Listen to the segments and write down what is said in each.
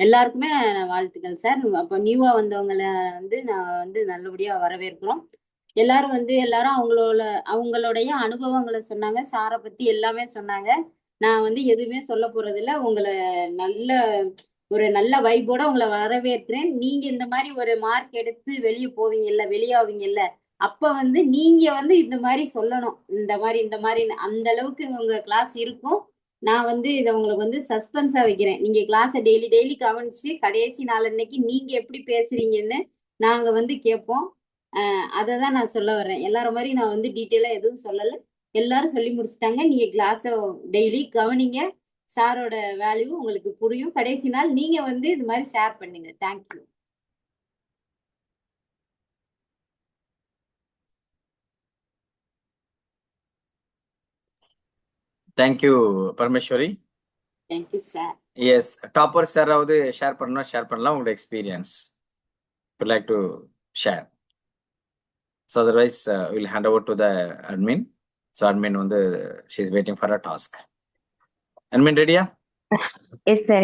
எல்லாருக்குமே வாழ்த்துக்கள் சார். அப்போ நியூவா வந்தவங்களை நான் நல்லபடியா வரவேற்கிறோம். எல்லாரும் அவங்களுடைய அனுபவங்களை சொன்னாங்க. சாரை பத்தி எல்லாமே சொன்னாங்க. நான் எதுவுமே சொல்ல போறதில்ல. நல்ல ஒரு நல்ல வைபோட உங்களை வரவேற்கிறேன். நீங்க இந்த மாதிரி ஒரு மார்க் எடுத்து வெளியாவீங்கல்ல, அப்ப நீங்க இந்த மாதிரி சொல்லணும். இந்த மாதிரி அந்த அளவுக்கு உங்க கிளாஸ் இருக்கும். நான் இதை உங்களுக்கு சஸ்பென்ஸா வைக்கிறேன். நீங்க கிளாஸை டெய்லி டெய்லி கவனிச்சு கடைசி நாளன்னைக்கு நீங்க எப்படி பேசுறீங்கன்னு நாங்க கேட்போம். அதை தான் நான் சொல்ல வர்றேன். எல்லாரும் மாதிரி நான் டீட்டெயிலா எதுவும் சொல்லலை. எல்லாரும் சொல்லி முடிச்சுட்டாங்க. நீங்க கிளாஸை டெய்லி கவனிங்க. சாரோட வேல்யூ உங்களுக்கு புரியும். கடைசி நாள் நீங்க இது மாதிரி ஷேர் பண்ணுங்க. Thank you. Thank you Parameswari. Thank you sir. Yes, topper சாராவது ஷேர் பண்ணலாம் உங்களோட experience. would like to share. So otherwise we'll hand over to the admin. So admin she is waiting for a task. Admin ready? Yes sir.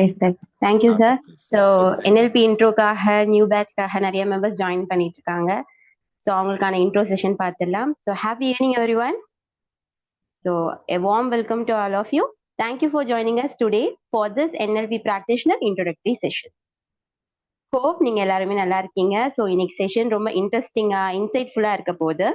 Thank you sir. So NLP introக்காக new பேட்ச்காக நிறைய members join பண்ணிட்டு இருக்காங்க. So அவங்களுக்கான intro session பார்த்துடலாம். So happy evening everyone. So a warm welcome to all of you. Thank you for joining us today for this NLP practitioner introductory session. Hope நீங்க எல்லாருமே நல்லா இருக்கீங்க. ஸோ இன்னைக்கு session ரொம்ப இன்ட்ரெஸ்டிங்கா இன்சைட்ஃபுல்லா இருக்க போகுது.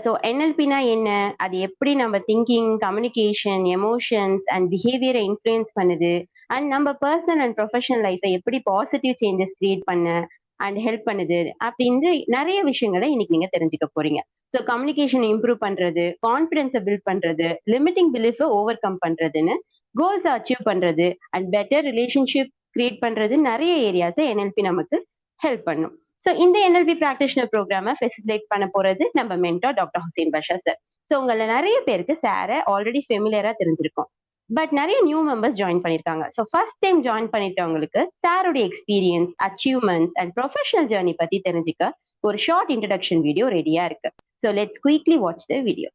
ஸோ என்எல்பினா என்ன, அது எப்படி நம்ம திங்கிங், கம்யூனிகேஷன், எமோஷன்ஸ் அண்ட் பிஹேவியரை இன்ஃப்ளூயன்ஸ் பண்ணுது, அண்ட் நம்ம பர்சனல் அண்ட் ப்ரொஃபஷனல் லைஃபை எப்படி பாசிட்டிவ் சேஞ்சஸ் கிரியேட் பண்ண அண்ட் ஹெல்ப் பண்ணுது அப்படின்ற நிறைய விஷயங்களை இன்னைக்கு நீங்க தெரிஞ்சுக்க போறீங்க. ஸோ கம்யூனிகேஷன் இம்ப்ரூவ் பண்றது, கான்ஃபிடன்ஸை பில்ட் பண்றது, லிமிட்டிங் பிலீஃபை ஓவர் கம் பண்றதுன்னு, கோல்ஸை அச்சீவ் பண்றது அண்ட் பெட்டர் ரிலேஷன்ஷிப் கிரியேட் பண்றது நிறைய ஏரியாஸை என்எல்பி நமக்கு ஹெல்ப் பண்ணும். ஸோ இந்த என்எல்பி ப்ராக்டிஷனர் ப்ரோக்ராமை ஃபெசிலிட்டேட் பண்ண போறது நம்ம mentor doctor Husain Basha sir. So உங்களை நிறைய பேருக்கு சாரை ஆல்ரெடி ஃபெமிலியரா தெரிஞ்சிருக்கும். பட் நிறைய நியூ மெம்பர்ஸ் ஜாயின் பண்ணியிருக்காங்க. ஸோ ஃபர்ஸ்ட் டைம் ஜாயின் பண்ணிட்டவங்களுக்கு சாரோடைய experience, achievements and professional journey பத்தி தெரிஞ்சுக்க ஒரு ஷார்ட் இன்ட்ரடக்ஷன் வீடியோ ரெடியா இருக்கு. So let's quickly watch the video.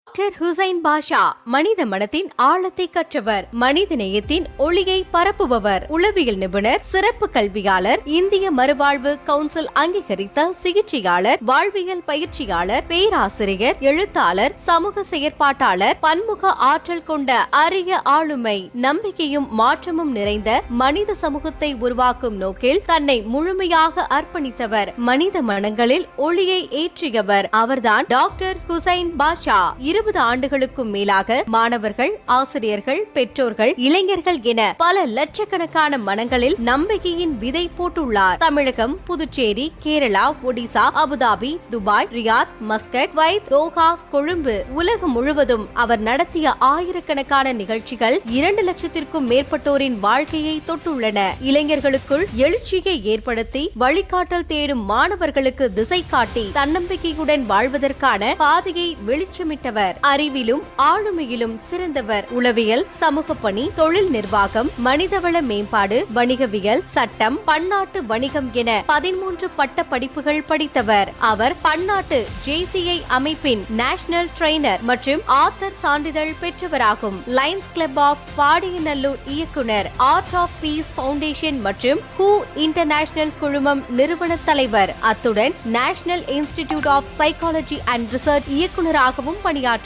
Doctor Husain Basha மனித மனத்தின் ஆழத்தை கற்றவர், மனித நேயத்தின் ஒளியை பரப்புபவர், உளவியல் நிபுணர், சிறப்பு கல்வியாளர், இந்திய மறுவாழ்வு கவுன்சில் அங்கீகரித்த சிகிச்சையாளர், வாழ்வியல் பயிற்சியாளர், பேராசிரியர், எழுத்தாளர், சமூக செயற்பாட்டாளர், பன்முக ஆற்றல் கொண்ட அரிய ஆளுமை, நம்பிக்கையும் மாற்றமும் நிறைந்த மனித சமூகத்தை உருவாக்கும் நோக்கில் தன்னை முழுமையாக அர்ப்பணித்தவர், மனித மனங்களில் ஒளியை ஏற்றியவர் அவர்தான் டாக்டர் ஹுசைன் பாஷா. 20 ஆண்டுகளுக்கும் மேலாக மாணவர்கள், ஆசிரியர்கள், பெற்றோர்கள், இளைஞர்கள் என பல லட்சக்கணக்கான மனங்களில் நம்பிக்கையின் விதை போட்டுள்ளார். Tamilagam, Puducherry, Kerala, Odisha, Abu Dhabi, Dubai, Riyadh, Muscat, Kuwait, Doha, Colombo, உலகம் முழுவதும் அவர் நடத்திய ஆயிரக்கணக்கான நிகழ்ச்சிகள் 2 லட்சத்திற்கும் மேற்பட்டோரின் வாழ்க்கையை தொட்டுள்ளன. இளைஞர்களுக்குள் எழுச்சியை ஏற்படுத்தி வழிகாட்டல் தேடும் மாணவர்களுக்கு திசை காட்டி தன்னம்பிக்கையுடன் வாழ்வதற்கான பாதையை வெளிச்சமிட்டவர். அறிவிலும் ஆளுமையிலும் சிறந்தவர். உளவியல், சமூக பணி, தொழில் நிர்வாகம், மனிதவள மேம்பாடு, வணிகவியல், சட்டம், பன்னாட்டு வணிகம் என 13 பட்ட படிப்புகள் படித்தவர். அவர் பன்னாட்டு JCI அமைப்பின் நேஷனல் ட்ரெய்னர் மற்றும் ஆத்தர் சான்றிதழ் பெற்றவராகும். லயன்ஸ் கிளப் ஆஃப் பாடியநல்லூர் இயக்குனர், ஆர்ட் ஆஃப் பீஸ் பவுண்டேஷன் மற்றும் ஹூ இன்டர்நேஷனல் குழுமம் நிறுவன தலைவர். அத்துடன் national institute of psychology and research இயக்குநராகவும் பணியாற்றுகிறார்.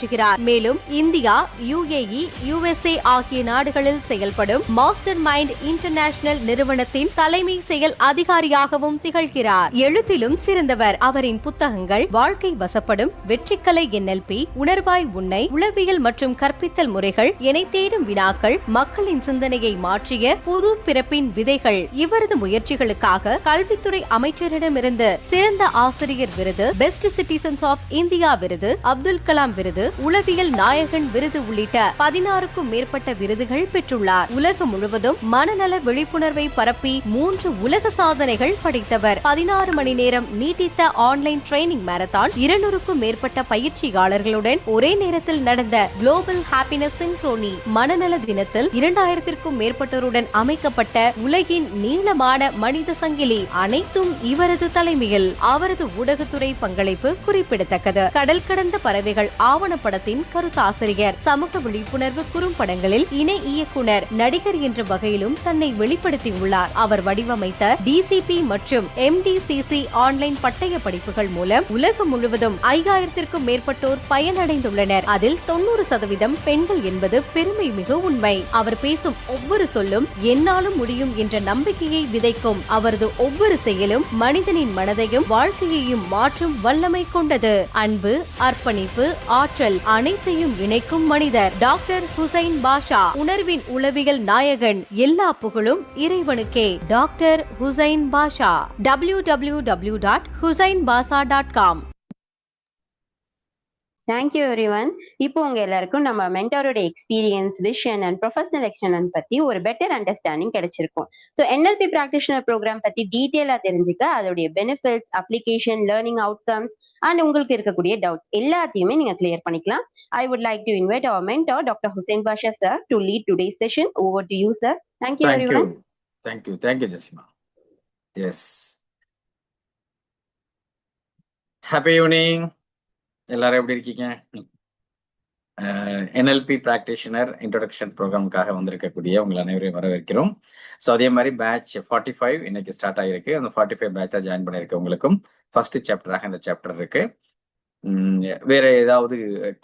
மேலும் இந்தியா, UAE, USA ஆகிய நாடுகளில் செயல்படும் மாஸ்டர் மைண்ட் இன்டர்நேஷனல் நிறுவனத்தின் தலைமை செயல் அதிகாரியாகவும் திகழ்கிறார். எழுத்திலும் சிறந்தவர். அவரின் புத்தகங்கள் வாழ்க்கை வசப்படும், வெற்றிக்கலை, NLP, உணர்வாய் உன்னை, உளவியல் மற்றும் கற்பித்தல் முறைகள், எனை தேடும் வினாக்கள், மக்களின் சிந்தனையை மாற்றிய புது பிறப்பின் விதைகள். இவரது முயற்சிகளுக்காக கல்வித்துறை அமைச்சரிடமிருந்து சிறந்த ஆசிரியர் விருது, பெஸ்ட் சிட்டிசன்ஸ் ஆஃப் இந்தியா விருது, அப்துல் கலாம் விருது, உளவியல் நாயகன் விருது உள்ளிட்ட 16க்கும் மேற்பட்ட விருதுகள் பெற்றுள்ளார். உலகம் முழுவதும் மனநல விழிப்புணர்வை பரப்பி 3 உலக சாதனைகள் படைத்தவர். 16 மணி நேரம் நீட்டித்த ஆன்லைன் ட்ரெய்னிங் மாரத்தான், 200க்கும் மேற்பட்ட பயிற்சியாளர்களுடன் ஒரே நேரத்தில் நடந்த குளோபல் ஹாப்பினஸ் சின்க்ரோனி மனநல தினத்தில் 2000க்கும் மேற்பட்டோருடன் அமைக்கப்பட்ட உலகின் நீளமான மனித சங்கிலி அனைத்தும் இவரது தலைமையில். அவரது ஊடகத்துறை பங்களிப்பு குறிப்பிடத்தக்கது. கடல் கடந்த பறவைகள் ஆவணப்படத்தின் கருத்தாசிரியர், சமூக விழிப்புணர்வு குறும்படங்களில் இணை இயக்குனர், நடிகர் என்ற வகையிலும் தன்னை வெளிப்படுத்தியுள்ளார். அவர் வடிவமைத்த DCP மற்றும் MDCC ஆன்லைன் பட்டய படிப்புகள் மூலம் உலகம் முழுவதும் 5000க்கும் மேற்பட்டோர் பயனடைந்துள்ளனர். அதில் 90% பெண்கள் என்பது பெருமை மிகு உண்மை. அவர் பேசும் ஒவ்வொரு சொல்லும் என்னாலும் முடியும் என்ற நம்பிக்கையை விதைக்கும். அவரது ஒவ்வொரு செயலும் மனிதனின் மனதையும் வாழ்க்கையையும் மாற்றும் வல்லமை கொண்டது. அன்பு, அர்ப்பணிப்பு, ஆற்றல் அனைத்தையும் இணைக்கும் மனிதர் டாக்டர் ஹுசைன் பாஷா. உணர்வின் உளவியல் நாயகன். எல்லா புகழும் இறைவனுக்கே. Doctor Husain Basha. www.husainbasha.com. Thank you everyone. இப்போ உங்க எல்லாருக்கும் நம்ம மென்டாரோட experience, vision and professional experience பத்தி ஒரு பெட்டர் அண்டர்ஸ்டாண்டிங் கிடைச்சிருக்கும். ஸோ NLP பிராக்டிஷனர் ப்ரோக்ராம் பத்தி டீட்டெயிலா தெரிஞ்சுக்க, அதோடைய benefits, application, learning outcomes and உங்களுக்கு இருக்கக்கூடிய டவுட்ஸ் எல்லாத்தையுமே நீங்க கிளியர் பண்ணிக்கலாம். I would like to invite our mentor doctor Husain Basha sir to lead today's session. Over to you sir. Thank you everyone. Thank you Jesima. Yes, happy evening. எல்லாரும் எப்படி இருக்கீங்க? NLP பிராக்டிஷனர் இன்ட்ரோடக்ஷன் ப்ரோக்ராமுக்காக வந்திருக்கக்கூடிய உங்கள் அனைவரையும் வரவேற்கிறோம். ஸோ அதே மாதிரி பேட்ச் 45 இன்னைக்கு ஸ்டார்ட் ஆகிருக்கு. அந்த 45 பேட்ச்ல ஜாயின் பண்ணியிருக்க உங்களுக்கும் ஃபர்ஸ்ட் சாப்டராக இந்த சாப்டர் இருக்கு. வேற ஏதாவது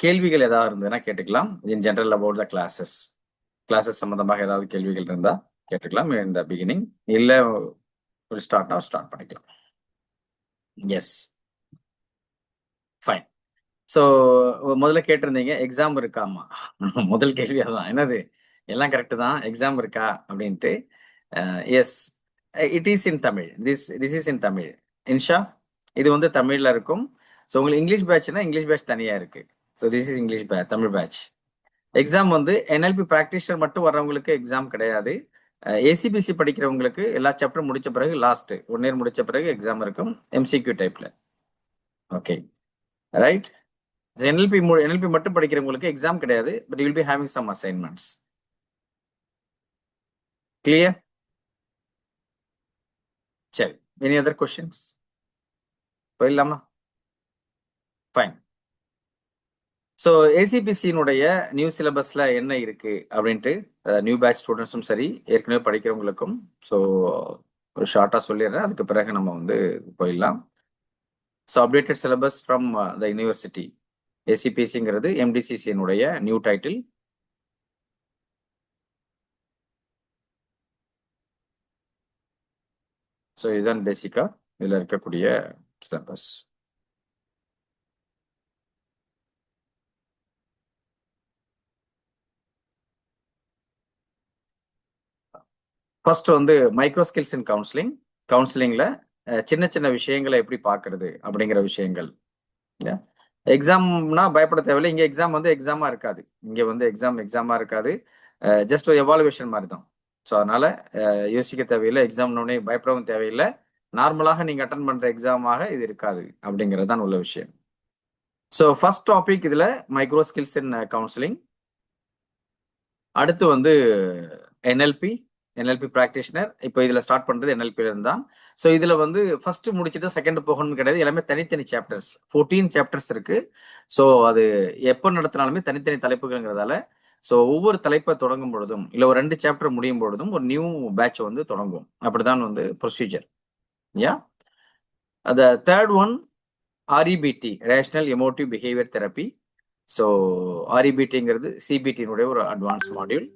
கேள்விகள் ஏதாவது இருந்ததுன்னா கேட்டுக்கலாம். In general about the classes சம்பந்தமாக ஏதாவது கேள்விகள் இருந்தா கேட்டுக்கலாம் இந்த பிகினிங். இல்லை ஸ்டார்ட் பண்ணிக்கலாம். S, fine. ஸோ முதல்ல கேட்டிருந்தீங்க எக்ஸாம் இருக்காமா. முதல் கேள்வி அதான், என்னது எல்லாம் கரெக்டு தான், எக்ஸாம் இருக்கா அப்படின்ட்டு. Yes, it is in Tamil. This is in Tamil. இன்ஷா இது வந்து தமிழ்ல இருக்கும். ஸோ உங்களுக்கு இங்கிலீஷ் பேட்ச்னா இங்கிலீஷ் பேட்ச் தனியா இருக்கு. So this is English batch, Tamil batch. Exam வந்து NLP பிராக்டிஷனர் மட்டும் வர்றவங்களுக்கு எக்ஸாம் கிடையாது. ACPC படிக்கிறவங்களுக்கு எல்லா சாப்டரும் முடிச்ச பிறகு லாஸ்ட் 1 இயர் முடிச்ச பிறகு எக்ஸாம் இருக்கும், MCQ டைப்ல. Okay, right. NLP மட்டும் படிக்கிறவங்களுக்கு எக்ஸாம் கிடையாது, but you will be having some assignments. Clear? சரி, எனி அதர் கொஸ்டின்ஸ்? போயிடலாமா? ஃபைன். ஸோ ACPC-னுடைய நியூ சிலபஸ்ல என்ன இருக்கு அப்படின்ட்டு நியூ பேட்ச் ஸ்டூடெண்ட்ஸும் சரி, ஏற்கனவே படிக்கிறவங்களுக்கும் ஸோ ஒரு ஷார்ட்டா சொல்லிடுறேன். அதுக்கு பிறகு நம்ம வந்து போயிடலாம். So updated syllabus from the university. ACPC-ங்கிறது MDCC-னுடைய நியூ டைட்டில். ஸோ இதுதான் பேசிக்கா இதில் இருக்கக்கூடிய சிலபஸ். ஃபர்ஸ்ட் வந்து மைக்ரோ ஸ்கில்ஸ் இன் கவுன்சிலிங்ல சின்ன சின்ன விஷயங்களை எப்படி பார்க்கறது அப்படிங்கிற விஷயங்கள். எக்ஸாம்னா பயப்பட தேவையில்லை. இங்கே எக்ஸாம் வந்து எக்ஸாமா இருக்காது. இங்கே வந்து எக்ஸாமா இருக்காது. ஜஸ்ட் ஒரு எவாலுவேஷன் மாதிரி தான். ஸோ அதனால யோசிக்க தேவையில்லை. எக்ஸாம்னே பயப்படவும் தேவையில்லை. நார்மலாக நீங்க அட்டன் பண்ற எக்ஸாமாக இது இருக்காது அப்படிங்கிறது தான் உள்ள விஷயம். ஸோ ஃபர்ஸ்ட் டாபிக் இதுல மைக்ரோ ஸ்கில்ஸ் இன் கவுன்சிலிங். அடுத்து வந்து NLP பிராக்டிஷனர். இப்போ இதுல ஸ்டார்ட் பண்றது NLP தான். ஸோ இதுல வந்து ஃபர்ஸ்ட் முடிச்சுட்டு செகண்ட் போகணும்னு கிடையாது. எல்லாமே தனித்தனி சாப்டர்ஸ், 14 சாப்டர்ஸ் இருக்கு. ஸோ அது எப்போ நடத்தினாலுமே தனித்தனி தலைப்புகள்ங்கிறதால ஸோ ஒவ்வொரு தலைப்பை தொடங்கும் பொழுதும் இல்லை ஒரு 2 சாப்டர் முடியும் பொழுதும் ஒரு நியூ பேட்ச் வந்து தொடங்கும். அப்படிதான் வந்து ப்ரொசீஜர். யா, அந்த third one REBT, rational emotive behaviour therapy. So REBTங்கிறது CBT-னுடைய ஒரு advance module.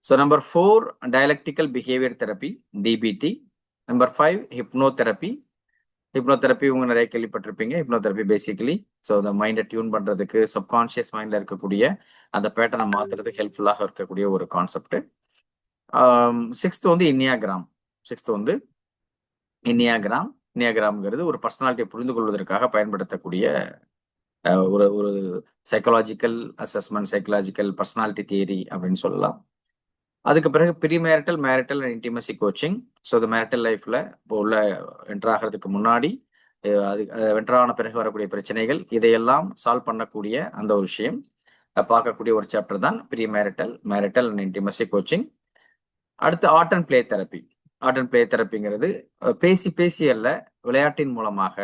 So number 4 dialectical behaviour therapy, DBT. Number 5 hypnotherapy. உங்க நிறைய கேள்விப்பட்டிருப்பீங்க. ஹிப்னோதெரப்பி பேசிக்கலி ஸோ அந்த மைண்டை டியூன் பண்றதுக்கு, சப்கான்ஷியஸ் மைண்ட்ல இருக்கக்கூடிய அந்த பேட்டர்னை மாத்துறது ஹெல்ப்ஃபுல்லாக இருக்கக்கூடிய ஒரு கான்செப்ட். 6th வந்து இன்னியாகிராம்ங்கிறது ஒரு பர்சனாலிட்டியை புரிந்து கொள்வதற்காக பயன்படுத்தக்கூடிய ஒரு ஒரு psychological assessment, psychological personality theory அப்படின்னு சொல்லலாம். அதுக்கு பிறகு pre marital, marital and intimacy coaching. So இந்த மேரிட்டல் லைஃப்ல இப்போ உள்ள என்டர் ஆகிறதுக்கு முன்னாடி, அது என்டர் ஆன பிறகு வரக்கூடிய பிரச்சனைகள், இதையெல்லாம் சால்வ் பண்ணக்கூடிய அந்த ஒரு விஷயம் பார்க்கக்கூடிய ஒரு சாப்டர் தான் pre marital, marital and intimacy coaching. அடுத்து art and play therapy. Art and play தெரப்பிங்கிறது பேசி பேசி அல்ல, விளையாட்டின் மூலமாக,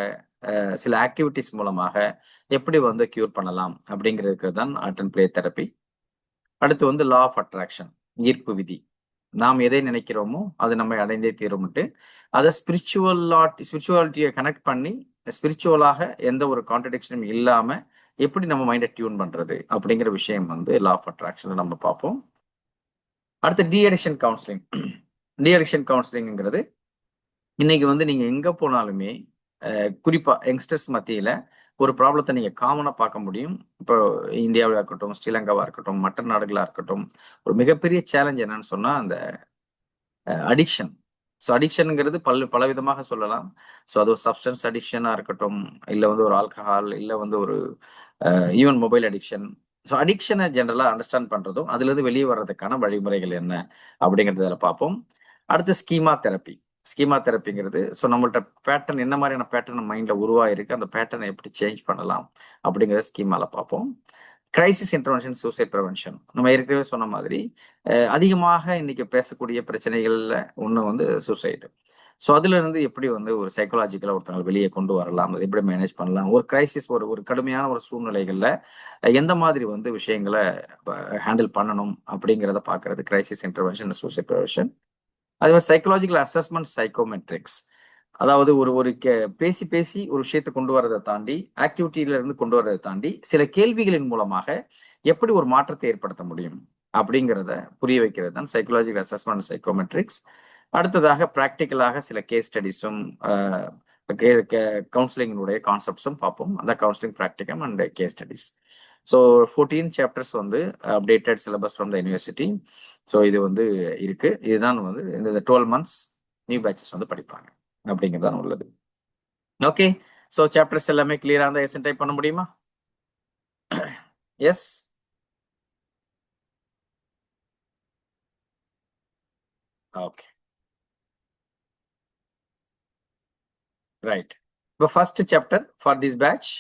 சில ஆக்டிவிட்டிஸ் மூலமாக எப்படி வந்து கியூர் பண்ணலாம் அப்படிங்கிறது தான் ஆர்ட் அண்ட் பிளே தெரப்பி. அடுத்து வந்து லா ஆஃப் அட்ராக்ஷன், ஈர்ப்பு விதி. நாம் எதை நினைக்கிறோமோ அது நம்மை அடைந்தே தீரும்ட்டு, அதை ஸ்பிரிச்சுவாலிட்டியை கனெக்ட் பண்ணி ஸ்பிரிச்சுவலாக எந்த ஒரு கான்ட்ரடிக்ஷனும் இல்லாம எப்படி நம்ம மைண்டை டியூன் பண்றது அப்படிங்கிற விஷயம் வந்து லா ஆஃப் அட்ராக்ஷன்ல நம்ம பார்ப்போம். அடுத்து de addiction counselling. De addiction கவுன்சிலிங்கிறது இன்னைக்கு வந்து நீங்க எங்க போனாலுமே, குறிப்பா யங்ஸ்டர்ஸ் மத்தியில ஒரு ப்ராப்ளத்தை நீங்க காமனா பார்க்க முடியும். இப்போ இந்தியாவில் இருக்கட்டும், ஸ்ரீலங்காவா இருக்கட்டும், மற்ற நாடுகளா இருக்கட்டும், ஒரு மிகப்பெரிய சேலஞ்ச் என்னன்னு சொன்னா அந்த அடிக்ஷன். ஸோ அடிக்ஷனுங்கிறது பல விதமாக சொல்லலாம். ஸோ அது ஒரு சப்ஸ்டன்ஸ் அடிக்ஷனா இருக்கட்டும், இல்ல வந்து ஒரு ஆல்கஹால், இல்ல வந்து ஒரு ஈவன் மொபைல் அடிக்ஷன். ஸோ அடிக்ஷனை ஜென்ரலா அண்டர்ஸ்டாண்ட் பண்றதும், அதுல இருந்து வெளியே வர்றதுக்கான வழிமுறைகள் என்ன அப்படிங்கறத இதுல பார்ப்போம். அடுத்து ஸ்கீமா தெரப்பி. ஸ்கீமா தெரப்பிங்கிறது ஸோ நம்மள்ட்ட பேட்டர்ன், என்ன மாதிரியான பேட்டர்ன் மைண்ட்ல உருவாயிருக்கு, அந்த பேட்டர்னை எப்படி சேஞ்ச் பண்ணலாம் அப்படிங்கிறத ஸ்கீமால பார்ப்போம். Crisis intervention, suicide prevention. நம்ம ஏற்கனவே சொன்ன மாதிரி அதிகமாக இன்னைக்கு பேசக்கூடிய பிரச்சனைகள்ல ஒண்ணு வந்து சூசைடு. ஸோ அதுல இருந்து எப்படி வந்து ஒரு சைக்கலாஜிக்கலா ஒருத்தவங்க வெளியே கொண்டு வரலாம், அதை எப்படி மேனேஜ் பண்ணலாம், ஒரு கிரைசிஸ், ஒரு கடுமையான ஒரு சூழ்நிலைகள்ல எந்த மாதிரி வந்து விஷயங்களை ஹேண்டில் பண்ணணும் அப்படிங்கிறத பாக்குறது கிரைசிஸ் இன்டர்வென்ஷன், சூசைட் ப்ரிவென்ஷன். அதே மாதிரி சைக்கலாஜிக்கல் அசஸ்மெண்ட், சைக்கோமெட்ரிக்ஸ். அதாவது ஒரு ஒரு பேசி பேசி ஒரு விஷயத்தை கொண்டு வரதை தாண்டி, ஆக்டிவிட்டியில இருந்து கொண்டு வரதை தாண்டி, சில கேள்விகளின் மூலமாக எப்படி ஒரு மாற்றத்தை ஏற்படுத்த முடியும் அப்படிங்கிறத புரிய வைக்கிறது தான் சைக்கலாஜிக்கல் அசஸ்மெண்ட், சைக்கோமெட்ரிக்ஸ். அடுத்ததாக பிராக்டிக்கலாக சில கேஸ் ஸ்டடிஸும் கவுன்சிலிங்கினுடைய கான்செப்ட்ஸும் பார்ப்போம். அந்த counselling practicum and case studies. So 14 chapters வந்து updated syllabus from the university. So இது வந்து இருக்கு. இதுதான் வந்து இந்த 12 months நியூ பேட்சஸ் வந்து படிப்பாங்க அப்படிங்கிறதான் உள்ளது. ஓகே, ஸோ சாப்டர்ஸ் எல்லாமே கிளியரா இருந்தா எஸ் டைப் பண்ண முடியுமா? எஸ். Okay, right. இப்போ first chapter for this batch.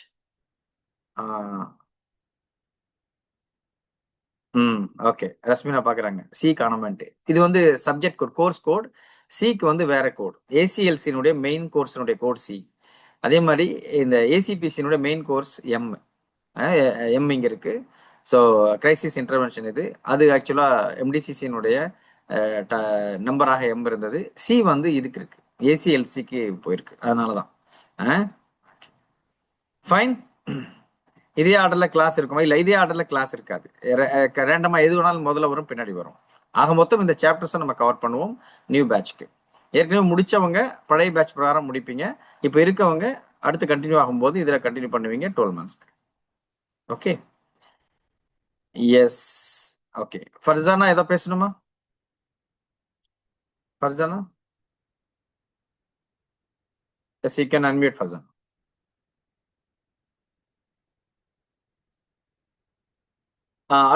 Okay, Rashmina பாக்குறாங்க. C comment. இது வந்து சப்ஜெக்ட் கோட், கோர்ஸ் கோட். சிக்கு வந்து வேற கோட். ஏசிஎல்சினுடைய மெயின் கோர்ஸினுடைய கோட் சி. அதே மாதிரி இந்த ஏசிபிசினுடைய மெயின் கோர்ஸ் எம். எம் இங்க இருக்கு. ஸோ கிரைசிஸ் இன்டர்வென்ஷன் இது. அது ஆக்சுவலா எம்டிசிசினுடைய நம்பராக எம் இருந்தது. சி வந்து இதுக்கு இருக்கு, ஏசிஎல்சிக்கு போயிருக்கு. அதனாலதான் ஃபைன். இதே ஆர்டர்ல கிளாஸ் இருக்குமா? இல்ல இதே ஆர்டர்ல கிளாஸ் இருக்காது. ரேண்டமா எது வேணாலும் முதல்ல வரும், பின்னாடி வரும். ஆக மொத்தம் இந்த சாப்டர்ஸை நம்ம கவர் பண்ணுவோம் நியூ பேட்ச்க்கு. ஏற்கனவே முடிச்சவங்க பழைய பேட்ச் பிரகாரம் முடிப்பீங்க. இப்போ இருக்கவங்க அடுத்து கண்டினியூ ஆகும்போது இதுல கண்டினியூ பண்ணுவீங்க 12 months. Okay, yes. Okay, Farzana ஏதோ பேசணுமா? Farzana, yes, you can unmute Farzana.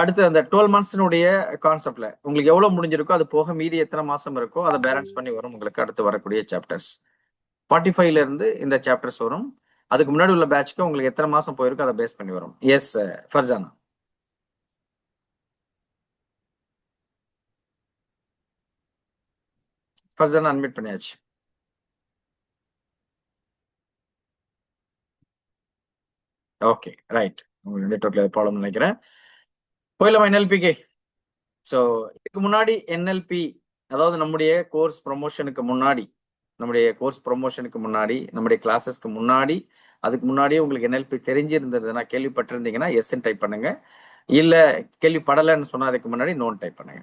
அடுத்து அந்த 12 monthsனுடைய கான்செப்ட்ல உங்களுக்கு எவ்வளவு முடிஞ்சிருக்கோ அது போக மீதி எத்தனை மாசம் இருக்கோ அதை பேலன்ஸ் பண்ணி வரும் உங்களுக்கு அடுத்து வரக்கூடிய சாப்டர்ஸ். 45ல இருந்து இந்த சாப்டர்ஸ் வரும். அதுக்கு முன்னாடி உள்ள பேட்ச்க்கு உங்களுக்கு எத்தனை மாசம் போயிருக்கோ அதை பேஸ் பண்ணி வரும். எஸ் ஃபர்சானா. ஃபர்சானா அன்மியூட் பண்ணியாச்சு. Okay, right. உங்களுக்கு நெட்வொர்க்ல ப்ராப்ளம் நினைக்கிறேன். போயிடலாமா என்எல்பிக்கு? ஸோ இதுக்கு முன்னாடி என்எல்பி, அதாவது நம்முடைய கோர்ஸ் ப்ரொமோஷனுக்கு முன்னாடி, நம்முடைய கிளாஸஸ்க்கு முன்னாடி, அதுக்கு முன்னாடியே உங்களுக்கு என்எல்பி தெரிஞ்சிருந்ததுன்னா, கேள்விப்பட்டிருந்தீங்கன்னா எஸ் டைப் பண்ணுங்க. இல்ல கேள்விப்படலைன்னு சொன்னா அதுக்கு முன்னாடி நோன் டைப் பண்ணுங்க.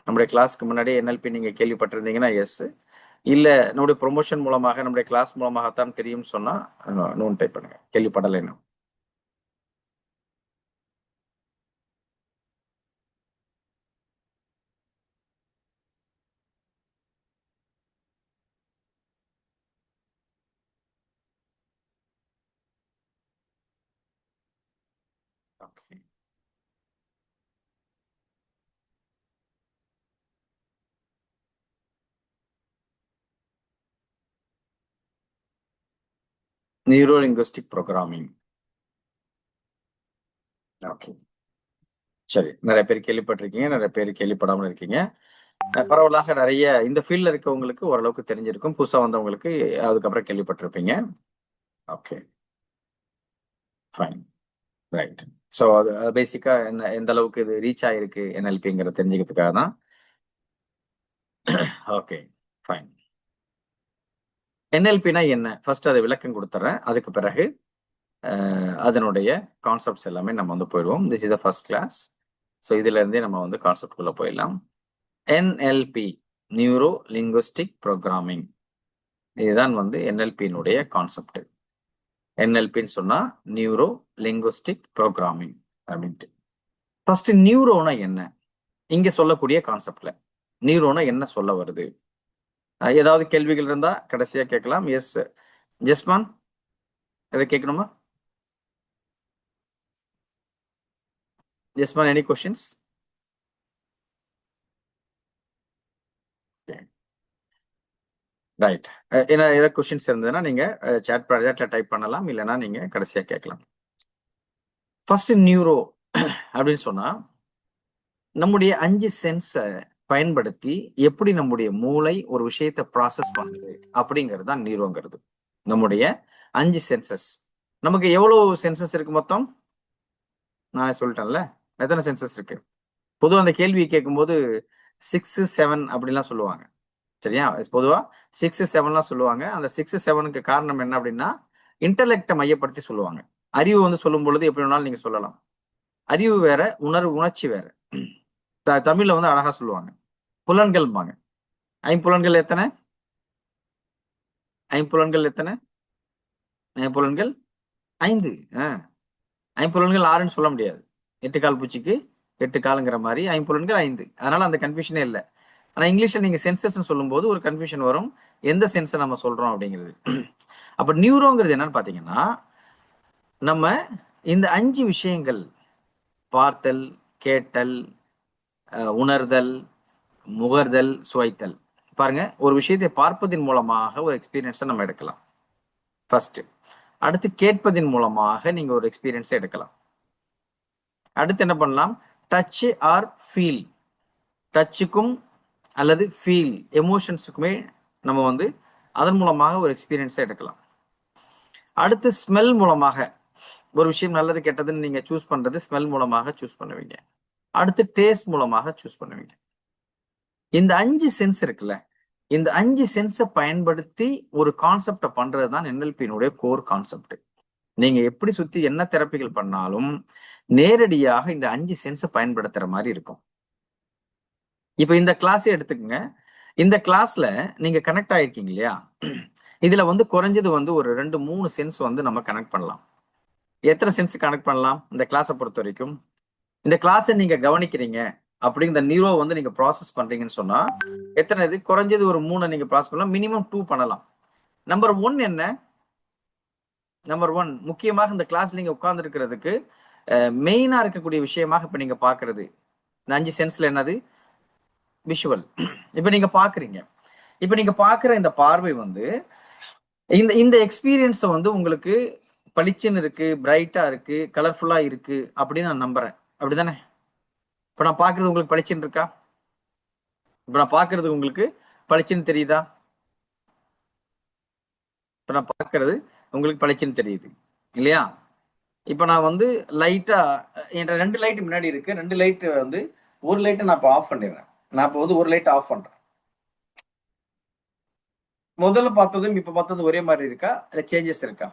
நம்முடைய கிளாஸ்க்கு முன்னாடி என்எல்பி நீங்க கேள்விப்பட்டிருந்தீங்கன்னா எஸ், இல்ல நம்முடைய ப்ரொமோஷன் மூலமாக நம்முடைய கிளாஸ் மூலமாகத்தான் தெரியும் சொன்னா நோன் டைப் பண்ணுங்க, கேள்விப்படலைன்னு. Okay. Neuro linguistic programming. Okay, சரி. நிறைய பேர் கேள்விப்பட்டிருக்கீங்க, நிறைய பேர் கேள்விப்படாமல் இருக்கீங்க. பரவலாக நிறைய இந்த ஃபீல்ட்ல இருக்கவங்களுக்கு ஓரளவுக்கு தெரிஞ்சிருக்கும், புதுசா வந்தவங்களுக்கு அதுக்கப்புறம் கேள்விப்பட்டிருப்பீங்க. Okay, fine, right. ஸோ அது பேசிக்கா என்ன, எந்த அளவுக்கு இது ரீச் ஆயிருக்கு NLPங்கிறத தெரிஞ்சுக்கிறதுக்காக தான். Okay, fine. NLPனா என்ன, ஃபர்ஸ்ட் அதை விளக்கம் கொடுத்துறேன். அதுக்கு பிறகு அதனுடைய கான்செப்ட்ஸ் எல்லாமே நம்ம வந்து போயிடுவோம். This is the first class. So இதுல இருந்தே நம்ம வந்து கான்செப்ட் குள்ள போயிடலாம். NLP, நியூரோ லிங்குஸ்டிக் ப்ரோக்ராமிங், இதுதான் வந்து NLPனுடைய கான்செப்ட். NLPன்னு சொன்னா நியூரோ லிங்குஸ்டிக் ப்ரோக்ராமிங் அப்படின்ட்டு. ஃபர்ஸ்ட் நியூரோனா என்ன, இங்க சொல்லக்கூடிய கான்செப்ட்ல நியூரோனா என்ன சொல்ல வருது? ஏதாவது கேள்விகள் இருந்தா கடைசியா கேட்கலாம். எஸ் ஜெஸ்மான், எதை கேட்கணுமா? ஜெஸ்மான், எனி கொஸ்டின்ஸ்? ரைட். ஏன்னா ஏதாவது கொஸ்டின்ஸ் இருந்ததுன்னா நீங்க சாட்ல டைப் பண்ணலாம், இல்லைன்னா நீங்க கடைசியா கேட்கலாம். ஃபர்ஸ்ட் நியூரோ அப்படின்னு சொன்னா நம்முடைய 5 சென்ஸை பயன்படுத்தி எப்படி நம்முடைய மூளை ஒரு விஷயத்தை ப்ராசஸ் பண்ணுது அப்படிங்கிறது தான் நியூரோங்கிறது. நம்முடைய 5 சென்சஸ். நமக்கு எவ்வளவு சென்சஸ் இருக்கு மொத்தம்? நான் சொல்லிட்டேன்ல, எத்தனை சென்சஸ் இருக்கு? பொதுவாக அந்த கேள்வி கேட்கும்போது 6, 7 அப்படிலாம் சொல்லுவாங்க, சரியா? பொதுவா 6, 7லாம் சொல்லுவாங்க. அந்த 6, 7க்கு காரணம் என்ன அப்படின்னா இன்டெலெக்டை மையப்படுத்தி சொல்லுவாங்க. அறிவு வந்து சொல்லும் பொழுது எப்படி வேணாலும் நீங்க சொல்லலாம். அறிவு வேற, உணர்ச்சி வேற. தமிழ்ல வந்து அழகா சொல்லுவாங்க, புலன்கள்பாங்க. ஐம்புலன்கள் எத்தனை? ஐம்புலன்கள் எத்தனை? ஐம்புலன்கள் 5. ஐம்புலன்கள் 6ன்னு சொல்ல முடியாது. 8 கால் பூச்சிக்கு 8 காலுங்கிற மாதிரி ஐம்புலன்கள் 5. அதனால அந்த கன்ஃபியூஷனே இல்லை. ஆனா இங்கிலீஷ்ல நீங்க சென்சஸ் சொல்லும் போது ஒரு கன்ஃபியூஷன் வரும், எந்த சென்ஸை நம்ம சொல்றோம் அப்படிங்கிறது. அப்ப நியூரோங்கிறது என்னன்னு பாத்தீங்கன்னா, நம்ம இந்த 5 விஷயங்கள், பார்த்தல், கேட்டல், உணர்தல், முகர்தல், சுவைத்தல். பாருங்க, ஒரு விஷயத்தை பார்ப்பதன் மூலமாக ஒரு எக்ஸ்பீரியன்ஸை நம்ம எடுக்கலாம் ஃபர்ஸ்ட். அடுத்து கேட்பதன் மூலமாக நீங்க ஒரு எக்ஸ்பீரியன்ஸை எடுக்கலாம். அடுத்து என்ன பண்ணலாம்? Touch R feel. டச்சுக்கும் அல்லது ஃபீல், எமோஷன்ஸுக்குமே நம்ம வந்து அதன் மூலமாக ஒரு எக்ஸ்பீரியன்ஸை எடுக்கலாம். அடுத்து ஸ்மெல் மூலமாக ஒரு விஷயம் நல்லது கெட்டதுன்னு நீங்க சூஸ் பண்றது ஸ்மெல் மூலமாக சூஸ் பண்ணுவீங்க. அடுத்து டேஸ்ட் மூலமாக சூஸ் பண்ணுவீங்க. இந்த 5 சென்ஸ் இருக்குல்ல, இந்த 5 சென்ஸை பயன்படுத்தி ஒரு கான்செப்டை பண்றதுதான் NLPனுடைய கோர் கான்செப்ட். நீங்க எப்படி சுத்தி என்ன தெரப்பிகள் பண்ணாலும் நேரடியாக இந்த 5 சென்ஸை பயன்படுத்துற மாதிரி இருக்கும். இப்ப இந்த கிளாஸே எடுத்துக்கங்க. இந்த கிளாஸ்ல நீங்க கனெக்ட் ஆயிருக்கீங்க இல்லையா? இதுல வந்து குறைஞ்சது வந்து ஒரு 2-3 சென்ஸ் வந்து நம்ம கனெக்ட் பண்ணலாம். எத்தனை சென்ஸ் கனெக்ட் பண்ணலாம் இந்த கிளாஸை பொறுத்த வரைக்கும்? இந்த கிளாஸை நீங்க கவனிக்கிறீங்க அப்படிங்கிற நியூரோ வந்து நீங்க ப்ராசஸ் பண்றீங்கன்னு சொன்னா எத்தனை இது? குறைஞ்சது ஒரு 3 நீங்க ப்ராசஸ் பண்ணலாம், மினிமம் 2 பண்ணலாம். நம்பர் 1 என்ன? நம்பர் 1 முக்கியமாக இந்த கிளாஸ் நீங்க உட்கார்ந்து இருக்கிறதுக்கு மெயினா இருக்கக்கூடிய விஷயமாக இப்ப நீங்க பாக்குறது இந்த 5 சென்ஸ்ல என்னது? விஷுவல். இப்ப நீங்க பாக்குறீங்க. இப்ப நீங்க பாக்குற இந்த பார்வை வந்து இந்த எக்ஸ்பீரியன்ஸை வந்து உங்களுக்கு பளிச்சுன்னு இருக்கு, பிரைட்டா இருக்கு, கலர்ஃபுல்லா இருக்கு அப்படின்னு நான் நம்புறேன். அப்படிதானே? இப்ப நான் பாக்குறது உங்களுக்கு பளிச்சுன்னு இருக்கா? இப்ப நான் பாக்குறது உங்களுக்கு பளிச்சுன்னு தெரியுதா? இப்ப நான் பாக்குறது உங்களுக்கு பளிச்சுன்னு தெரியுது இல்லையா? இப்ப நான் வந்து லைட்டா என் 2 லைட் முன்னாடி இருக்கு. 2 லைட் வந்து ஒரு லைட்டை நான் இப்போ ஆஃப் பண்ணிடுறேன். நான் இப்போ வந்து ஒரு லைட் ஆஃப் பண்றேன். முதல்ல பார்த்ததும் இப்ப பார்த்தது ஒரே மாதிரி இருக்கா, இல்ல சேஞ்சஸ் இருக்கா?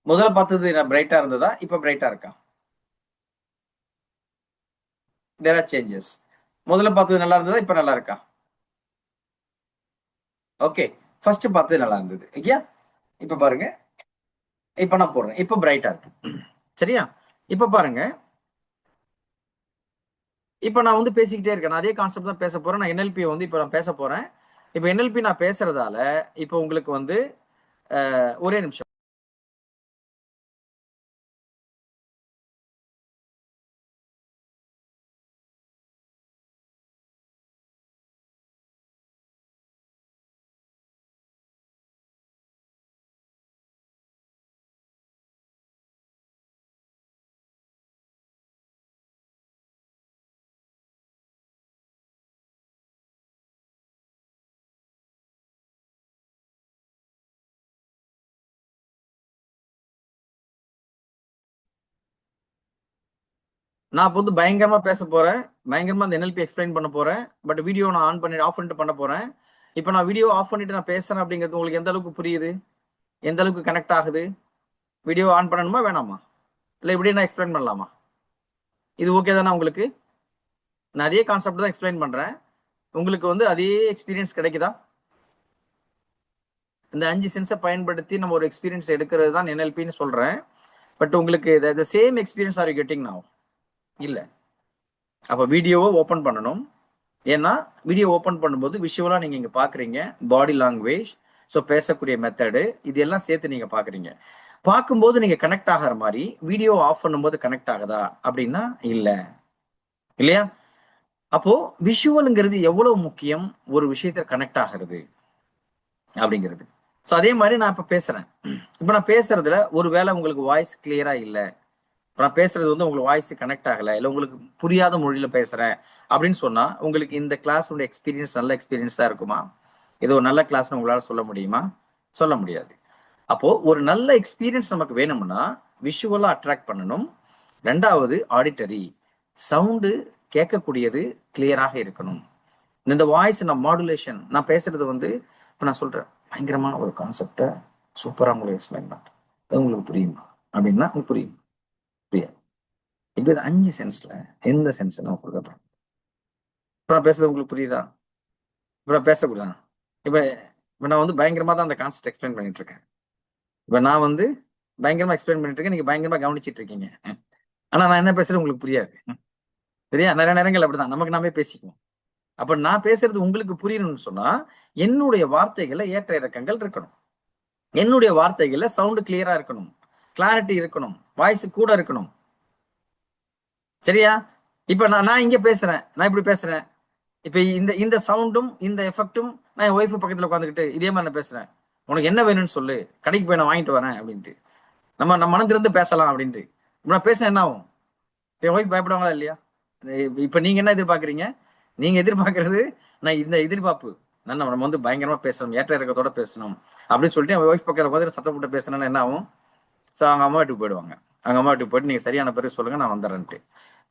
முதல்ல பார்த்தது நான் பிரைட்டா இருந்ததா, இப்ப பிரைட்டா இருக்கா? There are changes. முதல்ல பார்த்தது நல்லா இருந்ததா, இப்ப நல்லா இருக்கா? ஓகே, ஃபர்ஸ்ட் பார்த்தது நல்லா இருந்தது ஐயா. இப்ப பாருங்க, இப்ப நான் போடுறேன், இப்ப பிரைட்டா இருக்கு. சரியா? இப்ப பாருங்க, இப்ப நான் வந்து பேசிக்கிட்டே இருக்கேன். நான் அதே கான்செப்ட் தான் பேச போறேன். நான் NLP வந்து இப்ப நான் பேச போறேன். இப்ப NLP நான் பேசுறதால இப்ப உங்களுக்கு வந்து ஒரே நிமிஷம். நான் இப்போ வந்து பயங்கரமா பேச போறேன், பயங்கரமா அந்த NLP எக்ஸ்பிளைன் பண்ண போறேன். பட் வீடியோ நான் ஆன் பண்ணி ஆஃப் பண்ணிட்டு பண்ண போறேன். இப்போ நான் வீடியோ ஆஃப் பண்ணிட்டு நான் பேசுறேன் அப்படிங்கிறது உங்களுக்கு எந்த அளவுக்கு புரியுது, எந்த அளவுக்கு கனெக்ட் ஆகுது? வீடியோ ஆன் பண்ணணுமா வேணாமா, இல்லை இப்படி நான் எக்ஸ்பிளைன் பண்ணலாமா? இது ஓகே தானே உங்களுக்கு? நான் அதே கான்செப்ட் தான் எக்ஸ்பிளைன் பண்றேன். உங்களுக்கு வந்து அதே எக்ஸ்பீரியன்ஸ் கிடைக்குதா? இந்த 5 சென்ஸை பயன்படுத்தி நம்ம ஒரு எக்ஸ்பீரியன்ஸ் எடுக்கிறது தான் NLPன்னு சொல்றேன். பட் உங்களுக்கு the same experience are you getting now? இல்லை. அப்போ வீடியோவை ஓப்பன் பண்ணணும். ஏன்னா வீடியோ ஓப்பன் பண்ணும்போது விஷுவலா நீங்க இங்க பாக்குறீங்க, பாடி லாங்குவேஜ், ஸோ பேசக்கூடிய மெத்தடு, இது எல்லாம் சேர்த்து நீங்க பாக்குறீங்க. பார்க்கும்போது நீங்க கனெக்ட் ஆகிற மாதிரி வீடியோ ஆஃப் பண்ணும்போது கனெக்ட் ஆகுதா அப்படின்னா இல்லை, இல்லையா? அப்போ விஷுவலுங்கிறது எவ்வளவு முக்கியம் ஒரு விஷயத்த கனெக்ட் ஆகிறது அப்படிங்கிறது. ஸோ அதே மாதிரி நான் இப்ப பேசுறேன். இப்ப நான் பேசுறதுல ஒருவேளை உங்களுக்கு வாய்ஸ் கிளியரா இல்லை, இப்ப நான் பேசுறது வந்து உங்களுக்கு வாய்ஸ் கனெக்ட் ஆகல, இல்லை உங்களுக்கு புரியாத மொழியில பேசுறேன் அப்படின்னு சொன்னா உங்களுக்கு இந்த கிளாஸ் எக்ஸ்பீரியன்ஸ் நல்ல எக்ஸ்பீரியன்ஸா இருக்குமா? இது ஒரு நல்ல கிளாஸ்னு உங்களால சொல்ல முடியுமா? சொல்ல முடியாது. அப்போ ஒரு நல்ல எக்ஸ்பீரியன்ஸ் நமக்கு வேணும்னா விஷுவலா அட்ராக்ட் பண்ணணும். ரெண்டாவது ஆடிட்டரி, சவுண்டு கேட்கக்கூடியது கிளியராக இருக்கணும். இந்த வாய்ஸ் நான் மாடுலேஷன், நான் பேசுறது வந்து இப்போ நான் சொல்றேன் பயங்கரமான ஒரு கான்செப்டை சூப்பரா உங்களுக்கு எக்ஸ்பிளைன் பண்றேன், அது உங்களுக்கு புரியுமா அப்படின்னா உங்களுக்கு புரியும், புரியாது. இப்போ இது 5 சென்ஸ்ல எந்த சென்ஸ் நான் கொடுக்க போறேன்? இப்போ நான் பேசுறது உங்களுக்கு புரியுதா? இப்போ நான் பேசக்கூடாது. இப்போ இப்போ நான் வந்து பயங்கரமா தான் அந்த கான்செப்ட் எக்ஸ்பிளைன் பண்ணிட்டு இருக்கேன். இப்போ நான் வந்து பயங்கரமா எக்ஸ்பிளைன் பண்ணிட்டு இருக்கேன், நீங்க பயங்கரமா கவனிச்சிட்டு இருக்கீங்க. ஆனா நான் என்ன பேசுறது உங்களுக்கு புரியாது, சரியா? நிறைய நேரங்கள் அப்படிதான் நமக்கு நாமே பேசிக்குவோம். அப்ப நான் பேசுறது உங்களுக்கு புரியணும்னு சொன்னா என்னுடைய வார்த்தைகள்ல ஏற்ற இறக்கங்கள் இருக்கணும், என்னுடைய வார்த்தைகள்ல சவுண்ட் கிளியரா இருக்கணும், கிளாரிட்டி இருக்கணும், வாய்ஸ் கூட இருக்கணும், சரியா? இப்ப நான் இங்க பேசுறேன், நான் இப்படி பேசுறேன். இப்ப இந்த சவுண்டும் இந்த எஃபெக்டும் நான் என் ஒய்ஃப் பக்கத்துல உட்காந்துக்கிட்டு இதே மாதிரி நான் பேசுறேன். உனக்கு என்ன வேணும்னு சொல்லு, கடைக்கு போய் நான் வாங்கிட்டு வரேன் அப்படின்ட்டு நம்ம மனம் திறந்து பேசலாம் அப்படின்ட்டு நான் பேசுறேன். என்ன ஆகும்? என் ஒய்ஃப் பயப்படுவாங்களா இல்லையா? இப்ப நீங்க என்ன எதிர்பார்க்கறீங்க? நீங்க எதிர்பார்க்கறது நான் இந்த எதிர்பார்ப்பு, நம்ம வந்து பயங்கரமா பேசணும், ஏற்ற இறக்கத்தோட பேசணும் அப்படின்னு சொல்லிட்டு அவன் ஒய்ஃப் பக்கத்துல பார்த்து சத்தம் போட்டு பேசினா என்ன ஆகும்? ஸோ அவங்க அம்மா வீட்டுக்கு போயிடுவாங்க. அவங்க அம்மா வீட்டுக்கு போயிட்டு நீங்க சரியான பிறகு சொல்லுங்க, நான் வந்துடுறேன்ட்டு.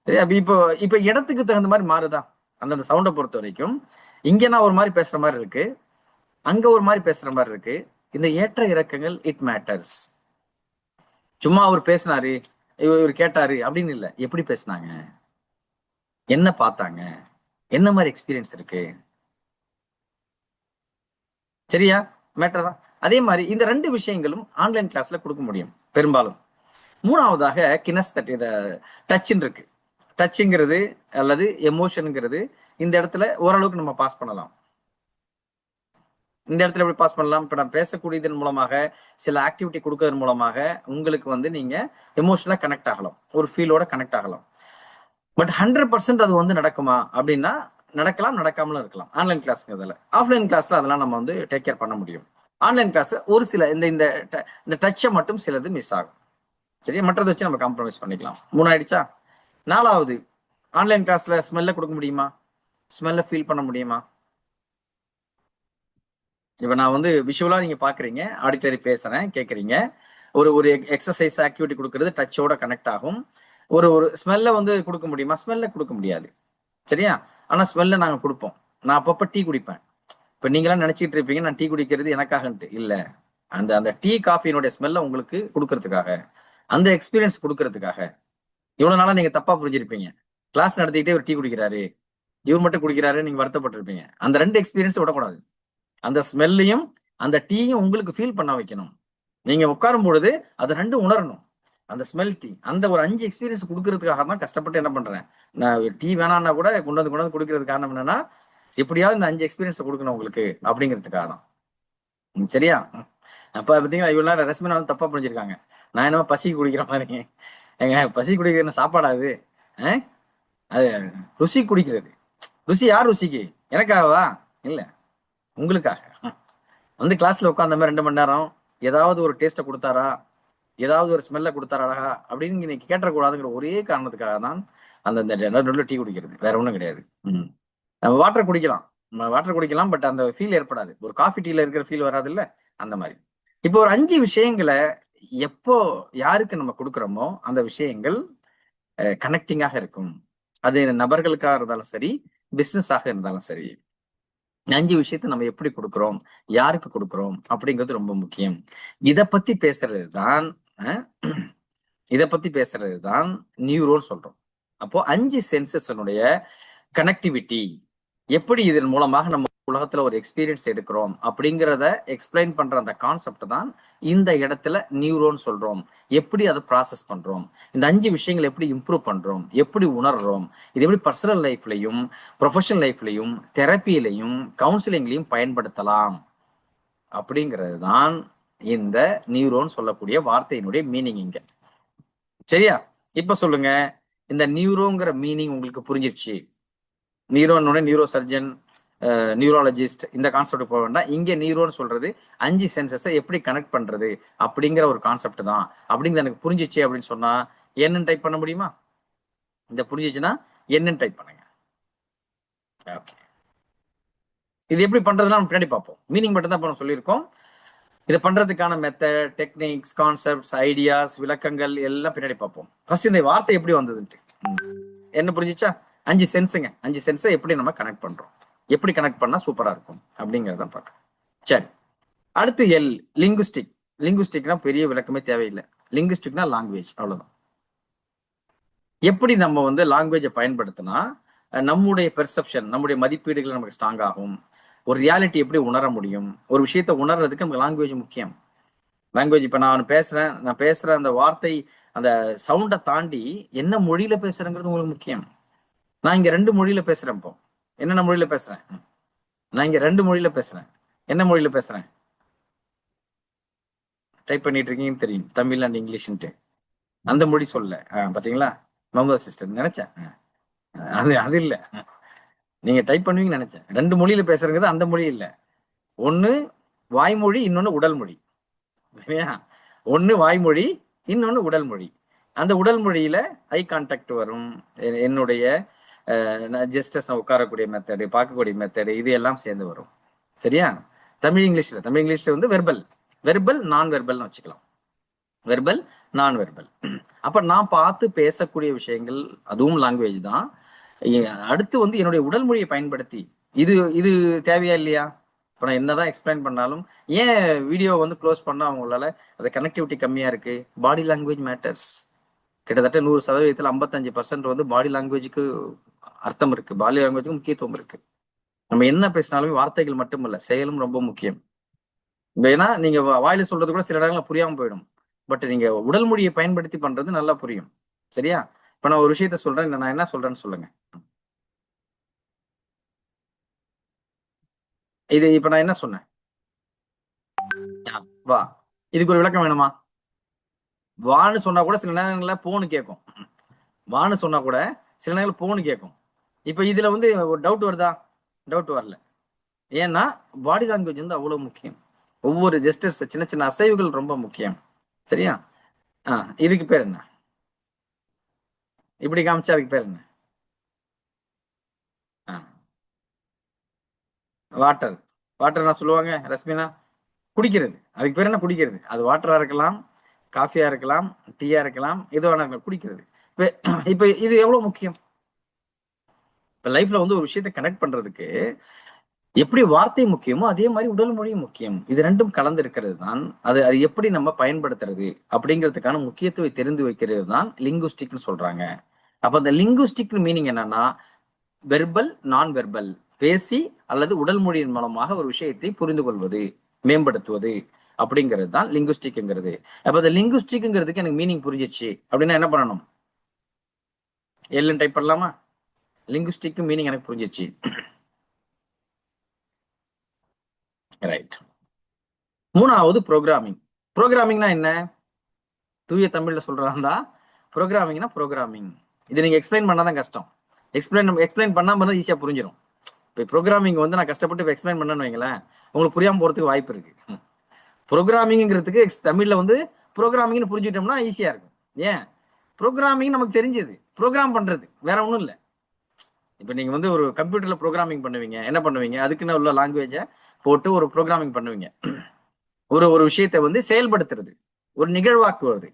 சரி, அப்ப இப்போ இடத்துக்கு தகுந்த மாதிரி மாறுதா அந்த சவுண்டை பொறுத்த வரைக்கும்? இங்க நான் ஒரு மாதிரி பேசுற மாதிரி இருக்கு, அங்க ஒரு மாதிரி பேசுற மாதிரி இருக்கு. இந்த ஏற்ற இறக்கங்கள் இட் மேட்டர்ஸ். சும்மா அவர் பேசினாரு, இவர் கேட்டாரு அப்படின்னு இல்லை, எப்படி பேசினாங்க, என்ன பார்த்தாங்க, என்ன மாதிரி எக்ஸ்பீரியன்ஸ் இருக்கு, சரியா? மேட்டர் தான். அதே மாதிரி இந்த 2 விஷயங்களும் ஆன்லைன் கிளாஸ்ல கொடுக்க முடியும் பெரும்பாலும். மூணாவதாக கினஸ்தட், இத டச்ன்னு இருக்கு. டச்சுங்கிறது அல்லது எமோஷனுங்கிறது இந்த இடத்துல ஓரளவுக்கு நம்ம பாஸ் பண்ணலாம். இந்த இடத்துல எப்படி பாஸ் பண்ணலாம்? இப்ப நான் பேசக்கூடியதன் மூலமாக சில ஆக்டிவிட்டி கொடுக்கறதன் மூலமாக உங்களுக்கு வந்து நீங்க எமோஷனலா கனெக்ட் ஆகலாம், ஒரு ஃபீலோட கனெக்ட் ஆகலாம். பட் 100% அது வந்து நடக்குமா அப்படின்னா நடக்கலாம், நடக்காமலும் இருக்கலாம் ஆன்லைன் கிளாஸ்ங்கிறதுல. ஆஃப்லைன் கிளாஸ்ல அதெல்லாம் நம்ம வந்து டேக் கேர் பண்ண முடியும். ஆன்லைன் கிளாஸ்ல ஒரு சில இந்த டச்சை மட்டும் சிலது மிஸ் ஆகும், சரியா? மற்றதை வச்சு நம்ம காம்ப்ரமைஸ் பண்ணிக்கலாம். 3 ஆயிடுச்சா? 4வது, ஆன்லைன் கிளாஸ்ல ஸ்மெல்ல கொடுக்க முடியுமா? ஸ்மெல்ல ஃபீல் பண்ண முடியுமா? இப்ப நான் வந்து விஷுவலா நீங்க பாக்குறீங்க, ஆடிட்டரி பேசுறேன், கேட்கறீங்க. ஒரு எக்ஸசைஸ் ஆக்டிவிட்டி கொடுக்கறது டச்சோட கனெக்ட் ஆகும். ஒரு ஸ்மெல்ல வந்து கொடுக்க முடியுமா? ஸ்மெல்ல கொடுக்க முடியாது, சரியா? ஆனா ஸ்மெல்ல நாங்க கொடுப்போம். நான் அப்பப்ப டீ குடிப்பேன். இப்ப நீங்களாம் நினைச்சிட்டு இருப்பீங்க நான் டீ குடிக்கிறது எனக்காகன்ட்டு. இல்ல, அந்த டீ காஃபியினுடைய ஸ்மெல்ல உங்களுக்கு கொடுக்கறதுக்காக, அந்த எக்ஸ்பீரியன்ஸ் கொடுக்கறதுக்காக. இவ்வளவு நாளா நீங்க தப்பா புரிஞ்சிருப்பீங்க, கிளாஸ் நடத்திக்கிட்டே ஒரு டீ குடிக்கிறாரு, இவர் மட்டும் குடிக்கிறாரு, நீங்க வருத்தப்பட்டிருப்பீங்க. அந்த 2 எக்ஸ்பீரியன்ஸ் விடக்கூடாது. அந்த ஸ்மெல்லையும் அந்த டீயும் உங்களுக்கு ஃபீல் பண்ண வைக்கணும். நீங்க உட்காரும் பொழுது அது 2 உணரணும். அந்த ஸ்மெல், டீ, அந்த ஒரு 5 எக்ஸ்பீரியன்ஸ் கொடுக்கறதுக்காக தான் கஷ்டப்பட்டு என்ன பண்றேன். நான் டீ வேணான்னா கூட கொண்டு வந்து கொடுக்கறது காரணம் என்னன்னா, எப்படியாவது இந்த 5 எக்ஸ்பீரியன்ஸ் கொடுக்கணும் உங்களுக்கு அப்படிங்கிறதுக்காக தான், சரியா? அப்ப பாத்தீங்கன்னா இவ்வளவு நேரம் ரஸ்மினா வந்து தப்பா புரிஞ்சிருக்காங்க. நான் என்னமோ பசி குடிக்கிற மாதிரி. ஏங்க, பசி குடிக்கிற சாப்பாடா அது? அது ருசி குடிக்கிறது. ருசி யார் ருசிக்கு? எனக்காகவா? இல்ல, உங்களுக்காக. வந்து கிளாஸ்ல உட்காந்த மாதிரி 2 மணி நேரம் ஏதாவது ஒரு டேஸ்ட்டை கொடுத்தாரா, ஏதாவது ஒரு ஸ்மெல்ல கொடுத்தாரா அழகா அப்படின்னு இன்னைக்கு கேட்டக்கூடாதுங்கிற ஒரே காரணத்துக்காக தான் அந்த டீ குடிக்கிறது, வேற ஒண்ணும் கிடையாது. நம்ம வாட்டர் குடிக்கலாம், பட் அந்த ஃபீல் ஏற்படாது. ஒரு காஃபி டீல இருக்கிற ஃபீல் வராது இல்ல, அந்த மாதிரி. இப்போ ஒரு 5 விஷயங்களை எப்போ யாருக்கு நம்ம கொடுக்குறோமோ அந்த விஷயங்கள் கனெக்டிங்காக இருக்கும். அது நபர்களுக்காக இருந்தாலும் சரி, பிசினஸாக இருந்தாலும் சரி. 5 விஷயத்தை நம்ம எப்படி கொடுக்குறோம், யாருக்கு கொடுக்குறோம் அப்படிங்கிறது ரொம்ப முக்கியம். இத பத்தி பேசுறது தான் நியூரோன்னு சொல்றோம். அப்போ 5 சென்சஸனுடைய கனெக்டிவிட்டி எப்படி இதன் மூலமாக நம்ம உலகத்துல ஒரு எக்ஸ்பீரியன்ஸ் எடுக்கிறோம் அப்படிங்கிறத எக்ஸ்பிளைன் பண்ற அந்த கான்செப்ட் தான் இந்த இடத்துல நியூரோன்னு சொல்றோம். எப்படி அதை ப்ராசஸ் பண்றோம், இந்த 5 விஷயங்களை எப்படி இம்ப்ரூவ் பண்றோம், எப்படி உணர்றோம், இது எப்படி பர்சனல் லைஃப்லையும் ப்ரொஃபஷனல் லைஃப்லையும் தெரப்பிலையும் கவுன்சிலிங்லையும் பயன்படுத்தலாம் அப்படிங்கிறது தான் இந்த நியூரோன்னு சொல்லக்கூடிய வார்த்தையினுடைய மீனிங் இங்க. சரியா? இப்ப சொல்லுங்க, இந்த நியூரோங்கிற மீனிங் உங்களுக்கு புரிஞ்சிருச்சு. நியூரோன்னு நியூரோ சர்ஜன், நியூரோலஜிஸ்ட் இந்த கான்செப்ட் போக வேண்டாம். இங்க நியூரோன்னு சொல்றது 5 சென்சஸை எப்படி கனெக்ட் பண்றது அப்படிங்கிற ஒரு கான்செப்ட் தான். அப்படிங்கிறது எனக்கு புரிஞ்சிச்சு அப்படின்னு சொன்னா என்னன்னு டைப் பண்ண முடியுமா? இந்த புரிஞ்சிச்சுன்னா என்னன்னு டைப் பண்ணுங்க. ஓகே, இது எப்படி பண்றதுலாம் நம்ம பின்னாடி பார்ப்போம். மீனிங் மட்டும் தான் இப்போ சொல்லியிருக்கோம். இதை பண்றதுக்கான மெத்தட், டெக்னிக்ஸ், கான்செப்ட்ஸ், ஐடியாஸ், விளக்கங்கள் எல்லாம் பின்னாடி பார்ப்போம். ஃபர்ஸ்ட் இந்த வார்த்தை எப்படி வந்ததுன்ட்டு என்ன புரிஞ்சிச்சா? 5 சென்ஸுங்க. 5 சென்ஸை எப்படி நம்ம கனெக்ட் பண்றோம், எப்படி கனெக்ட் பண்ணா சூப்பரா இருக்கும் அப்படிங்கிறத பார்க்க. சரி, அடுத்து எல், லிங்குஸ்டிக். லிங்குஸ்டிக்னா பெரிய விளக்கமே தேவையில்லை. லிங்குஸ்டிக்னா லாங்குவேஜ், அவ்வளவுதான். எப்படி நம்ம வந்து லாங்குவேஜை பயன்படுத்தினா நம்முடைய பெர்செப்ஷன், நம்முடைய மதிப்பீடுகள் நமக்கு ஸ்ட்ராங் ஆகும். ஒரு ரியாலிட்டி எப்படி உணர முடியும், ஒரு விஷயத்த உணர்றதுக்கு நமக்கு லாங்குவேஜ் முக்கியம். லாங்குவேஜ் இப்ப நான் பேசுற அந்த வார்த்தை, அந்த சவுண்டை தாண்டி என்ன மொழியில பேசுறேங்கிறது உங்களுக்கு முக்கியம். நான் இங்க 2 மொழியில பேசுறேன். இப்போ என்னென்ன மொழியில பேசுறேன்? நான் இங்க 2 மொழியில பேசுறேன். என்ன மொழியில பேசுறேன்? டைப் பண்ணிட்டு இருக்கீங்கன்னு தெரியும், தமிழ் அண்ட் இங்கிலீஷ்ன்ட்டு. அந்த மொழி சொல்ல பாத்தீங்களா மமதா சிஸ்டர், நினைச்சேன். அது இல்ல, நீங்க டைப் பண்ணுவீங்கன்னு நினைச்சேன். 2 மொழியில பேசுறது அந்த மொழி இல்ல. ஒண்ணு வாய்மொழி, இன்னொன்னு உடல் மொழி. சரியா? ஒண்ணு வாய்மொழி, இன்னொன்னு உடல் மொழி. அந்த உடல் மொழியில ஐ கான்டாக்ட் வரும், என்னுடைய ஜஸ்டஸ் நான் உட்காரக்கூடிய மெத்தடு, பார்க்கக்கூடிய மெத்தடு, இது எல்லாம் சேர்ந்து வரும். சரியா? தமிழ் இங்கிலீஷ்ல வந்து வெர்பல் நான் வெர்பல்னு வச்சுக்கலாம். வெர்பல் நான் வெர்பல். அப்ப நான் பார்த்து பேசக்கூடிய விஷயங்கள் அதுவும் லாங்குவேஜ் தான். அடுத்து வந்து என்னுடைய உடல் மொழியை பயன்படுத்தி இது தேவையா இல்லையா? இப்போ நான் என்னதான் எக்ஸ்பிளைன் பண்ணாலும் ஏன் வீடியோ வந்து க்ளோஸ் பண்ணா அவங்களால அது கனெக்டிவிட்டி கம்மியா இருக்கு? Body language matters. கிட்டத்தட்ட 100% 55% வந்து பாடி லாங்குவேஜுக்கு அர்த்தம் இருக்கு, பாடி லாங்குவேஜுக்கு முக்கியத்துவம் இருக்கு. நம்ம என்ன பேசினாலுமே வார்த்தைகள் மட்டும் இல்ல, செயலும் ரொம்ப முக்கியம். ஏன்னா நீங்க வாயில சொல்றது கூட சில இடங்கள்ல புரியாம போயிடும். பட் நீங்க உடல் மொழியை பயன்படுத்தி பண்றது நல்லா புரியும். சரியா? இப்ப நான் ஒரு விஷயத்த சொல்றேன், நான் என்ன சொல்றேன்னு சொல்லுங்க. இது இப்ப நான் என்ன சொன்னேன்? வா, இதுக்கு ஒரு விளக்கம் வேணுமா? வான்னு சொன்னா கூட சில நேரங்கள்ல போன்னு கேட்கும். வான்னு சொன்னா கூட சில நேரங்கள் போன்னு கேட்கும். இப்ப இதுல வந்து ஒரு டவுட் வருதா? டவுட் வரல. ஏன்னா பாடி லாங்குவேஜ் வந்து அவ்வளவு முக்கியம். ஒவ்வொரு ஜெஸ்டர்ஸ், சின்ன சின்ன அசைவுகள் ரொம்ப முக்கியம். சரியா? இதுக்கு பேர் என்ன? இப்படி காமிச்சா அதுக்கு பேர் என்ன? வாட்டர். வாட்டர் நான் சொல்லுவாங்க ரஸ்மினா, குடிக்கிறது. அதுக்கு பேர் என்ன? குடிக்கிறது. அது வாட்டரா இருக்கலாம், காஃபியா இருக்கலாம், டீயா இருக்கலாம், எது வேணா குடிக்கிறது. இப்ப இது எவ்வளவு முக்கியம்? இப்ப லைஃப்ல வந்து ஒரு விஷயத்தை கனெக்ட் பண்றதுக்கு எப்படி வார்த்தை முக்கியமோ அதே மாதிரி உடல் மொழியும் முக்கியம். இது 2ம் கலந்து இருக்கிறது தான் அது எப்படி நம்ம பயன்படுத்துறது அப்படிங்கிறதுக்கான முக்கியத்துவம் தெரிந்து வைக்கிறது தான் லிங்குஸ்டிக்னு சொல்றாங்க. அப்ப அந்த லிங்குஸ்டிக் மீனிங் என்னன்னா வெர்பல் நான் வெர்பல், பேசி அல்லது உடல் மொழியின் மூலமாக ஒரு விஷயத்தை புரிந்து கொள்வது, மேம்படுத்துவது அப்படிங்கிறது தான் லிங்குஸ்டிக்ங்கிறது. அப்ப அந்த லிங்குஸ்டிக்ங்கிறதுக்கு எனக்கு மீனிங் புரிஞ்சிச்சு அப்படின்னா என்ன பண்ணணும்? எல்லுன்னு டைப் பண்ணலாமா? லிங்குஸ்டிக் மீனிங் எனக்கு புரிஞ்சிச்சு. ரைட். 3வது ப்ரோக்ராமிங். ப்ரோக்ராமிங்னா என்ன? தூய தமிழ்ல சொல்றதா ப்ரோக்ராமிங்னா ப்ரோக்ராமிங். இது நீங்க எக்ஸ்பிளைன் பண்ணாதான் கஷ்டம். எக்ஸ்பிளைன் பண்ணாம இருந்தா ஈஸியா புரிஞ்சிடும். இப்போ ப்ரோக்ராமிங் வந்து நான் கஷ்டப்பட்டு எக்ஸ்பிளைன் பண்ணேன்னு வைங்களேன், உங்களுக்கு புரியாம போறதுக்கு வாய்ப்பு இருக்கு. ப்ரோக்ராமிங்கிறதுக்கு தமிழ்ல வந்து ப்ரோக்ராமிங்னு புரிஞ்சுட்டோம்னா ஈஸியா இருக்கும். ஏன்? ப்ரோக்ராமிங் நமக்கு தெரிஞ்சது, ப்ரோக்ராம் பண்றது வேற ஒன்றும் இல்லை. இப்போ நீங்க வந்து ஒரு கம்ப்யூட்டர்ல ப்ரோக்ராமிங் பண்ணுவீங்க, என்ன பண்ணுவீங்க? அதுக்குன்னு உள்ள லாங்குவேஜை போட்டு ஒரு ப்ரோக்ராமிங் பண்ணுவீங்க. ஒரு விஷயத்தை வந்து செயல்படுத்துறது, ஒரு நிகழ்வாக்குவது,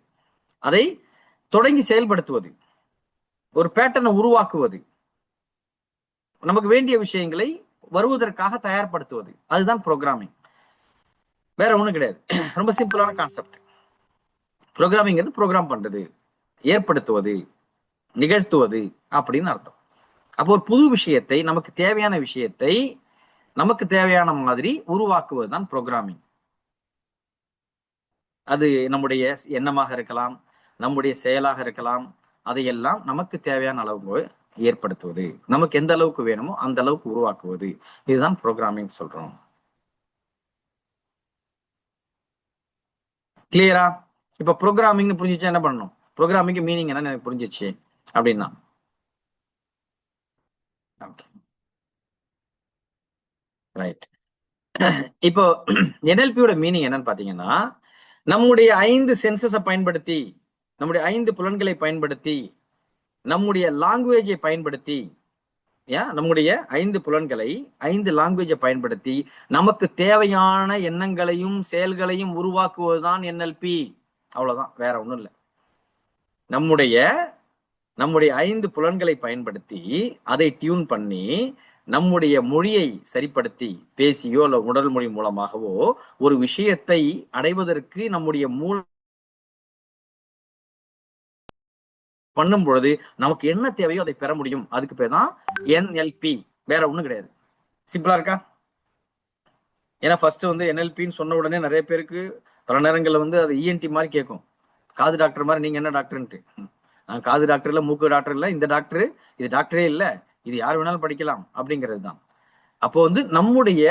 அதை தொடங்கி செயல்படுத்துவது. ஒரு பேட்டர்னை உருவாக்குவது, நமக்கு வேண்டிய விஷயங்களை வருவதற்காக தயார்படுத்துவது, அதுதான் ப்ரோக்ராமிங். வேற ஒண்ணும் கிடையாது. ரொம்ப சிம்பிளான கான்செப்ட். ப்ரோக்ராமிங் ப்ரோக்ராம் பண்றது, ஏற்படுத்துவது, நிகழ்த்துவது அப்படின்னு அர்த்தம். அப்போ ஒரு புது விஷயத்தை, நமக்கு தேவையான விஷயத்தை நமக்கு தேவையான மாதிரி உருவாக்குவது தான் ப்ரோக்ராமிங். அது நம்முடைய எண்ணமாக இருக்கலாம், நம்முடைய செயலாக இருக்கலாம். அதையெல்லாம் நமக்கு தேவையான அளவுக்கு ஏற்படுத்துவது, நமக்கு எந்த அளவுக்கு வேணுமோ அந்த அளவுக்கு உருவாக்குவது, இதுதான் ப்ரோக்ராமிங் சொல்றோம். கிளியரா? இப்ப ப்ரோக்ராமிங்னு புரிஞ்சிச்சா என்ன பண்ணணும்? ப்ரோக்ராமிங் மீனிங் என்னன்னு எனக்கு புரிஞ்சிச்சு அப்படின்னா, ரைட். இப்போ NLPயோட மீனிங் என்னன்னு பாத்தீங்கன்னா, நம்முடைய 5 சென்சஸை பயன்படுத்தி, நம்முடைய 5 புலன்களை பயன்படுத்தி, நம்முடைய லாங்குவேஜை பயன்படுத்தி, நம்முடைய 5 புலன்களை 5 லாங்குவேஜை பயன்படுத்தி நமக்கு தேவையான எண்ணங்களையும் செயல்களையும் உருவாக்குவதுதான் NLP. அவ்வளவுதான், வேற ஒண்ணும் இல்லை. நம்முடைய 5 புலன்களை பயன்படுத்தி அதை டியூன் பண்ணி நம்முடைய மொழியை சரிப்படுத்தி பேசியோ அல்ல உடல் மொழி மூலமாகவோ ஒரு விஷயத்தை அடைவதற்கு நம்முடைய பண்ணும் பொழுது நமக்கு என்ன தேவையோ அதை பெற முடியும். அதுக்கு பேர் தான் NLP, வேற ஒண்ணும் கிடையாது. சிம்பிளா இருக்கா? ஏன்னா ஃபர்ஸ்ட் NLPன்னு சொன்ன உடனே நிறைய பேருக்கு பல நேரங்கள்ல அது ENT மாதிரி கேட்கும். காது டாக்டர் மாதிரி நீங்க என்ன டாக்டர்ன்ட்டு. நான் காது டாக்டர் இல்ல, மூக்கு டாக்டர் இல்ல, இந்த டாக்டர் இது டாக்டரே இல்ல, இது யார் வேணாலும் படிக்கலாம் அப்படிங்கிறது தான். அப்போ நம்முடைய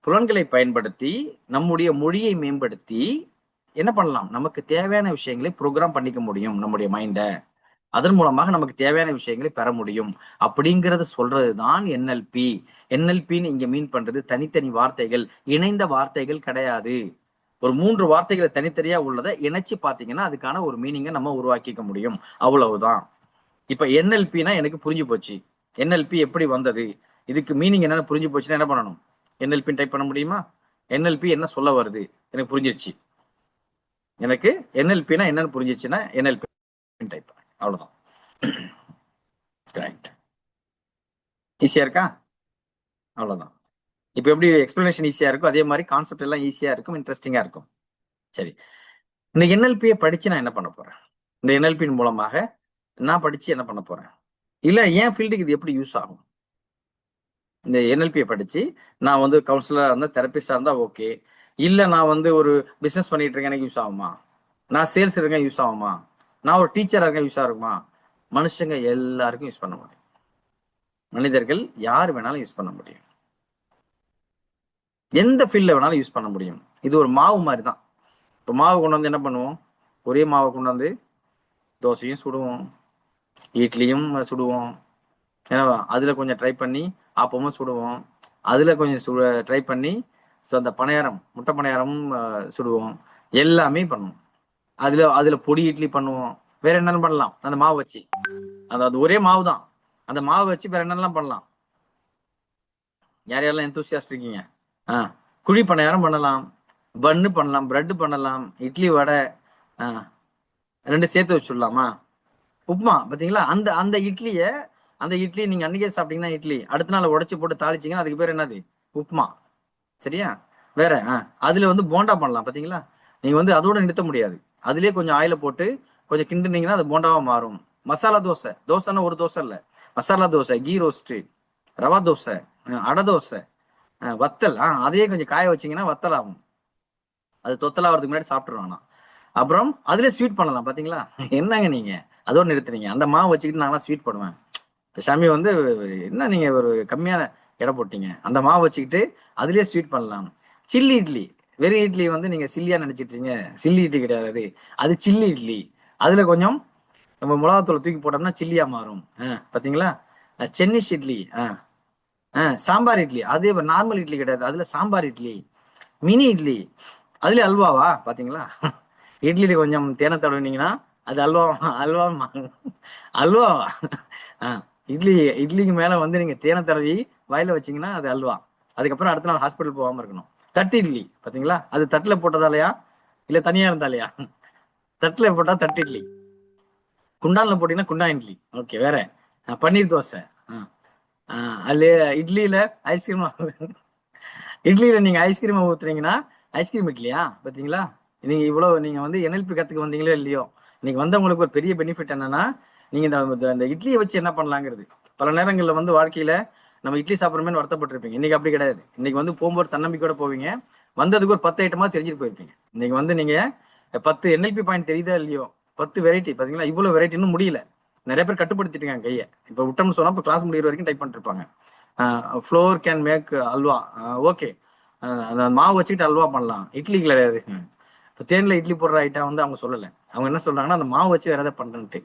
புலன்களை பயன்படுத்தி நம்முடைய மொழியை மேம்படுத்தி என்ன பண்ணலாம்? நமக்கு தேவையான விஷயங்களை ப்ரோக்ராம் பண்ணிக்க முடியும் நம்முடைய மைண்டை. அதன் மூலமாக நமக்கு தேவையான விஷயங்களை பெற முடியும் அப்படிங்கறது சொல்றதுதான் NLP. NLPன்னு இங்க மீன் பண்றது தனித்தனி வார்த்தைகள், இணைந்த வார்த்தைகள் கிடையாது. ஒரு 3 வார்த்தைகளை தனித்தனியா உள்ளதை இணைச்சு பாத்தீங்கன்னா அதுக்கான ஒரு மீனிங்கை நம்ம உருவாக்கிக்க முடியும், அவ்வளவுதான். இப்ப NLPனா எனக்கு புரிஞ்சு போச்சு. NLP எப்படி வந்தது, இதுக்கு மீனிங் என்னன்னு புரிஞ்சு போச்சுன்னா என்ன பண்ணணும்? NLP டைப் பண்ண முடியுமா? NLP என்ன சொல்ல வருது எனக்கு புரிஞ்சிருச்சு. எனக்கு NLPனா என்னன்னு புரிஞ்சிச்சுன்னா NLP டைப் பண்ண, அவ்வளவுதான். ஈஸியா இருக்கா? அவ்வளவுதான். இப்ப எப்படி எக்ஸ்பிளனேஷன் ஈஸியா இருக்கும், அதே மாதிரி கான்செப்ட் எல்லாம் ஈஸியா இருக்கும், இன்ட்ரெஸ்டிங்கா இருக்கும். சரி, இந்த NLPயை படிச்சு நான் என்ன பண்ண போறேன்? இந்த NLP மூலமாக நான் படிச்சு என்ன பண்ண போறேன்? இல்ல என் ஃபீல்டுக்கு இது எப்படி யூஸ் ஆகும்? இந்த NLPயை படிச்சு நான் கவுன்சிலரா இருந்தா, தெரபிஸ்டா இருந்தா ஓகே. இல்ல நான் ஒரு பிசினஸ் பண்ணிட்டு இருக்கேன், எனக்கு யூஸ் ஆகுமா? நான் சேல்ஸ் இருக்கேன், யூஸ் ஆகுமா? நான் ஒரு டீச்சரா இருக்கேன், யூஸ் ஆகுமா? மனுஷங்க எல்லாருக்கும் யூஸ் பண்ண முடியும். மனிதர்கள் யார் வேணாலும் யூஸ் பண்ண முடியும். எந்த ஃபீல்ட்ல வேணாலும் யூஸ் பண்ண முடியும். இது ஒரு மாவு மாதிரி தான். இப்போ மாவு கொண்டு என்ன பண்ணுவோம்? ஒரே மாவை கொண்டு தோசையும் சுடுவோம், இட்லியும் சுடுவோம், ஏன்னா அதுல கொஞ்சம் ட்ரை பண்ணி ஆப்பமும் சுடுவோம், அதுல கொஞ்சம் ட்ரை பண்ணி அந்த பணியாரம், முட்டை பணியாரமும் சுடுவோம், எல்லாமே பண்ணுவோம். அதுல பொடி இட்லி பண்ணுவோம். வேற என்னென்ன பண்ணலாம்? அந்த மாவு வச்சு, அது ஒரே மாவு தான், அந்த மாவு வச்சு வேற என்னெல்லாம் பண்ணலாம்? யார் யாரெல்லாம் எந்தூசியாஸ்ட் இருக்கீங்க? குழி பணியாரம் பண்ணலாம், பன்னு பண்ணலாம், பிரெட் பண்ணலாம், இட்லி வடை 2 சேர்த்து வச்சுடலாமா? உப்புமா பாத்தீங்களா? அந்த இட்லி நீங்க அன்னைக்கே சாப்பிட்டீங்கன்னா இட்லி, அடுத்த நாள் உடைச்சு போட்டு தாளிச்சிங்கன்னா அதுக்கு பேர் என்னது? உப்புமா. சரியா? வேற அதுல போண்டா பண்ணலாம். பாத்தீங்களா? நீங்க அதோட நிறுத்த முடியாது, அதுலயே கொஞ்சம் ஆயில போட்டு கொஞ்சம் கிண்டுனீங்கன்னா அது போண்டாவா மாறும். மசாலா தோசை, தோசைன்னா ஒரு தோசை இல்ல, மசாலா தோசை, கீ ரோஸ்ட், ரவா தோசை, அடை தோசை, வத்தல், அதையே கொஞ்சம் காய வச்சீங்கன்னா வத்தல் ஆகும். அது தொத்தலாகிறதுக்கு முன்னாடி சாப்பிட்டுருவாங்க. அப்புறம் அதுல ஸ்வீட் பண்ணலாம். பாத்தீங்களா? என்னங்க நீங்க அதோட நிறுத்துறீங்க? அந்த மாவு வச்சுக்கிட்டு நான்லாம் ஸ்வீட் பண்ணுவேன். சாமி என்ன நீங்க ஒரு கம்மியான எடை போட்டீங்க. அந்த மாவு வச்சுக்கிட்டு அதுலயே ஸ்வீட் பண்ணலாம். சில்லி இட்லி, வெறும் இட்லி நீங்க சில்லியா நினைச்சிட்டீங்க. சில்லி இட்லி கிடையாது, அது சில்லி இட்லி. அதுல கொஞ்சம் நம்ம மிளகாத்தூள் தூக்கி போட்டோம்னா சில்லியா மாறும். பாத்தீங்களா? சென்னிஷ் இட்லி, சாம்பார் இட்லி, அதே நார்மல் இட்லி கிடையாது, அதுல சாம்பார் இட்லி. மினி இட்லி, அதுல அல்வாவா? பாத்தீங்களா? இட்லியில கொஞ்சம் தேனை தடவினீங்கன்னா அது அல்வாவா? இட்லிக்கு மேல நீங்க தேனை தடவி வாயில வச்சீங்கன்னா அது அல்வா. அதுக்கப்புறம் அடுத்த நாள் ஹாஸ்பிட்டல் போகாம இருக்கணும். தட்டு இட்லி, பாத்தீங்களா? அது தட்டுல போட்டதாலையா இல்ல தனியா இருந்தாலையா? தட்டுல போட்டா தட்டு இட்லி. குண்டான்ல போட்டீங்கன்னா குண்டா இட்லி. ஓகே, வேற பன்னீர் தோசை. அதுல இட்லியில ஐஸ்கிரீம் இட்லியில நீங்க ஐஸ்கிரீம் ஊத்துறீங்கன்னா ஐஸ்கிரீம் இட்லியா? பாத்தீங்களா? நீங்க இவ்வளவு நீங்க வந்து NLP கத்துக்க வந்தீங்களோ இல்லையோ, இன்னைக்கு வந்தவங்களுக்கு ஒரு பெரிய பெனிஃபிட் என்னன்னா, நீங்க இந்த இட்லியை வச்சு என்ன பண்ணலாங்கிறது. பல நேரங்கள்ல வந்து வாழ்க்கையில நம்ம இட்லி சாப்பிட்றோமே வருத்தப்பட்டிருப்பீங்க. இன்னைக்கு அப்படி கிடையாது. இன்னைக்கு வந்து போகும்போது தன்னம்பிக்கையோட போவீங்க. வந்ததுக்கு ஒரு 10 ஐட்டமா தெரிஞ்சுட்டு போயிருப்பீங்க. இன்னைக்கு வந்து நீங்க 10 NLP பாயிண்ட் தெரியுதா இல்லையோ, 10 வெரைட்டி பாத்தீங்களா? இவ்வளவு வெரைட்டி இன்னும் முடியல. நிறைய பேர் கட்டுப்படுத்திட்டு கையை. இப்ப விட்டோம்னு சொன்னா இப்ப கிளாஸ் முடிகிற வரைக்கும் டைப் பண்ணிட்டு இருப்பாங்க. Flour can make halwa. Okay, அந்த மாவு வச்சுக்கிட்டு அல்வா பண்ணலாம். இட்லி கிடையாது. இப்போ தேன்ல இட்லி போடுற ஐட்டம் வந்து அவங்க சொல்லலை. அவங்க என்ன சொல்றாங்கன்னா அந்த மாவு வச்சு வேற ஏதாவது பண்ணுன்ட்டு.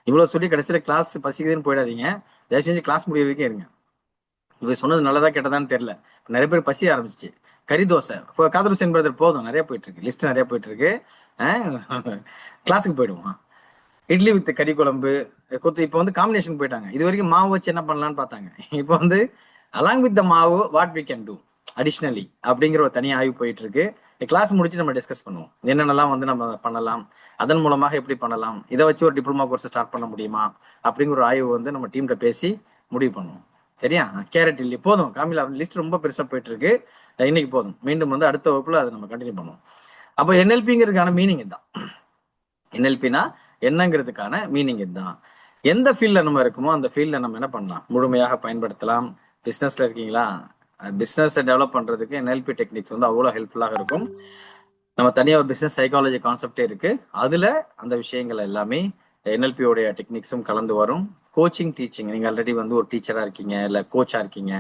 இவ்வளவு சொல்லி கடைசியில கிளாஸ் பசிக்குதுன்னு போயிடாதீங்க. தயவு செஞ்சு கிளாஸ் முடிய வரைக்கும் இருங்க. இவ சொன்னது நல்லதா கெட்டதான்னு தெரியல. நிறைய பேர் பசி ஆரம்பிச்சிச்சு. கறி தோசை இப்போ காதல் என்பது போதும், நிறைய போயிட்டு இருக்கு, லிஸ்ட் நிறைய போயிட்டு இருக்கு. கிளாஸுக்கு போயிடுவோம். இட்லி வித் கறி குழம்பு கொத்து. இப்போ வந்து காம்பினேஷன் போயிட்டாங்க. இது வரைக்கும் மாவு வச்சு என்ன பண்ணலாம்னு பார்த்தாங்க. இப்போ வந்து along with the maavu what we can do additionally அப்படிங்கிற ஒரு தனி ஆய்வு போயிட்டு இருக்கு. கிளாஸ் முடிச்சு நம்ம டிஸ்கஸ் பண்ணுவோம். என்னென்னலாம் வந்து நம்ம பண்ணலாம், அதன் மூலமாக எப்படி பண்ணலாம், இதை வச்சு ஒரு டிப்ளமா கோர்ஸ் ஸ்டார்ட் பண்ண முடியுமா அப்படிங்கிற ஒரு ஆய்வு வந்து நம்ம டீம்ல பேசி முடிவு பண்ணுவோம். சரியா? கேரட் இல்லி போதும். காமிலா லிஸ்ட் ரொம்ப பெருசா போயிட்டு இருக்கு. இன்னைக்கு போதும். மீண்டும் வந்து அடுத்த வகுப்புல அதை நம்ம கண்டினியூ பண்ணுவோம். அப்போ NLPங்கிறதுக்கான மீனிங் இதுதான். NLPனா என்னங்கிறதுக்கான மீனிங் இதுதான். எந்த ஃபீல்ட்ல நம்ம இருக்குமோ அந்த ஃபீல்ட்ல நம்ம என்ன பண்ணலாம், முழுமையாக பயன்படுத்தலாம். பிசினஸ்ல இருக்கீங்களா, பிசினஸ் டெவலப் பண்றதுக்கு NLP டெக்னிக்ஸ் வந்து அவ்வளவு ஹெல்ப்ஃபுல்லாக இருக்கும். நம்ம தனியாக ஒரு பிசினஸ் சைக்காலஜி கான்செப்டே இருக்கு. அதுல அந்த விஷயங்கள் எல்லாமே NLP உடைய டெக்னிக்ஸும் கலந்து வரும். கோச்சிங், டீச்சிங், நீங்க ஆல்ரெடி வந்து ஒரு டீச்சரா இருக்கீங்க, இல்ல கோச்சா இருக்கீங்க,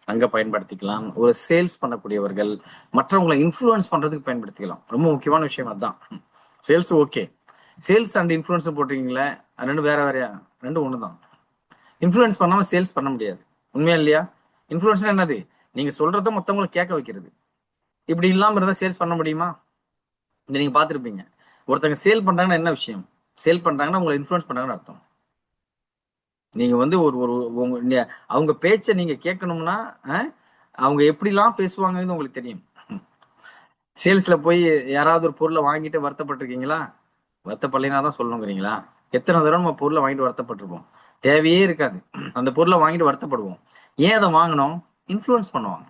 அங்க பயன்படுத்திக்கலாம். ஒரு சேல்ஸ் பண்ணக்கூடியவர்கள் மற்றவங்களை இன்ஃப்ளூயன்ஸ் பண்றதுக்கு பயன்படுத்திக்கலாம். ரொம்ப முக்கியமான விஷயம் அதுதான். Sales okay, sales and influence போட்டிருக்கீங்களே, ரெண்டு வேற வேறையா? ரெண்டும் ஒண்ணுதான். இன்ஃப்ளூயன்ஸ் பண்ணாம சேல்ஸ் பண்ண முடியாது. உண்மையா இல்லையா? இன்ஃப்ளூயன்ஸ் என்னது? நீங்க சொல்றத மத்தவங்களை கேட்க வைக்கிறது. இப்படி இல்லாம இருந்தா சேல்ஸ் பண்ண முடியுமா? நீங்க பாத்துருப்பீங்க. ஒருத்தங்க சேல் பண்றாங்கன்னா என்ன விஷயம்? சேல் பண்றாங்கன்னா உங்களை இன்ஃப்ளூயன்ஸ் பண்றாங்கன்னு அர்த்தம். நீங்க வந்து அவங்க பேச்சை நீங்க கேட்கணும்னா அவங்க எப்படிலாம் பேசுவாங்கன்னு உங்களுக்கு தெரியும். சேல்ஸ்ல போய் யாராவது ஒரு பொருளை வாங்கிட்டு வருத்தப்பட்டிருக்கீங்களா? வருத்தப்படலைன்னா தான் சொல்லணுங்கிறீங்களா? எத்தனை தடவை நம்ம பொருளை வாங்கிட்டு வருத்தப்பட்டிருப்போம். தேவையே இருக்காது. அந்த பொருளை வாங்கிட்டு வருத்தப்படுவோம். ஏன் அதை வாங்கணும்? இன்ஃப்ளூயன்ஸ் பண்ணுவாங்க.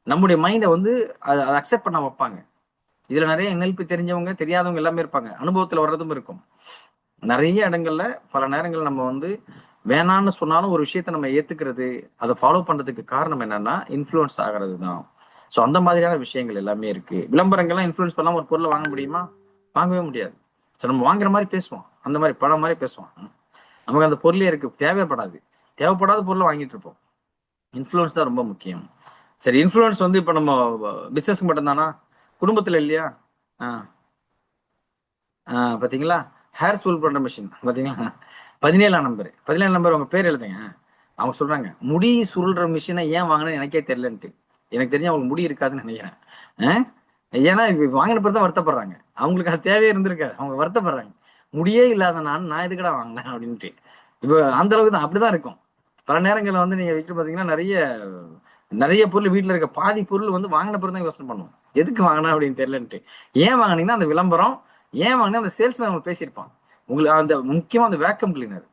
நம்முடைய மைண்டை வந்து அதை அக்செப்ட் பண்ண வைப்பாங்க. இதுல நிறைய NLP தெரிஞ்சவங்க தெரியாதவங்க எல்லாமே இருப்பாங்க. அனுபவத்துல வர்றதும் இருக்கும். நிறைய இடங்கள்ல பல நேரங்கள் நம்ம வந்து வேணான்னு சொன்னாலும் ஒரு விஷயத்த நம்ம ஏத்துக்கிறது, அதை ஃபாலோ பண்றதுக்கு காரணம் என்னன்னா இன்ஃப்ளூயன்ஸ் ஆகிறது தான். ஸோ அந்த மாதிரியான விஷயங்கள் எல்லாமே இருக்கு. விளம்பரங்கள்லாம் இன்ஃப்ளூயன்ஸ் பண்ணாம ஒரு பொருளை வாங்க முடியுமா? வாங்கவே முடியாது. ஸோ நம்ம வாங்குற மாதிரி பேசுவோம், அந்த மாதிரி படம் மாதிரி பேசுவோம். நமக்கு அந்த பொருளே இருக்கு, தேவைப்படாது. தேவைப்படாத பொருளை வாங்கிட்டு இருப்போம். இன்ஃப்ளூயன்ஸ் தான் ரொம்ப முக்கியம். சரி, இன்ஃப்ளூயன்ஸ் வந்து இப்போ நம்ம பிசினஸ்க்கு மட்டும்தானா, குடும்பத்துல இல்லையா? பாத்தீங்களா? ஹேர் ஸ்வூல் பண்ற மிஷின் பாத்தீங்களா? 17ஆம் நம்பர் உங்க பேர் எழுதுங்க. அவங்க சொல்றாங்க முடி சுருள்ற மிஷினை ஏன் வாங்கினேன்னு எனக்கே தெரியலன்ட்டு. எனக்கு தெரிஞ்சு அவங்களுக்கு முடி இருக்காதுன்னு நினைக்கிறேன். ஏன்னா வாங்கின பிறகு தான் வருத்தப்படுறாங்க. அவங்களுக்கு அது தேவையே இருந்திருக்காது, அவங்க வருத்தப்படுறாங்க. முடியே இல்லாத நான் எதுக்கடா வாங்கினேன் அப்படின்ட்டு. இப்போ அந்த அளவுக்கு தான், அப்படிதான் இருக்கும். பல நேரங்களில் வந்து நீங்க வீட்டுல பாத்தீங்கன்னா நிறைய பொருள் வீட்டுல இருக்க பாதி பொருள் வந்து வாங்கின பிறகு தான் யோசனை பண்ணுவோம், எதுக்கு வாங்கினா அப்படின்னு தெரியலன்ட்டு. ஏன் வாங்கினீங்கன்னா அந்த விளம்பரம், ஏன் வாங்கினா அந்த சேல்ஸ்மேன் நம்ம பேசியிருப்பான். உங்களுக்கு அந்த முக்கியமா அந்த வேக்கம் கிளீனர்,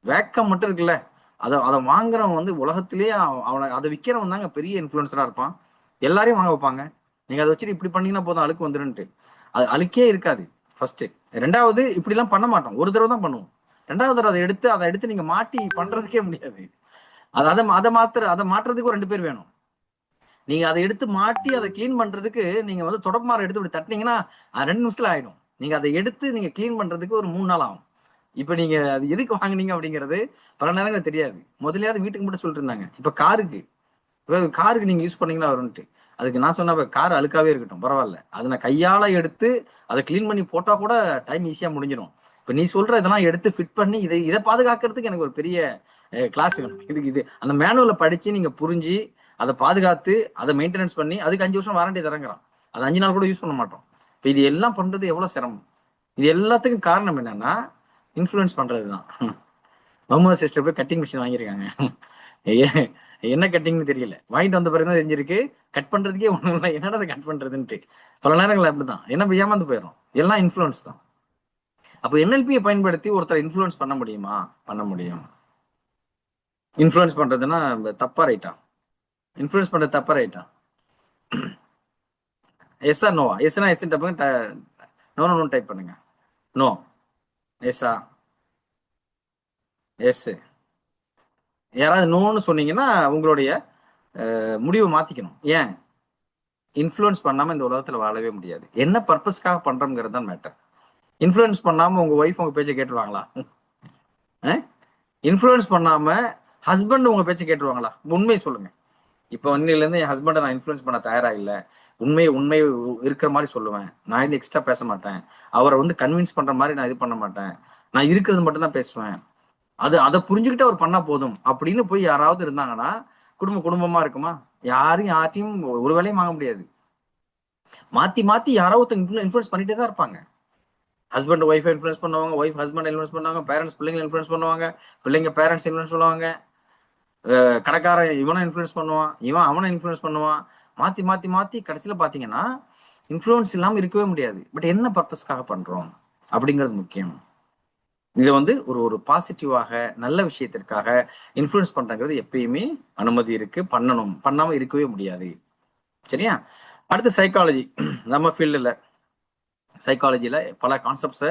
வேக்கம் மட்டும் இருக்குல்ல, அதை வாங்குறவன் வந்து உலகத்திலேயே அவனை அதை விற்கிறவன் தாங்க பெரிய இன்ஃப்ளூயன்சரா இருப்பான். எல்லாரையும் வாங்க வைப்பாங்க. நீங்க அதை வச்சுட்டு இப்படி பண்ணீங்கன்னா போதும் அழுக்கு வந்துருன்ட்டு. அது அழுக்கே இருக்காது ஃபர்ஸ்ட். ரெண்டாவது இப்படி எல்லாம் பண்ண மாட்டோம், ஒரு தடவை தான் பண்ணுவோம். ரெண்டாவது தடவை அதை எடுத்து நீங்க மாட்டி பண்றதுக்கே முடியாது. அதை மாற்றுறதுக்கு ஒரு 2 பேர் வேணும். நீங்க அதை எடுத்து மாட்டி அதை கிளீன் பண்றதுக்கு நீங்க வந்து தொடப்பமாரை எடுத்து இப்படி தட்டினீங்கன்னா 2 நிமிஷத்துல ஆயிடும். நீங்க அதை எடுத்து நீங்க கிளீன் பண்றதுக்கு ஒரு 3 நாள் ஆகும். இப்ப நீங்க அது எதுக்கு வாங்குனீங்க அப்படிங்கிறது பல நேரங்கள் தெரியாது. முதலையாவது வீட்டுக்கு மட்டும் சொல்லிட்டு இருந்தாங்க. இப்ப காருக்கு நீங்க யூஸ் பண்ணீங்கன்னா வரும்ட்டு. அதுக்கு நான் சொன்ன கார் அழுக்காவே இருக்கட்டும் பரவாயில்ல, அதை நான் கையால எடுத்து அதை கிளீன் பண்ணி போட்டா கூட டைம் ஈஸியா முடிஞ்சிடும். இப்ப நீ சொல்ற இதெல்லாம் எடுத்து ஃபிட் பண்ணி இதை பாதுகாக்கிறதுக்கு எனக்கு ஒரு பெரிய கிளாஸ் வேணும். இது அந்த மேனுவலை படிச்சு நீங்க புரிஞ்சு அதை பாதுகாத்து அதை மெயின்டெனன்ஸ் பண்ணி அதுக்கு 5 வருஷம் வாரண்டி தரங்கிறான். அது 5 நாள் கூட யூஸ் பண்ண மாட்டோம். இப்போ இது எல்லாம் பண்றது எவ்வளவு சிரமம். இது எல்லாத்துக்கும் காரணம் என்னன்னா இன்ஃப்ளூயன்ஸ் பண்றதுதான். முகமது சிஸ்டர் போய் கட்டிங் மிஷின் வாங்கியிருக்காங்க. என்ன கட்டிங்னு தெரியல, வாங்கிட்டு வந்த பிறகுதான் தெரிஞ்சிருக்கு கட் பண்றதுக்கே ஒண்ணும் இல்லை, என்னடா கட் பண்றதுன்ட்டு. பல நேரங்கள் அப்படிதான், என்ன ஏமாந்து போயிடும். எல்லாம் இன்ஃப்ளூயன்ஸ் தான். அப்போ NLP-யை பயன்படுத்தி ஒருத்தரை இன்ஃப்ளூயன்ஸ் பண்ண முடியுமா? பண்ண முடியும். இன்ஃப்ளூயன்ஸ் பண்றதுன்னா தப்பா ரைட்டா? இன்ஃப்ளூயன்ஸ் பண்றது தப்பா ரைட்டா? எஸ்ஸா நோவா? எஸ்னா எஸ் டப்புங்க, நோ நோ டைப் பண்ணுங்க. நோ. எஸ்ஸா? எஸ். யாராவது நோன்னு சொன்னீங்கன்னா உங்களுடைய முடிவை மாத்திக்கணும். ஏன்? இன்ஃப்ளூயன்ஸ் பண்ணாம இந்த உலகத்துல வாழவே முடியாது. என்ன பர்பஸ்க்காக பண்றோம்ங்கிறது தான் மேட்டர். இன்ஃப்ளூயன்ஸ் பண்ணாம உங்க ஒய்ஃப் உங்க பேச்சை கேட்டுருவாங்களா? இன்ஃப்ளூயன்ஸ் பண்ணாம ஹஸ்பண்ட் உங்க பேச்சை கேட்டுருவாங்களா? உண்மையை சொல்லுங்க. இப்போ இன்னில இருந்து என் ஹஸ்பண்டை நான் இன்ஃப்ளூயன்ஸ் பண்ண தயாரா இல்ல, உண்மை இருக்கிற மாதிரி சொல்லுவேன். நான் இது எக்ஸ்ட்ரா பேச மாட்டேன். அவரை வந்து கன்வின்ஸ் பண்ற மாதிரி நான் இது பண்ண மாட்டேன். நான் இருக்கிறது மட்டும் தான் பேசுவேன். அதை புரிஞ்சுக்கிட்டு அவர் பண்ணா போதும் அப்படின்னு போய் யாராவது இருந்தாங்கன்னா குடும்பமா இருக்குமா? யாரையும் ஒரு வேலையும் வாங்க முடியாது. மாத்தி யாராவது இன்ஃப்ளூயன்ஸ் பண்ணிட்டே தான் இருப்பாங்க. ஹஸ்பண்ட் ஒய்ஃபை இன்ஃப்ளூயன்ஸ் பண்ணுவாங்க, ஒய்ஃப் ஹஸ்பண்ட் இன்ஃப்ளூயன்ஸ் பண்ணுவாங்க, பேரண்ட்ஸ் பிள்ளைங்க இன்ஃப்ளூயன்ஸ் பண்ணுவாங்க, பிள்ளைங்க பேரண்ட்ஸ் இன்ஃப்ளூயன்ஸ் பண்ணுவாங்க, கடைக்காரன் இவனை இன்ஃப்ளூயன்ஸ் பண்ணுவான், இவன் அவனை இன்ஃப்ளூயன்ஸ் பண்ணுவான். மாத்தி கடைசியில பாத்தீங்கன்னா இன்ஃப்ளூயன்ஸ் இல்லாம இருக்கவே முடியாது. பட் என்ன பர்பஸ்க்காக பண்றோம் அப்படிங்கிறது முக்கியம். இதை வந்து ஒரு பாசிட்டிவாக நல்ல விஷயத்திற்காக இன்ஃப்ளூயன்ஸ் பண்றது எப்பயுமே அனுமதி இருக்கு, பண்ணணும். பண்ணாம இருக்கவே முடியாது. சரியா? அடுத்து சைக்காலஜி. நம்ம ஃபீல்டுல சைக்காலஜில பல கான்செப்ட்ஸை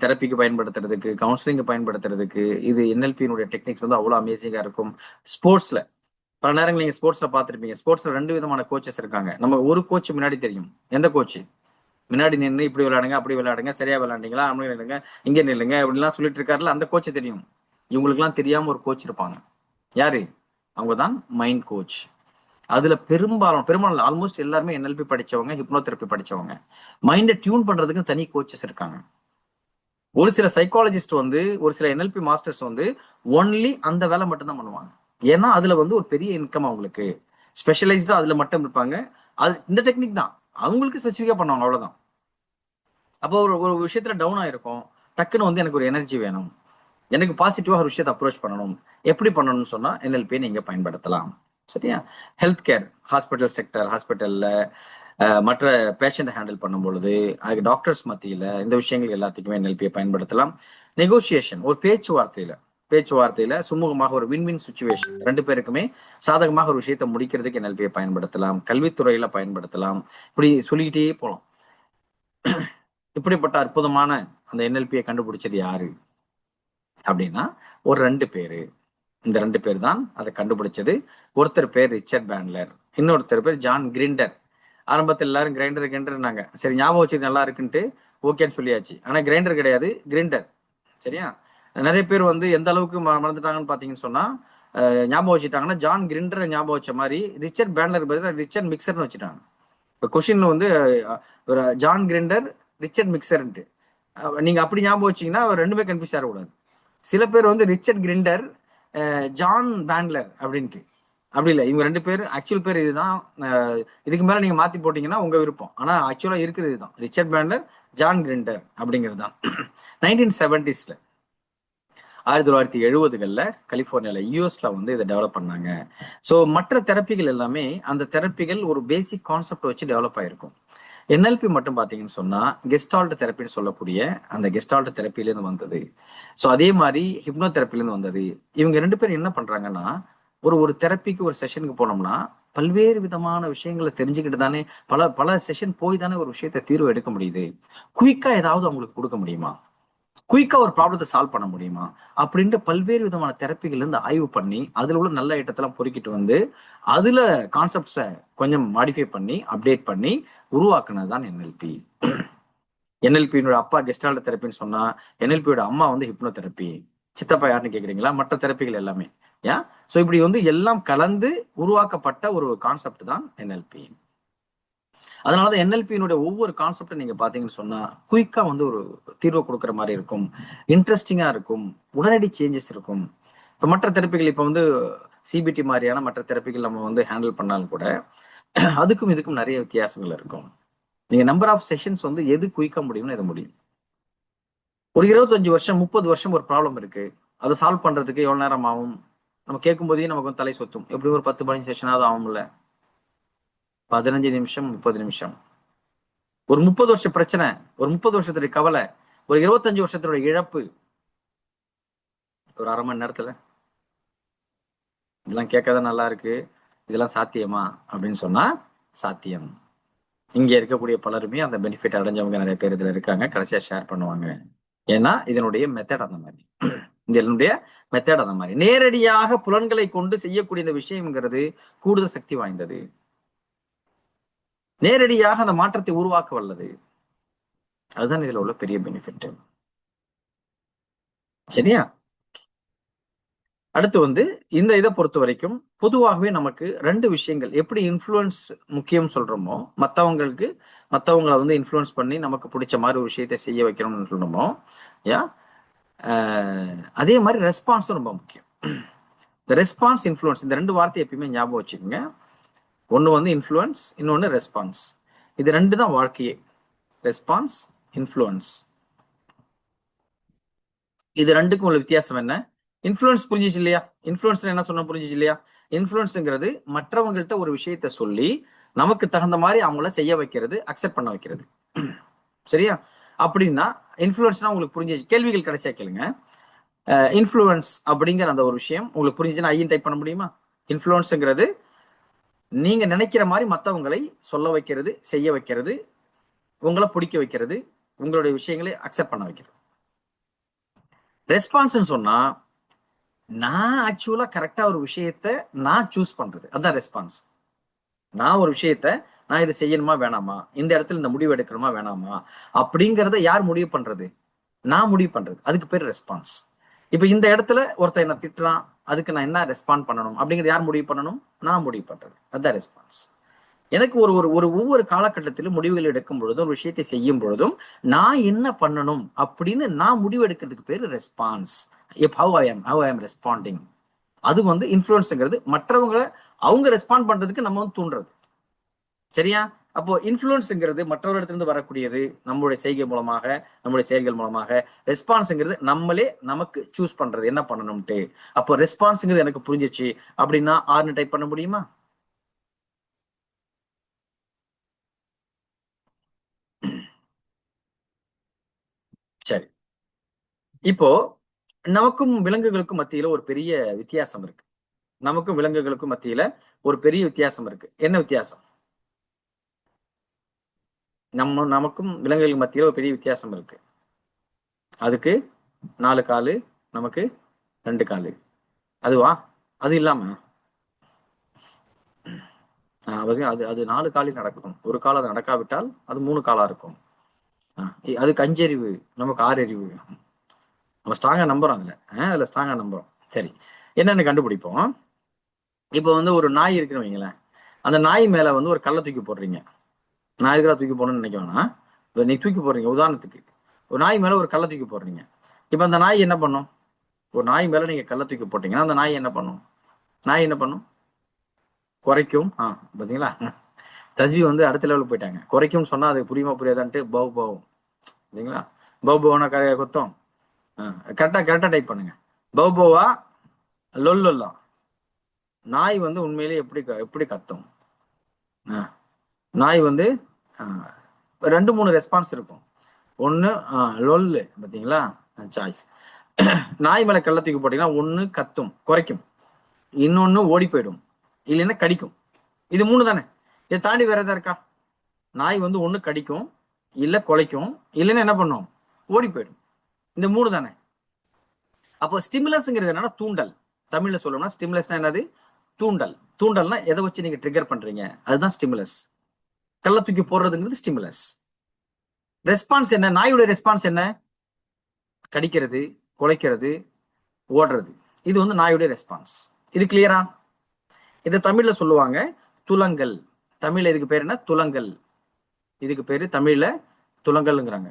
தெரப்பிக்கு பயன்படுத்துறதுக்கு, கவுன்சிலிங்கு பயன்படுத்துறதுக்கு இது NLP-னுடைய டெக்னிக்ஸ் வந்து அவ்வளோ அமேசிங்கா இருக்கும். ஸ்போர்ட்ஸ்ல பல நேரங்கள் நீங்க ஸ்போர்ட்ஸ்ல பார்த்துருப்பீங்க. ஸ்போர்ட்ஸ்ல 2 விதமான கோச்சஸ் இருக்காங்க. நம்ம ஒரு கோச் முன்னாடி தெரியும். எந்த கோச்? முன்னாடி நின்று இப்படி விளையாடுங்க, அப்படி விளையாடுங்க, சரியா விளையாண்டீங்களா, அப்படி நில்லுங்க, இங்க நில்லுங்க அப்படிலாம் சொல்லிட்டு இருக்காருல, அந்த கோச் தெரியும். இவங்களுக்குலாம் தெரியாம ஒரு கோச் இருப்பாங்க. யாரு? அவங்க தான் மைண்ட் கோச். அதுல பெரும்பாலும் ஆல்மோஸ்ட் எல்லாருமே NLP படிச்சவங்க, ஹிப்னோதெரப்பி படிச்சவங்க. மைண்டை டியூன் பண்றதுக்கு தனி கோச்சஸ் இருக்காங்க. ஒரு சில சைக்காலஜிஸ்ட் வந்து, ஒரு சில NLP மாஸ்டர்ஸ் வந்து ஒன்லி அந்த வேலை மட்டும் தான் பண்ணுவாங்க. ஏன்னா அதுல வந்து ஒரு பெரிய இன்கம் அவங்களுக்கு, ஸ்பெஷலைஸ்டா அதுல மட்டும் இருப்பாங்க. அது இந்த டெக்னிக் தான் அவங்களுக்கு ஸ்பெசிஃபிக்கா பண்ணுவாங்க, அவ்வளவுதான். அப்போ ஒரு விஷயத்துல டவுன் ஆயிருக்கும், டக்குன்னு வந்து எனக்கு ஒரு எனர்ஜி வேணும், எனக்கு பாசிட்டிவா ஒரு விஷயத்தை அப்ரோச் பண்ணணும். எப்படி பண்ணணும்னு சொன்னா NLP நீங்க பயன்படுத்தலாம். சரியா? ஹெல்த் கேர், ஹாஸ்பிட்டல் செக்டர், ஹாஸ்பிட்டல்ல மற்ற பேஷண்ட் ஹேண்டில் பண்ணும் பொழுது அதுக்கு டாக்டர்ஸ் மத்தியில இந்த விஷயங்கள் எல்லாத்துக்குமே NLP பயன்படுத்தலாம். நெகோசியேஷன், ஒரு பேச்சுவார்த்தையில சுமூகமாக ஒரு வின் வின் சுச்சுவேஷன், 2 பேருக்குமே சாதகமாக ஒரு விஷயத்தை முடிக்கிறதுக்கு NLP பயன்படுத்தலாம். கல்வித்துறையில பயன்படுத்தலாம். இப்படி சொல்லிக்கிட்டே போலாம். இப்படிப்பட்ட அற்புதமான அந்த NLP-யை கண்டுபிடிச்சது யாரு அப்படின்னா ஒரு 2 பேரு. இந்த 2 பேர் தான் அதை கண்டுபிடிச்சது. ஒருத்தர் பேர் ரிச்சர்ட் பேண்ட்லர், இன்னொருத்தர் பேர் ஜான் கிரிண்டர். ஆரம்பத்தில் எல்லாரும் கிரைண்டர்னாங்க. சரி, ஞாபகம் வச்சு நல்லா இருக்குன்ட்டு ஓகேன்னு சொல்லியாச்சு. ஆனா கிரைண்டர் கிடையாது, கிரிண்டர். சரியா? நிறைய பேர் வந்து எந்த அளவுக்கு மறந்துட்டாங்கன்னு பாத்தீங்கன்னு சொன்னா, ஞாபகம் வச்சுட்டாங்கன்னா ஜான் கிரிண்டரை ஞாபகம் வச்ச மாதிரி ரிச்சர்ட் பேண்ட்லர் பதிலாக ரிச்சர்ட் மிக்சர்னு வச்சுட்டாங்க. இப்போ கொஸ்டின்ல வந்து ஜான் கிரிண்டர், ரிச்சர்ட் மிக்சர்ன்ட்டு நீங்க அப்படி ஞாபகம் வச்சீங்கன்னா 2மே கன்ஃபியூஸ் ஆகக்கூடாது. சில பேர் வந்து ரிச்சர்ட் கிரிண்டர், ஜான் பேண்ட்லர் அப்படின்ட்டு. அப்படி இல்லை, இவங்க 2 பேர் ஆக்சுவல் பேர் இதுதான். இதுக்கு மேல நீங்க மாத்தி போட்டீங்கன்னா உங்க விருப்பம். ஆனா ஆக்சுவலா இருக்கிறது இதுதான், ரிச்சர்ட் பேண்ட்லர், ஜான் கிரிண்டர் அப்படிங்கிறது தான். 1970s 1970களில் கலிபோர்னியால யூஎஸ்ல வந்து இதை டெவலப் பண்ணாங்க. ஸோ மற்ற தெரப்பிகள் எல்லாமே அந்த தெரப்பிகள் ஒரு பேசிக் கான்செப்ட் வச்சு டெவலப் ஆயிருக்கும். NLP மட்டும் பாத்தீங்கன்னு சொன்னா கெஸ்டால்ட் தெரப்பின்னு சொல்லக்கூடிய அந்த கெஸ்டால்ட் தெரப்பிலேருந்து வந்தது. ஸோ அதே மாதிரி ஹிப்னோ தெரப்பிலேருந்து வந்தது. இவங்க 2 பேரும் என்ன பண்றாங்கன்னா, ஒரு தெரப்பிக்கு ஒரு செஷனுக்கு போனோம்னா பல்வேறு விதமான விஷயங்களை தெரிஞ்சுக்கிட்டு தானே பல செஷன் போய் தானே ஒரு விஷயத்த தீர்வு எடுக்க முடியுது. குயிக்கா ஏதாவது அவங்களுக்கு கொடுக்க முடியுமா? குயிக்கா ஒரு ப்ராப்ளத்தை சால்வ் பண்ண முடியுமா? அப்படின்ட்டு பல்வேறு விதமான தெரப்பிகள் இருந்து ஆய்வு பண்ணி அதுல உள்ள நல்ல ஐட்டத்தெல்லாம் பொறுக்கிட்டு வந்து அதுல கான்செப்ட்ஸை கொஞ்சம் மாடிஃபை பண்ணி அப்டேட் பண்ணி உருவாக்குனது தான் NLP. NLP-யோட அப்பா கெஸ்டால்ட் தெரப்பின்னு சொன்னா NLP-யோட அம்மா வந்து ஹிப்னோ தெரப்பி. சித்தப்பா யாருன்னு கேக்குறீங்களா? மற்ற தெரப்பிகள் எல்லாமே. ஸோ இப்படி வந்து எல்லாம் கலந்து உருவாக்கப்பட்ட ஒரு கான்செப்ட் தான் NLP. அதனாலதான் NLP-னுடைய ஒவ்வொரு கான்செப்டும் நீங்க பாத்தீங்கன்னு சொன்னா குயிக்கா வந்து ஒரு தீர்வு கொடுக்குற மாதிரி இருக்கும், இன்ட்ரெஸ்டிங்கா இருக்கும், உடனடி சேஞ்சஸ் இருக்கும். இப்ப மற்ற தெரப்பிகள் இப்ப வந்து CBT மாதிரியான மற்ற தெரப்பிகள் நம்ம வந்து ஹேண்டில் பண்ணாலும் கூட அதுக்கும் இதுக்கும் நிறைய வித்தியாசங்கள் இருக்கும். நீங்க நம்பர் ஆஃப் செஷன்ஸ் வந்து எது குயிக்கா முடியும்னு எது முடியும். ஒரு 25 வருஷம் 30 வருஷம் ஒரு ப்ராப்ளம் இருக்கு, அதை சால்வ் பண்றதுக்கு எவ்வளவு நேரம் ஆகும்? நம்ம கேட்கும் போதே நமக்கு வந்து தலை சொத்தும். எப்படி ஒரு 10-15 செஷனாவது ஆகும்ல? 15 நிமிஷம் 30 நிமிஷம். ஒரு 30 வருஷ பிரச்சனை, ஒரு 30 வருஷத்துடைய கவலை ஒரு 25 வருஷத்தோட இழப்பு ஒரு 1/2 மணி நேரத்துல. இதெல்லாம் கேட்கறத நல்லா இருக்கு, இதெல்லாம் சாத்தியமா அப்படின்னு சொன்னா சாத்தியம். இங்க இருக்கக்கூடிய பலருமே அந்த பெனிஃபிட் அடைஞ்சவங்க நிறைய பேர் இதுல இருக்காங்க. கடைசியா ஷேர் பண்ணுவாங்க. ஏன்னா இதனுடைய மெத்தட் அந்த மாதிரி. இதனுடைய மெத்தட் அந்த மாதிரி. நேரடியாக புலன்களை கொண்டு செய்யக்கூடிய இந்த விஷயம்ங்கிறது கூடுதல் சக்தி வாய்ந்தது. நேரடியாக அந்த மாற்றத்தை உருவாக்க வல்லது. அதுதான் இதுல உள்ள பெரிய பெனிஃபிட். சரியா? அடுத்து வந்து இந்த இதை பொறுத்த வரைக்கும் பொதுவாகவே நமக்கு 2 விஷயங்கள். எப்படி இன்ஃப்ளூயன்ஸ் முக்கியம் சொல்றோமோ, மற்றவங்களை வந்து இன்ஃப்ளூயன்ஸ் பண்ணி நமக்கு பிடிச்ச மாதிரி ஒரு விஷயத்தை செய்ய வைக்கணும்னு சொல்லணுமோ, அதே மாதிரி ரெஸ்பான்ஸும் ரொம்ப முக்கியம். இந்த ரெஸ்பான்ஸ், இன்ஃப்ளூயன்ஸ், இந்த 2 வார்த்தை எப்பயுமே ஞாபகம் வச்சுக்கோங்க. ஒன்று வந்து இன்ஃப்ளூயன்ஸ், இன்னொன்று ரெஸ்பான்ஸ். இது 2 தான் வாழ்க்கையே. Response, influence. இது 2க்கும் உள்ள வித்தியாசம் என்ன? இன்ஃப்ளூயன்ஸ் புரிஞ்சிச்சு இல்லையா? இன்ஃப்ளூயன்ஸ் என்ன சொன்ன புரிஞ்சிச்சு இல்லையா? இன்ஃப்ளூயன்ஸ்ங்கிறது மற்றவங்கள்ட்ட ஒரு விஷயத்த சொல்லி நமக்கு தகுந்த மாதிரி அவங்கள செய்ய வைக்கிறது, அக்செப்ட் பண்ண வைக்கிறது. சரியா? அப்படின்னா இன்ஃப்ளூயன்ஸ்னா உங்களுக்கு புரிஞ்சிச்சு. கேள்விகள் கடைசியா கேளுங்க. இன்ஃப்ளூயன்ஸ் அப்படிங்கிற அந்த ஒரு விஷயம் உங்களுக்கு புரிஞ்சிச்சுன்னா ஐயன் டைப் பண்ண முடியுமா? இன்ஃப்ளூயன்ஸ்ங்கிறது நீங்க நினைக்கிற மாதிரி மற்றவங்களை சொல்ல வைக்கிறது, செய்ய வைக்கிறது, உங்களை பிடிக்க வைக்கிறது, உங்களுடைய விஷயங்களை அக்செப்ட் பண்ண வைக்கிறது. ரெஸ்பான்ஸ் சொன்னா நான் ஆக்சுவலா கரெக்டா ஒரு விஷயத்த நான் சூஸ் பண்றது, அதான் ரெஸ்பான்ஸ். நான் ஒரு விஷயத்த நான் இதை செய்யணுமா வேணாமா, இந்த இடத்துல இந்த முடிவு எடுக்கணுமா வேணாமா அப்படிங்கறத யார் முடிவு பண்றது? நான் முடிவு பண்றது. அதுக்கு பேர் ரெஸ்பான்ஸ். இப்ப இந்த இடத்துல ஒருத்தர் என்ன திட்டுறான், அதுக்கு நான் என்ன ரெஸ்பாண்ட் பண்ணணும் அப்படிங்கறது யார் முடிவு பண்ணணும்? நான் முடிவு பண்றது. அதுதான் ரெஸ்பான்ஸ். எனக்கு ஒவ்வொரு காலகட்டத்திலும் முடிவுகள் எடுக்கும் பொழுதும், ஒரு விஷயத்தை செய்யும் பொழுதும் நான் என்ன பண்ணணும் அப்படின்னு நான் முடிவு எடுக்கிறதுக்கு பேரு response. how I am responding. அது வந்து இன்ஃப்ளூயன்ஸ்ங்கிறது மற்றவங்களை அவங்க ரெஸ்பாண்ட் பண்றதுக்கு நம்ம வந்து தூண்டுறது. சரியா? அப்போ இன்ஃப்ளூயன்ஸ்ங்கிறது மற்றவர்களிடத்திலிருந்து வரக்கூடியது, நம்மளுடைய செய்கை மூலமாக, நம்முடைய செயல்கள் மூலமாக. ரெஸ்பான்ஸ்ங்கிறது நம்மளே நமக்கு சூஸ் பண்றது என்ன பண்ணணும்ட்டு. அப்போ ரெஸ்பான்ஸ்ங்கிறது எனக்கு புரிஞ்சிச்சு அப்படின்னா ஆர்னு டைப் பண்ண முடியுமா? சரி. இப்போ நமக்கும் விலங்குகளுக்கும் மத்தியில ஒரு பெரிய வித்தியாசம் இருக்கு. நமக்கும் விலங்குகளுக்கும் மத்தியில ஒரு பெரிய வித்தியாசம் இருக்கு. என்ன வித்தியாசம்? நமக்கும் விலங்குகளுக்கு மத்தியில ஒரு பெரிய வித்தியாசம் இருக்கு. அதுக்கு 4 காலு, நமக்கு 2 காலு. அதுவா? அது இல்லாம அது 4 காலில் நடக்கும். ஒரு கால் அது நடக்காவிட்டால் அது 3 காலா இருக்கும். அதுக்கு 5 அறிவு, நமக்கு 6 அறிவு. நம்ம ஸ்ட்ராங்கா நம்புறோம் அதுல ஸ்ட்ராங்கா நம்புறோம். சரி, என்னன்னு கண்டுபிடிப்போம். இப்போ வந்து ஒரு நாய் இருக்குன்னு வைங்களேன். அந்த நாய் மேல வந்து ஒரு கல்லை தூக்கி போடுறீங்க. நான் எதுக்காக தூக்கி போடணும்னு நினைக்க வேணாம். நீ தூக்கி போடுறீங்க, உதாரணத்துக்கு ஒரு நாய் மேல ஒரு கல்லை தூக்கி போடுறீங்க. இப்ப அந்த நாய் என்ன பண்ணும்? ஒரு நாய் மேல நீங்க கல்லை தூக்கி போட்டீங்கன்னா அந்த நாய் என்ன பண்ணும்? நாய் என்ன பண்ணும்? குறைக்கும். பாத்தீங்களா? தஸ்வி வந்து அடுத்த லெவலுக்கு போயிட்டாங்க. குறைக்கும்னு சொன்னா அது புரியுமா புரியாதான்ட்டு பவ் பவ். சரிங்களா? பவ் பவ்னா கொத்தம். கரெக்டா டைப் பண்ணுங்க. பவ் பவா லொல்லா. நாய் வந்து உண்மையிலே எப்படி கத்தும்? நாய் வந்து 2-3 ரெஸ்பான்ஸ் இருக்கும். ஒண்ணு லொல்லு, பாத்தீங்களா? சாய்ஸ். நாய் மேல கல்ல தூக்கி போட்டீங்கன்னா ஒண்ணு கத்தும், குறைக்கும். இன்னொன்னு ஓடி போயிடும், இல்லைன்னா கடிக்கும். இது 3 தானே. இதை தாண்டி வேற எதா இருக்கா? நாய் வந்து ஒண்ணு கடிக்கும், இல்ல குலைக்கும், இல்லைன்னா என்ன பண்ணும்? ஓடி போயிடும். இந்த 3 தானே. அப்போ ஸ்டிமுலஸ்ங்கிறது என்னன்னா தூண்டல். தமிழ்ல சொல்லணும்னா ஸ்டிமுலஸ்னா என்னது? தூண்டல். தூண்டல்னா எதை வச்சு நீங்க ட்ரிகர் பண்றீங்க, அதுதான் ஸ்டிமுலஸ். கல்ல தூக்கி போடுறதுங்கிறது ஸ்டிமுலஸ். ரெஸ்பான்ஸ் என்ன? நாயுடைய ரெஸ்பான்ஸ் என்ன? கடிக்கிறது, குலைக்கிறது, ஓடுறது. இது வந்து நாயுடைய ரெஸ்பான்ஸ். இது கிளியரா? இதை தமிழ்ல சொல்லுவாங்க துலங்கல். தமிழ்ல இதுக்கு பேர் என்ன? துலங்கல். இதுக்கு பேரு தமிழ்ல துலங்கல்ங்கிறாங்க.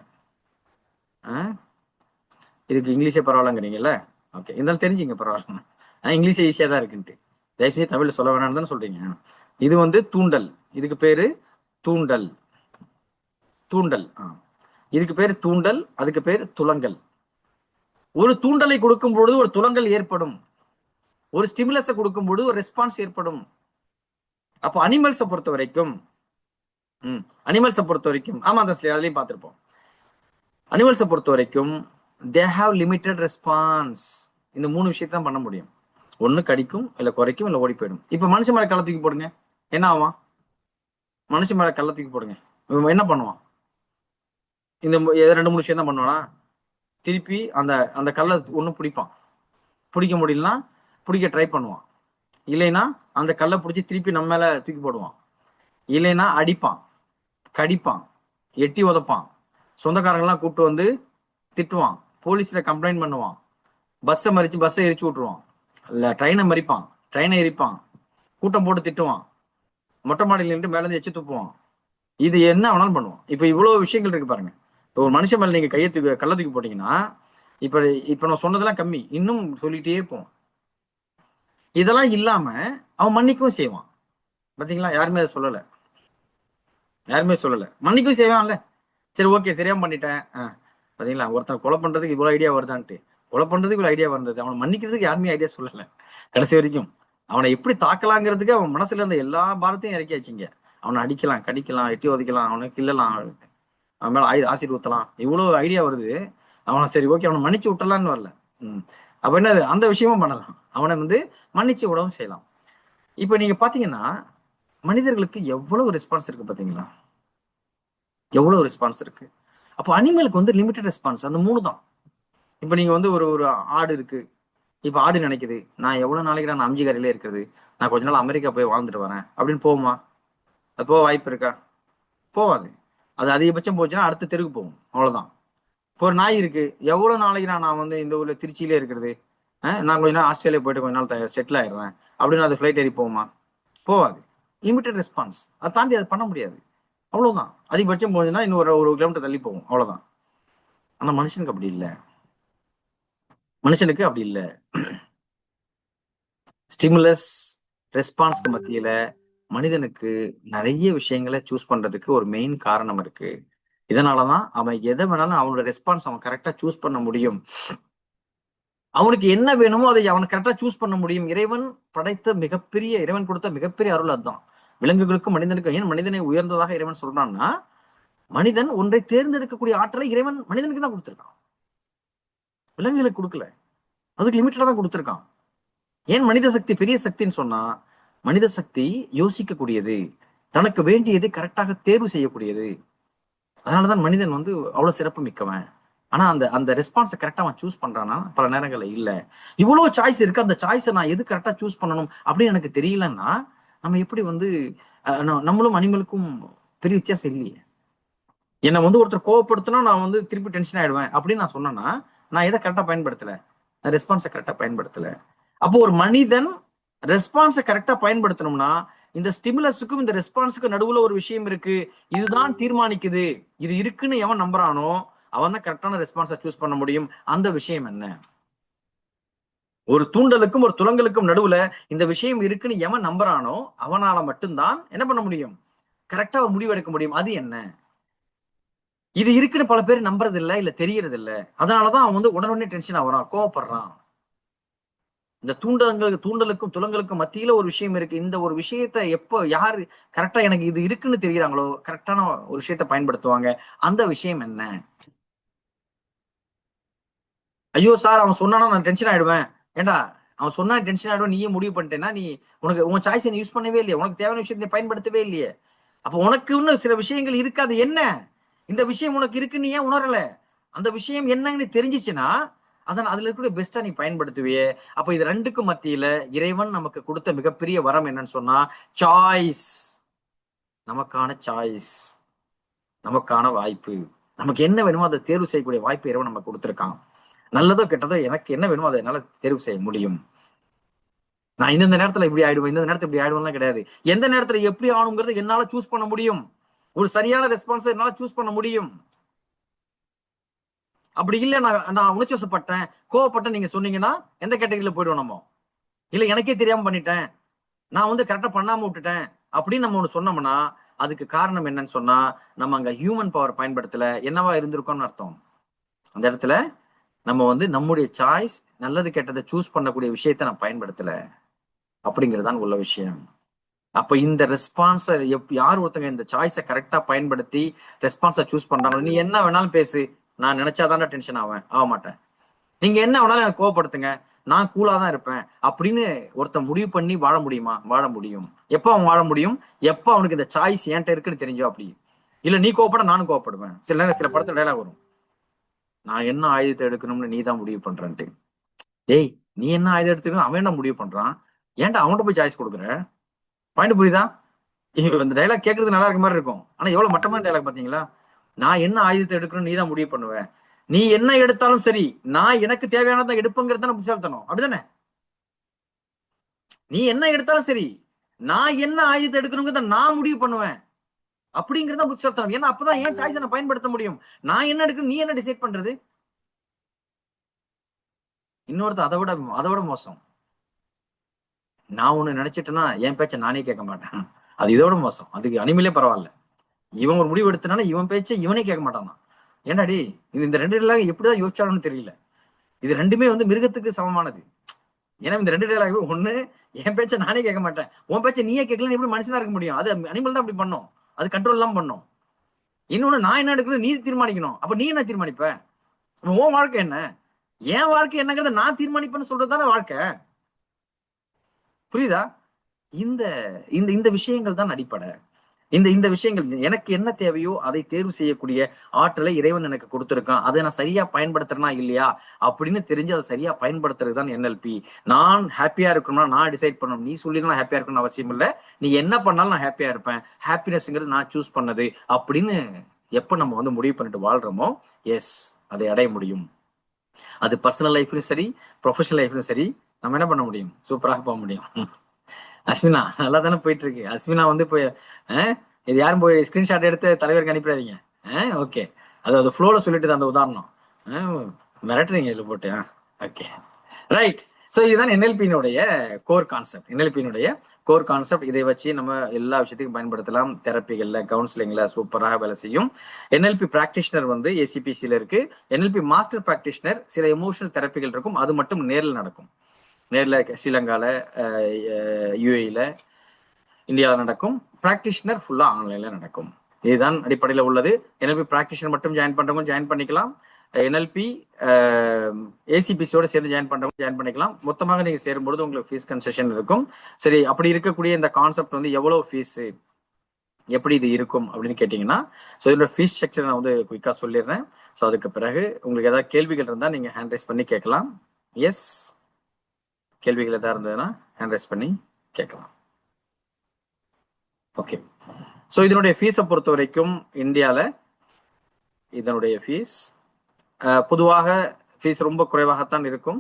இதுக்கு இங்கிலீஷே பரவாயில்லங்கிறீங்கல்ல? ஓகே, இருந்தாலும் தெரிஞ்சுங்க, பரவாயில்ல. இங்கிலீஷே ஈஸியா தான் இருக்குன்ட்டு தயவுசெய்து தமிழ்ல சொல்ல வேணாம்னு தானே சொல்றீங்க. இது வந்து தூண்டல். இதுக்கு பேரு தூண்டல். தூண்டல். இதுக்கு பேரு தூண்டல், அதுக்கு பேரு துலங்கல். ஒரு தூண்டலை கொடுக்கும் பொழுது ஒரு துலங்கல் ஏற்படும். ஒரு ஸ்டிமுலஸை கொடுக்கும் பொழுது ஒரு ரெஸ்பான்ஸ் ஏற்படும். அப்போ அனிமல்ஸை பொறுத்த வரைக்கும் ஆமா தஸ்லி, அதுலயும் பார்த்திருப்போம். அனிமல்ஸை பொறுத்த வரைக்கும் தே ஹாவ் லிமிட்டட் ரெஸ்பான்ஸ். இந்த 3 விஷயத்தை தான் பண்ண முடியும். ஒண்ணு கடிக்கும், இல்ல குறைக்கும், இல்ல ஓடி போயிடும். இப்ப மனுஷன் மேல கள்ள தூக்கி போடுங்க, என்ன ஆவான்? மனுஷன் மேல கள்ள தூக்கி போடுங்க, இவன் என்ன பண்ணுவான்? இந்த 2-3 விஷயம் தான் பண்ணுவானா? திருப்பி அந்த அந்த கல்லை ஒண்ணு பிடிப்பான், பிடிக்க முடியலன்னா பிடிக்க ட்ரை பண்ணுவான், இல்லைன்னா அந்த கல்லை பிடிச்சி திருப்பி நம்ம மேல தூக்கி போடுவான், இல்லைன்னா அடிப்பான், கடிப்பான், எட்டி உதப்பான், சொந்தக்காரங்கெல்லாம் கூப்பிட்டு வந்து திட்டுவான், போலீஸ்ல கம்ப்ளைண்ட் பண்ணுவான், பஸ்ஸை மறிச்சு பஸ்ஸை எரிச்சு விட்டுருவான், இல்ல ட்ரெயினை மறிப்பான், ட்ரெயினை எரிப்பான், கூட்டம் போட்டு திட்டுவான், மொட்டை மாடியில் நின்று மேலேருந்து எச்சு துப்புவான். இது என்ன வேணாலும் பண்ணுவான். இப்ப இவ்வளவு விஷயங்கள் இருக்கு பாருங்க. இப்போ ஒரு மனுஷன் மேல நீங்க கையை தூக்கி கள்ள தூக்கி போட்டீங்கன்னா, இப்ப இப்ப நான் சொன்னதெல்லாம் கம்மி, இன்னும் சொல்லிட்டே போவோம். இதெல்லாம் இல்லாம அவன் மன்னிக்கவும் செய்வான். பாத்தீங்களா? யாருமே அதை சொல்லல, யாருமே சொல்லல. மன்னிக்கவும் செய்வான்ல. சரி, ஓகே, தெரியாம பண்ணிட்டேன். பாத்தீங்களா? ஒருத்தன் கொலை பண்றதுக்கு இவ்வளவு ஐடியா வருதான்ட்டு, கொலை பண்றதுக்கு இவ்வளவு ஐடியா வந்தது, அவனை மன்னிக்கிறதுக்கு யாருமே ஐடியா சொல்லல. கடைசி வரைக்கும் அவனை எப்படி தாக்கலாங்கிறதுக்கு அவன் மனசுல இருந்த எல்லா பாரத்தையும் இறக்கியாச்சுங்க. அவனை அடிக்கலாம், கடிக்கலாம், எட்டி உதைக்கலாம், அவனை கிள்ளலாம், அவன் மேல ஆசிட் ஊத்தலாம், இவ்வளவு ஐடியா வருது. அவனை சரி, ஓகே, அவனை மன்னிச்சு விட்டலான்னு வரல. அப்ப என்னது, அந்த விஷயமும் பண்ணலாம், அவனை வந்து மன்னிச்சு விடவும் செய்யலாம். இப்ப நீங்க பாத்தீங்கன்னா மனிதர்களுக்கு எவ்வளவு ரெஸ்பான்ஸ் இருக்கு பாத்தீங்களா? எவ்வளவு ரெஸ்பான்ஸ் இருக்கு. அப்போ அனிமலுக்கு வந்து லிமிட்டட் ரெஸ்பான்ஸ், அந்த 3 தான். இப்ப நீங்க வந்து ஒரு ஆடு இருக்கு. இப்ப ஆடு நினைக்குது, நான் எவ்வளவு நாளைக்கு நான் அம்ஜிகரையிலே இருக்கிறது, நான் கொஞ்ச நாள் அமெரிக்கா போய் வாழ்ந்துட்டு வரேன் அப்படின்னு போகுமா? அது போக வாய்ப்பு இருக்கா? போவாது. அது அதிகபட்சம் போச்சுன்னா அடுத்த தெருக்கு போகும், அவ்வளவுதான். இப்போ ஒரு நாய் இருக்கு, எவ்வளவு நாளைக்கு நான் வந்து இந்த ஊர்ல திருச்சியிலே இருக்கிறது, நான் கொஞ்ச நாள் ஆஸ்திரேலியா போயிட்டு கொஞ்ச நாள் செட்டில் ஆயிடுறேன் அப்படின்னு அது ஃபிளைட் ஏறி போகுமா? போவாது. லிமிட்டட் ரெஸ்பான்ஸ், அதை தாண்டி அதை பண்ண முடியாது, அவ்வளவுதான். அதிகபட்சம் போச்சுன்னா இன்னும் ஒரு கிலோமீட்டர் தள்ளி போகும், அவ்வளவுதான். ஆனா மனுஷனுக்கு அப்படி இல்லை. மனுஷனுக்கு அப்படி இல்லை. ஸ்டிமுலஸ் ரெஸ்பான்ஸ்க்கு மத்தியில மனிதனுக்கு நிறைய விஷயங்களை சூஸ் பண்றதுக்கு ஒரு மெயின் காரணம் இருக்கு. இதனாலதான் அவன் எதை வேணாலும் அவனோட ரெஸ்பான்ஸ் அவன் கரெக்டா சூஸ் பண்ண முடியும். அவனுக்கு என்ன வேணுமோ அதை அவன் கரெக்டா சூஸ் பண்ண முடியும். இறைவன் கொடுத்த மிகப்பெரிய அருள் அதுதான். விலங்குகளுக்கும் மனிதனுக்கும், ஏன் மனிதனை உயர்ந்ததாக இறைவன் சொல்றான்னா, மனிதன் ஒன்றை தேர்ந்தெடுக்கக்கூடிய ஆற்றலை இறைவன் மனிதனுக்கு தான் கொடுத்திருக்கான், விலங்குகளுக்கு கொடுக்கல. அதுக்கு லிமிட்டடா தான் கொடுத்திருக்கான். ஏன் மனித சக்தி பெரிய சக்தின்னு சொன்னா, மனித சக்தி யோசிக்கக்கூடியது, தனக்கு வேண்டியதை கரெக்டாக தேர்வு செய்யக்கூடியது. அதனாலதான் மனிதன் வந்து அவ்வளவு சிறப்பு மிக்கவன். ஆனா அந்த ரெஸ்பான்ஸை கரெக்டா அவன் சூஸ் பண்றானா? பல நேரங்கள்ல இல்ல. இவ்வளவு சாய்ஸ் இருக்கு, அந்த சாய்ஸை நான் எது கரெக்டா சூஸ் பண்ணணும் அப்படின்னு எனக்கு தெரியலன்னா, நம்ம எப்படி வந்து நம்மளும் அனிமலுக்கும் பெரிய வித்தியாசம் இல்லையே. என்னை வந்து ஒருத்தர் கோவப்படுத்தினா நான் வந்து திருப்பி டென்ஷன் ஆயிடுவேன் அப்படின்னு நான் சொன்னேன்னா, நான் எதை கரெக்டா பயன்படுத்தல, ரெஸ்பான்ஸை கரெக்டா பயன்படுத்தல. அப்போ ஒரு மனிதன் ரெஸ்பான்ஸை கரெக்டா பயன்படுத்தணும்னா, இந்த ஸ்டிமுலஸுக்கும் இந்த ரெஸ்பான்ஸுக்கும் நடுவுல ஒரு விஷயம் இருக்கு, இதுதான் தீர்மானிக்குது. இது இருக்குன்னு எவன் நம்புறானோ அவன் தான் கரெக்டான ரெஸ்பான்ஸை சூஸ் பண்ண முடியும். அந்த விஷயம் என்ன? ஒரு தூண்டலுக்கும் ஒரு துலங்கலுக்கும் நடுவுல இந்த விஷயம் இருக்குன்னு எவன் நம்புறானோ அவனால மட்டும்தான் என்ன பண்ண முடியும், கரெக்டா ஒரு முடிவு எடுக்க முடியும். அது என்ன? இது இருக்குன்னு பல பேர் நம்புறது இல்ல, இல்ல தெரியறது இல்ல. அதனாலதான் அவன் வந்து உடனே டென்ஷன் ஆகுறான், கோவப்படுறான். இந்த தூண்டலுக்கும் துலங்களுக்கும் மத்தியில ஒரு விஷயம் இருக்கு. இந்த ஒரு விஷயத்த எப்போ யாரு கரெக்டா எனக்கு இது இருக்குன்னு தெரியுறாங்களோ கரெக்டான ஒரு விஷயத்த பயன்படுத்துவாங்க. அந்த விஷயம் என்ன? ஐயோ சார், அவன் சொன்னானா நான் டென்ஷன் ஆயிடுவேன். ஏண்டா, அவன் சொன்னா டென்ஷன் ஆயிடுவேன் நீயே முடிவு பண்ணிட்டேன்னா, நீ உன் சாய்ஸை நீ யூஸ் பண்ணவே இல்லையே, உனக்கு தேவையான விஷயத்தை நீ பயன்படுத்தவே இல்லையே. அப்ப உனக்கு இன்னும் சில விஷயங்கள் இருக்காது. என்ன இந்த விஷயம் உனக்கு இருக்குன்னு ஏன் உணரல? அந்த விஷயம் என்னன்னு தெரிஞ்சிச்சுன்னா அதுல இருக்கக்கூடிய பெஸ்டா நீ பயன்படுத்துவியே. அப்ப இது ரெண்டுக்கும் மத்தியில இறைவன் நமக்கு கொடுத்த மிகப்பெரிய வரம் என்னன்னு சொன்னா, சாய்ஸ். நமக்கான சாய்ஸ், நமக்கான வாய்ப்பு. நமக்கு என்ன வேணுமோ அதை தேர்வு செய்யக்கூடிய வாய்ப்பு இறைவன் நமக்கு கொடுத்திருக்கான். நல்லதோ கெட்டதோ எனக்கு என்ன வேணுமோ அதை என்னால தேர்வு செய்ய முடியும். நான் இந்த நேரத்துல இப்படி ஆயிடுவேன், இந்த நேரத்துல இப்படி ஆயிடுவேன்லாம் கிடையாது. எந்த நேரத்துல எப்படி ஆகணுங்கிறது என்னால சூஸ் பண்ண முடியும். ஒரு சரியான ரெஸ்பான்ஸ் என்னால சூஸ் பண்ண முடியும். அப்படி இல்ல, நான் உணர்ச்சி வசப்பட்டேன், கோவப்பட்டேன் நீங்க சொன்னீங்கன்னா எந்த கேட்டகரியில போயிடுவோம் நம்ம? இல்ல எனக்கே தெரியாம பண்ணிட்டேன், நான் வந்து கரெக்டா பண்ணாம விட்டுட்டேன் அப்படின்னு நம்ம ஒண்ணு சொன்னோம்னா, அதுக்கு காரணம் என்னன்னு சொன்னா, நம்ம அங்க ஹியூமன் பவர் பயன்படுத்தல, என்னவா இருந்திருக்கோம்னு அர்த்தம். அந்த இடத்துல நம்ம வந்து நம்முடைய சாய்ஸ், நல்லது கெட்டதை சூஸ் பண்ணக்கூடிய விஷயத்த நான் பயன்படுத்தல அப்படிங்கறதான் உள்ள விஷயம். அப்ப இந்த ரெஸ்பான்ஸை யார் ஒருத்தங்க இந்த சாய்ஸை கரெக்டா பயன்படுத்தி ரெஸ்பான்ஸை சூஸ் பண்றாங்களோ, நீ என்ன வேணாலும் பேசு, நான் நினைச்சாதான் டென்ஷன் ஆக மாட்டேன். நீங்க என்ன வேணாலும் எனக்கு கோவப்படுத்துங்க, நான் கூலா தான் இருப்பேன் அப்படின்னு ஒருத்தன் முடிவு பண்ணி வாழ முடியுமா? வாழ முடியும். எப்ப அவன் வாழ முடியும்? எப்ப அவனுக்கு இந்த சாய்ஸ் என்கிட்ட இருக்குன்னு தெரிஞ்சோ அப்படி. இல்ல நீ கோவப்பட நானும் கோவப்படுவேன். சில நேரம் சில படத்துல டைலாக் வரும், நான் என்ன ஆயுதத்தை எடுக்கணும்னு நீ தான் முடிவு பண்றேன்ட்டு. டேய், நீ என்ன ஆயுதம் எடுத்துக்கணும் அவன் என்ன முடிவு பண்றான்? ஏன்டா அவன்கிட்ட போய் சாய்ஸ் கொடுக்குற? பாயிண்ட் புரியுதா? இந்த டைலாக் கேட்கறது நல்லா இருக்க மாதிரி இருக்கும், ஆனா எவ்வளவு மட்டமான டைலாக் பாத்தீங்களா? நான் என்ன ஆயுதத்தை எடுக்கணும் நீ தான் முடிவு பண்ணுவேன். நீ என்ன எடுத்தாலும் சரி, நான் எனக்கு தேவையானதான் எடுப்புங்கிறது தானே புத்திசாலித்தனம், அப்படிதானே? நீ என்ன எடுத்தாலும் சரி, நான் என்ன ஆயுதத்தை எடுக்கணுங்கிறத நான் முடிவு பண்ணுவேன் அப்படிங்கறத புத்திசாலித்தனம். ஏன்னா அப்பதான் ஏன் சாய்ஸ் நான் பயன்படுத்த முடியும். நான் என்ன எடுக்கணும், நீ என்ன டிசைட் பண்றது? இன்னொருத்த அதை விட மோசம். நான் ஒண்ணு நினைச்சிட்டேன்னா என் பேச்ச நானே கேட்க மாட்டேன். அது இதோட மோசம். அதுக்கு அனிமலே பரவாயில்ல. இவன் ஒரு முடிவு எடுத்தனால இவன் பேச்ச இவனே கேட்க மாட்டானா? ஏன்னாடி இந்த ரெண்டு டைலாக் எப்படிதான் யோசிச்சாலும்னு தெரியல. இது ரெண்டுமே வந்து மிருகத்துக்கு சமமானது. ஏன்னா இந்த ரெண்டு டைலாக், ஒண்ணு என் பேச்ச நானே கேட்க மாட்டேன், உன் பேச்ச நீயே கேட்கலன்னு எப்படி மனுஷனா இருக்க முடியும்? அது அனிமல் தான் அப்படி பண்ணும், அது கண்ட்ரோல் எல்லாம் பண்ணும். இன்னொன்னு, நான் என்ன எடுக்கணும் நீ தீர்மானிக்கணும். அப்ப நீ என்ன தீர்மானிப்ப? உன் வாழ்க்கை என்ன, என் வாழ்க்கை என்னங்கிறத நான் தீர்மானிப்பேன்னு சொல்றதுதானே வாழ்க்கை. புரியுதா? இந்த இந்த இந்த விஷயங்கள் தான் அடிப்படை. இந்த விஷயங்கள் எனக்கு என்ன தேவையோ அதை தேர்வு செய்யக்கூடிய ஆற்றலை இறைவன் எனக்கு கொடுத்திருக்கான். அதை நான் சரியா பயன்படுத்துறேனா இல்லையா அப்படின்னு தெரிஞ்சு அதை சரியா பயன்படுத்துறது தான் NLP. நான் ஹாப்பியா இருக்கணும்னா நான் டிசைட் பண்ணணும். நீ சொல்லினா ஹாப்பியா இருக்கணும்னு அவசியம் இல்லை. நீ என்ன பண்ணாலும் நான் ஹாப்பியா இருப்பேன், ஹாப்பினஸ்ங்கிறது நான் சூஸ் பண்ணது அப்படின்னு எப்ப நம்ம வந்து முடிவு பண்ணிட்டு வாழ்றோமோ, எஸ், அதை அடைய முடியும். அது பர்சனல் லைஃப்லயும் சரி, ப்ரொஃபஷனல் லைஃப்லயும் சரி, நம்ம என்ன பண்ண முடியும்? சூப்பராக போக முடியும். அஸ்வினா நல்லா தானே போயிட்டு இருக்கு. அஸ்வினா வந்து போய் இது யாரும் போய் ஸ்கிரீன்ஷாட் எடுத்து தலைவருக்கு அனுப்பிடாதீங்க. ஓகே, அது ஃப்ளோல சொல்லிட்டு அந்த உதாரணம் மிரட்டுறீங்க இதுல போட்டு. Okay, right. ஸோ இதுதான் NLP-னுடைய கோர் கான்செப்ட். NLP-னுடைய கோர் கான்செப்ட். இதை வச்சு நம்ம எல்லா விஷயத்துக்கும் பயன்படுத்தலாம். தெரப்பிகள்ல, கவுன்சிலிங்ல சூப்பராக வேலை செய்யும். NLP பிராக்டிஷனர் வந்து ACPC-ல இருக்கு. NLP மாஸ்டர் பிராக்டிஷனர் சில எமோஷனல் தெரப்பிகள் இருக்கும், அது மட்டும் நேரில் நடக்கும். நேரில் ஸ்ரீலங்கால, UAE-ல, இந்தியாவில் நடக்கும். பிராக்டிஷனர் ஃபுல்லா ஆன்லைன்ல நடக்கும். இதுதான் அடிப்படையில் உள்ளது. NLP பிராக்டிஷனர் மட்டும் ஜாயின் பண்றவங்க ஜாயின் பண்ணிக்கலாம். NLP ACPC-யோட சேர்ந்து ஜாயின் பண்றவங்க ஜாயின் பண்ணிக்கலாம். மொத்தமாக நீங்க சேரும்பொழுது உங்களுக்கு ஃபீஸ் கன்செஷன் இருக்கும். சரி, அப்படி இருக்கக்கூடிய இந்த கான்செப்ட் வந்து எவ்வளவு ஃபீஸ், எப்படி இது இருக்கும் அப்படின்னு கேட்டீங்கன்னா, ஸோ இதோட ஃபீஸ் ஸ்ட்ரக்சர் நான் வந்து குயிக்கா சொல்லிடுறேன். ஸோ அதுக்கு பிறகு உங்களுக்கு ஏதாவது கேள்விகள் இருந்தா நீங்க ஹேண்ட் ரைஸ் பண்ணி கேட்கலாம். எஸ், கேள்விகள் ஏதாவது இருந்ததுன்னா ஹேண்ட் ரைஸ் பண்ணி கேட்கலாம். ஓகே, ஸோ இதனுடைய ஃபீஸை பொறுத்த வரைக்கும் இந்தியாவில் இதனுடைய ஃபீஸ் பொதுவாக ஃபீஸ் ரொம்ப குறைவாகத்தான் இருக்கும்.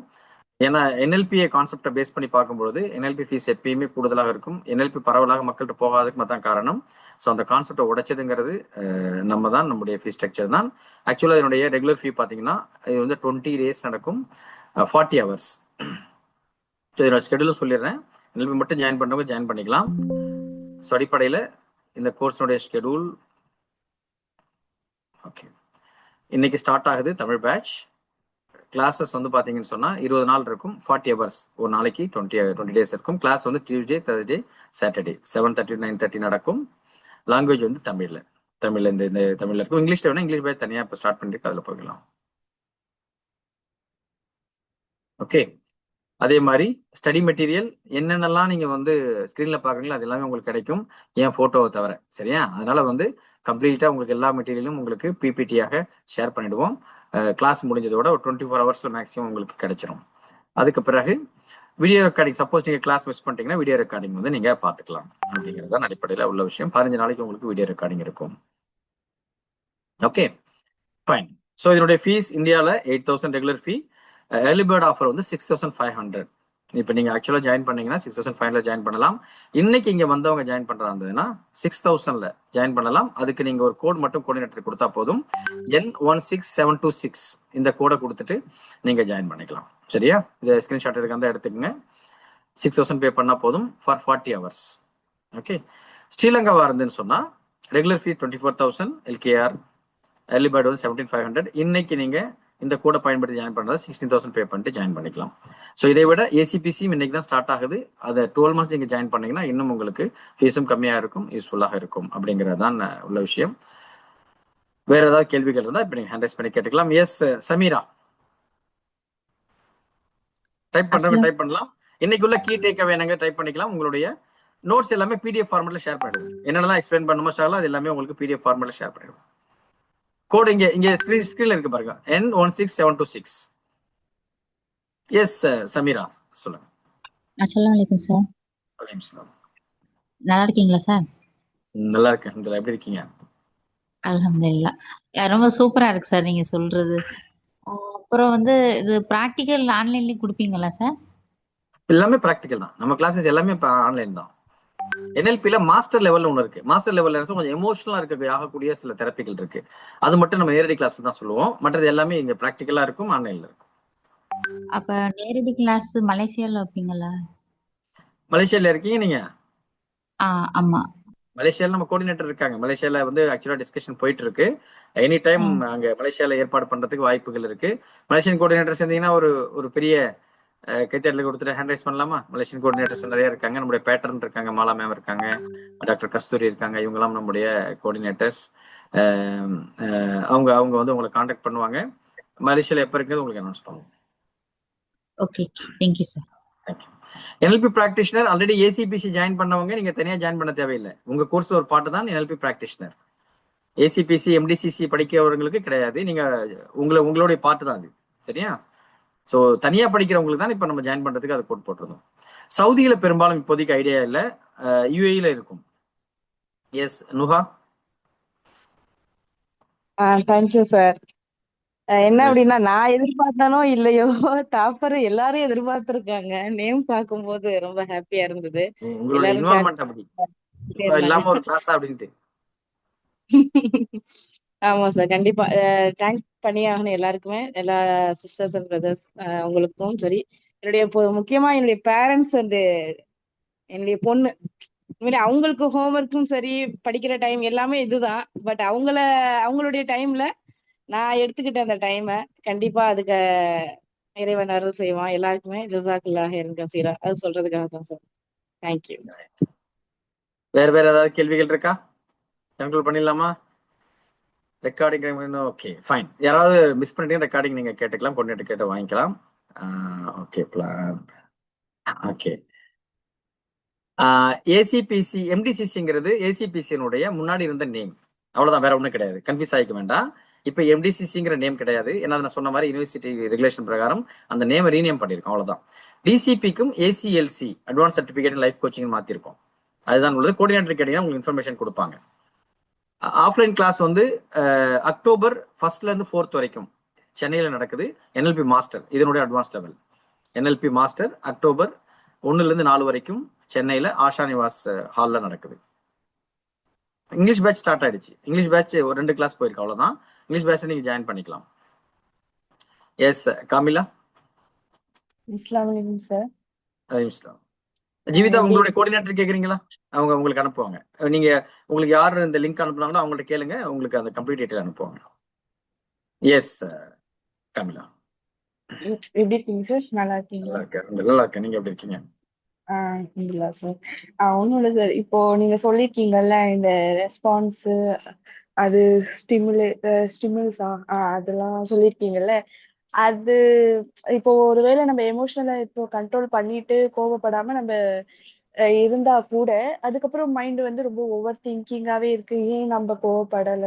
ஏன்னா NLP கான்செப்டை பேஸ் பண்ணி பார்க்கும்பொழுது NLP ஃபீஸ் எப்பயுமே கூடுதலாக இருக்கும். NLP பரவலாக மக்கள்கிட்ட போகாததுக்கு தான் காரணம். ஸோ அந்த கான்செப்டை உடைச்சதுங்கிறது நம்ம தான், நம்முடைய ஃபீஸ் ஸ்ட்ரக்சர் தான். ஆக்சுவலாக இதனுடைய ரெகுலர் ஃபீ பார்த்தீங்கன்னா இது வந்து 20 days நடக்கும், 40 hours. ஸோ இதோட ஸ்கெடியூலும் சொல்லிடுறேன். NLP மட்டும் ஜாயின் பண்ணுறவங்க ஜாயின் பண்ணிக்கலாம். ஸோ அடிப்படையில் இந்த கோர்ஸனுடைய ஷெடியூல் ஓகே, இன்னைக்கு ஸ்டார்ட் ஆகுது தமிழ் பேட்ச். கிளாஸஸ் வந்து பார்த்தீங்கன்னு சொன்னால் 20 நாள் இருக்கும், 40 hours, ஒரு நாளைக்கு 20 days இருக்கும். கிளாஸ் வந்து டியூஸ்டே, Thursday, Saturday 7:30 to 9:30 நடக்கும். லாங்குவேஜ் வந்து தமிழ்ல இந்த தமிழ்ல இருக்கும். இங்கிலீஷ்ல வேணா இங்கிலீஷ் பேட்ச் தனியாக இப்போ ஸ்டார்ட் பண்ணிட்டு அதில் போகலாம். ஓகே, அதே மாதிரி ஸ்டடி மெட்டீரியல் என்னென்னலாம் நீங்க வந்து ஸ்கிரீன்ல பாக்குறீங்களோ அது எல்லாமே உங்களுக்கு கிடைக்கும், என் போட்டோவை தவிர. சரியா? அதனால வந்து கம்ப்ளீட்டா உங்களுக்கு எல்லா மெட்டீரியலும் உங்களுக்கு PPT-யாக ஷேர் பண்ணிடுவோம். கிளாஸ் முடிஞ்சதோட ஒரு 24 hours மேக்ஸிமம் உங்களுக்கு கிடைச்சிடும். அதுக்கு பிறகு வீடியோ ரெக்கார்டிங், சப்போஸ் நீங்க கிளாஸ் மிஸ் பண்ணிட்டீங்கன்னா வீடியோ ரெக்கார்டிங் வந்து நீங்க பாத்துக்கலாம். அப்படிங்கிறது தான் அடிப்படையில் உள்ள விஷயம். 15 நாளைக்கு உங்களுக்கு வீடியோ ரெக்கார்டிங் இருக்கும். Okay, fine. ஸோ இதனுடைய ஃபீஸ் இந்தியாவில் 8,000 ரெகுலர் ஃபீ. ஏர்லி பேர்ட் ஆஃபர் வந்து 6,500. இப்போ நீங்க ஆக்சுவலா ஜாயின் பண்ணீங்கன்னா 6,500 ஜாயின் பண்ணலாம். இன்னைக்கு இங்க வந்தவங்க ஜாயின் பண்றாங்கன்னா 6,000 ஜாயின் பண்ணலாம். அதுக்கு நீங்க ஒரு கோட் மட்டும் கோஆர்டினேட்டர் கொடுத்தா போதும், N16726 இந்த கோடை கொடுத்துட்டு நீங்க ஜாயின் பண்ணிக்கலாம். சரியா? இதை ஸ்கிரீன்ஷாட் எடுக்க எடுத்துக்கங்க. 6,000 பே பண்ணா போதும் ஃபார் 40 hours. ஓகே, ஸ்ரீலங்காவா இருந்துன்னு சொன்னா ரெகுலர் ஃபீ 24,000 LKR, ஏர்லி பேர்ட் வந்து 17,500. இன்னைக்கு நீங்க இந்த கோடை பயன்படுத்தி ஜாயின் பண்றது 16,000 பே பண்ணிட்டு ஜாயின் பண்ணிக்கலாம். ஸோ இதை விட ACPC இன்னைக்கு தான் ஸ்டார்ட் ஆகுது. அதை 12 months நீங்க ஜாயின் பண்ணீங்கன்னா இன்னும் உங்களுக்கு ஃபீஸும் கம்மியா இருக்கும், யூஸ்ஃபுல்லாக இருக்கும். அப்படிங்கிறது தான் உள்ள விஷயம். வேற ஏதாவது கேள்விகள் இருந்தா இப்ப நீங்க ஹேண்ட் ரைஸ் பண்ணி கேட்டுக்கலாம். எஸ் சமீரா, டைப் பண்றவங்க டைப் பண்ணலாம். இன்னைக்குள்ள கீ டேக் அவே என்னங்க டைப் பண்ணிக்கலாம். உங்களுடைய நோட்ஸ் எல்லாமே பிடிஎஃப் ஃபார்மேட்ல ஷேர் பண்ணிடுவோம். என்னென்னலாம் எக்ஸ்பிளைன் பண்ணுமோ சார் அது எல்லாமே உங்களுக்கு பிடிஎஃப் ஃபார்மேட்ல ஷேர் பண்ணிடுவோம். கோட் இங்க ஸ்கிரீன்ல இருக்கு பாருங்க, N16726. எஸ் சமீரா சொல்லுங்க. அஸ்ஸலாமு அலைக்கும் சார். வலைக்கும் சலாம். நல்லா இருக்கீங்களா சார்? நல்லா இருக்கேன். இதுல எப்படி இருக்கீங்க? அல்ஹம்துலில்லாஹ். ரொம்ப சூப்பரா இருக்கு சார் நீங்க சொல்றது. அப்புறம் வந்து இது பிராக்டிகல் ஆன்லைன்லயே கொடுப்பீங்களா சார்? எல்லாமே பிராக்டிகல் தான். நம்ம கிளாஸஸ் எல்லாமே ஆன்லைன் தான். NLPல மாஸ்டர் லெவல்ல ஒன்று இருக்கு. மாஸ்டர் லெவல்ல கொஞ்சம் எமோஷனலா ஆகக்கூடிய சில தெரப்பிகள் இருக்கு. அது மட்டும் நம்ம நேரடி கிளாஸ் தான் சொல்லுவோம். மற்றது எல்லாமே இங்க பிராக்டிகலா இருக்கும், ஆன்லைன்ல இருக்கும். அப்ப நேரடி கிளாஸ் மலேசியால வைப்பீங்களா? மலேசியால இருக்கீங்க நீங்க? ஆமா. மலேசியால நம்ம கோஆர்டினேட்டர் இருக்காங்க. மலேசியால ஆக்சுவலா டிஸ்கஷன் போயிட்டு இருக்கு. எனி டைம் அங்க மலேசியால ஏற்பாடு பண்றதுக்கு வாய்ப்புகள் இருக்கு. மலேசியன் கோஆர்டினேட்டர் சேர்ந்தீங்கன்னா ஒரு பெரிய கைத்தட்டல கொடுத்துட்டு ஹேண்ட் ரைஸ் பண்ணலாமா? மலேசியன் கோஆர்டினேட்டர்ஸ் நிறைய இருக்காங்க. நம்முடைய பேட்டர்ன் இருக்காங்க, மாலா மேம் இருக்காங்க, டாக்டர் கஸ்தூரி இருக்காங்க. இவங்கெல்லாம் நம்முடைய கோஆர்டினேட்டர்ஸ். அவங்க உங்களை கான்டாக்ட் பண்ணுவாங்க. மலேசியால எப்ப இருக்குது உங்களுக்கு அனௌன்ஸ் பண்ணுவோம். Okay, thank you sir. NLP practitioner already ACPC join பண்ணவங்க நீங்க தனியா ஜாயின் பண்ண தேவையில்லை. உங்க கோர்ஸ்ல ஒரு பாட்டு தான் NLP பிராக்டிஷனர். ACPC MDCC படிக்கிறவங்களுக்கு கிடையாது. நீங்க உங்களுடைய பாட்டு தான் அது. சரியா? ஸோ தனியா படிக்கிறவங்களுக்கு தான் இப்ப நம்ம ஜாயின் பண்றதுக்கு அதை கோட் போட்டிருந்தோம். சவுதியில பெரும்பாலும் இப்போதைக்கு ஐடியா இல்ல, UAE-ல இருக்கும். எஸ் நுஹா. Thank you sir. என்ன அப்படின்னா நான் எதிர்பார்த்தானோ இல்லையோ டாப்பர் எல்லாரும் எதிர்பார்த்திருக்காங்க. நேம் பார்க்கும்போது ரொம்ப ஹாப்பியா இருந்தது. உங்களோட இன்வால்வ்மென்ட் அப்படி இல்லாம ஒரு கிளாஸ் அப்படின்ட்டு. ஆமா சார், கண்டிப்பா தேங்க்ஸ் பண்ணியாகணும் எல்லாருக்குமே, எல்லா சிஸ்டர்ஸ் அண்ட் பிரதர்ஸ் உங்களுக்கும் சரி. என்னுடைய முக்கியமா என்னுடைய பேரண்ட்ஸ் அண்ட் என்னுடைய பொண்ணு அவங்களுக்கு ஹோம்ஒர்க்கும் சரி, படிக்கிற டைம் எல்லாமே இதுதான். பட் அவங்களுடைய டைம்ல நான் எடுத்துக்கிட்ட அந்த டைமை கண்டிப்பா அதுக்கு இறைவன் அருள் செய்வான். எல்லாருக்குமே ஜஸாக்கல்லாஹ் ஹைரன் கஸீரா அது சொல்றதுக்காக தான் சார். தேங்க்யூ. வேற ஏதாவது கேள்விகள் இருக்கா? கண்ட்ரோல் பண்ணிடலாமா? Recording okay fine. யாராவது மிஸ் பண்ணிட்டீங்க ரெக்கார்டிங் நீங்க கேட்டுக்கலாம், கொண்டு கேட்டு வாங்கிக்கலாம். Okay plan. ஓகே. ACPC MDCCங்கிறது ACPC-னுடைய முன்னாடி இருந்த நேம். அவ்வளவுதான், வேற ஒன்றும் கிடையாது. கன்ஃபியூஸ் ஆகிக்க வேண்டாம். இப்ப MDCCங்கிற நேம் கிடையாது. ஏன்னா நான் சொன்ன மாதிரி யூனிவர்சிட்டி ரெகுலேஷன் பிரகாரம் அந்த நேம் ரீநேம் பண்ணிருக்கோம், அவ்வளவுதான். DCPக்கும் ACLC advance certificate life coaching மாத்திருக்கோம். அதுதான் உள்ளது. கோஆர்டினேட்டர் கேட்டீங்கன்னா உங்களுக்கு இன்ஃபர்மேஷன் கொடுப்பாங்க. ஆஃப்லைன் கிளாஸ் அக்டோபர் 1st இருந்து 4th வரைக்கும் சென்னையில நடக்குது. NLP மாஸ்டர் இதனுடைய advance level. NLP master October 1 இருந்து 4 வரைக்கும் சென்னையில ஆஷா நிவாஸ் ஹால்ல நடக்குது. இங்கிலீஷ் பேட்ச் ஸ்டார்ட் ஆயிடுச்சு. இங்கிலீஷ் பேட்ச் ஒரு 2 கிளாஸ் போயிருக்கு, அவ்வளவுதான். இங்கிலீஷ் பேட்ச் நீங்க ஜாயின் பண்ணிக்கலாம். எஸ் காமிலா. அஸ்ஸலாமு அலைக்கும் சார். இஸ்லாம். ஜீவிதா, உங்களுடைய கோஆர்டினேட்டர் கேக்குறீங்களா? அவங்க உங்களுக்கு அனுப்புவாங்க. நீங்க உங்களுக்கு யார் இந்த லிங்க் அனுப்புனாங்களோ அவங்கள்ட்ட கேளுங்க, உங்களுக்கு அந்த கம்ப்ளீட் டீடைல் அனுப்புவாங்க. எஸ் காமிலா. எப்படி இருக்கீங்க சார்? நல்லா இருக்கீங்களா? நல்லா இருக்கேன். நீங்க எப்படி இருக்கீங்க? இல்ல சார். ஒன்றும் இல்லை சார். இப்போ நீங்க சொல்லியிருக்கீங்கல்ல இந்த ரெஸ்பான்ஸ் அது ஸ்டிமுல்ஸா அதெல்லாம் சொல்லியிருக்கீங்கல்ல. அது இப்போ ஒருவேளை நம்ம எமோஷனலா இப்போ கண்ட்ரோல் பண்ணிட்டு கோவப்படாம நம்ம இருந்தா கூட அதுக்கப்புறம் மைண்ட் ரொம்ப ஓவர் திங்கிங்காவே இருக்கு. ஏன் நம்ம கோவப்படல,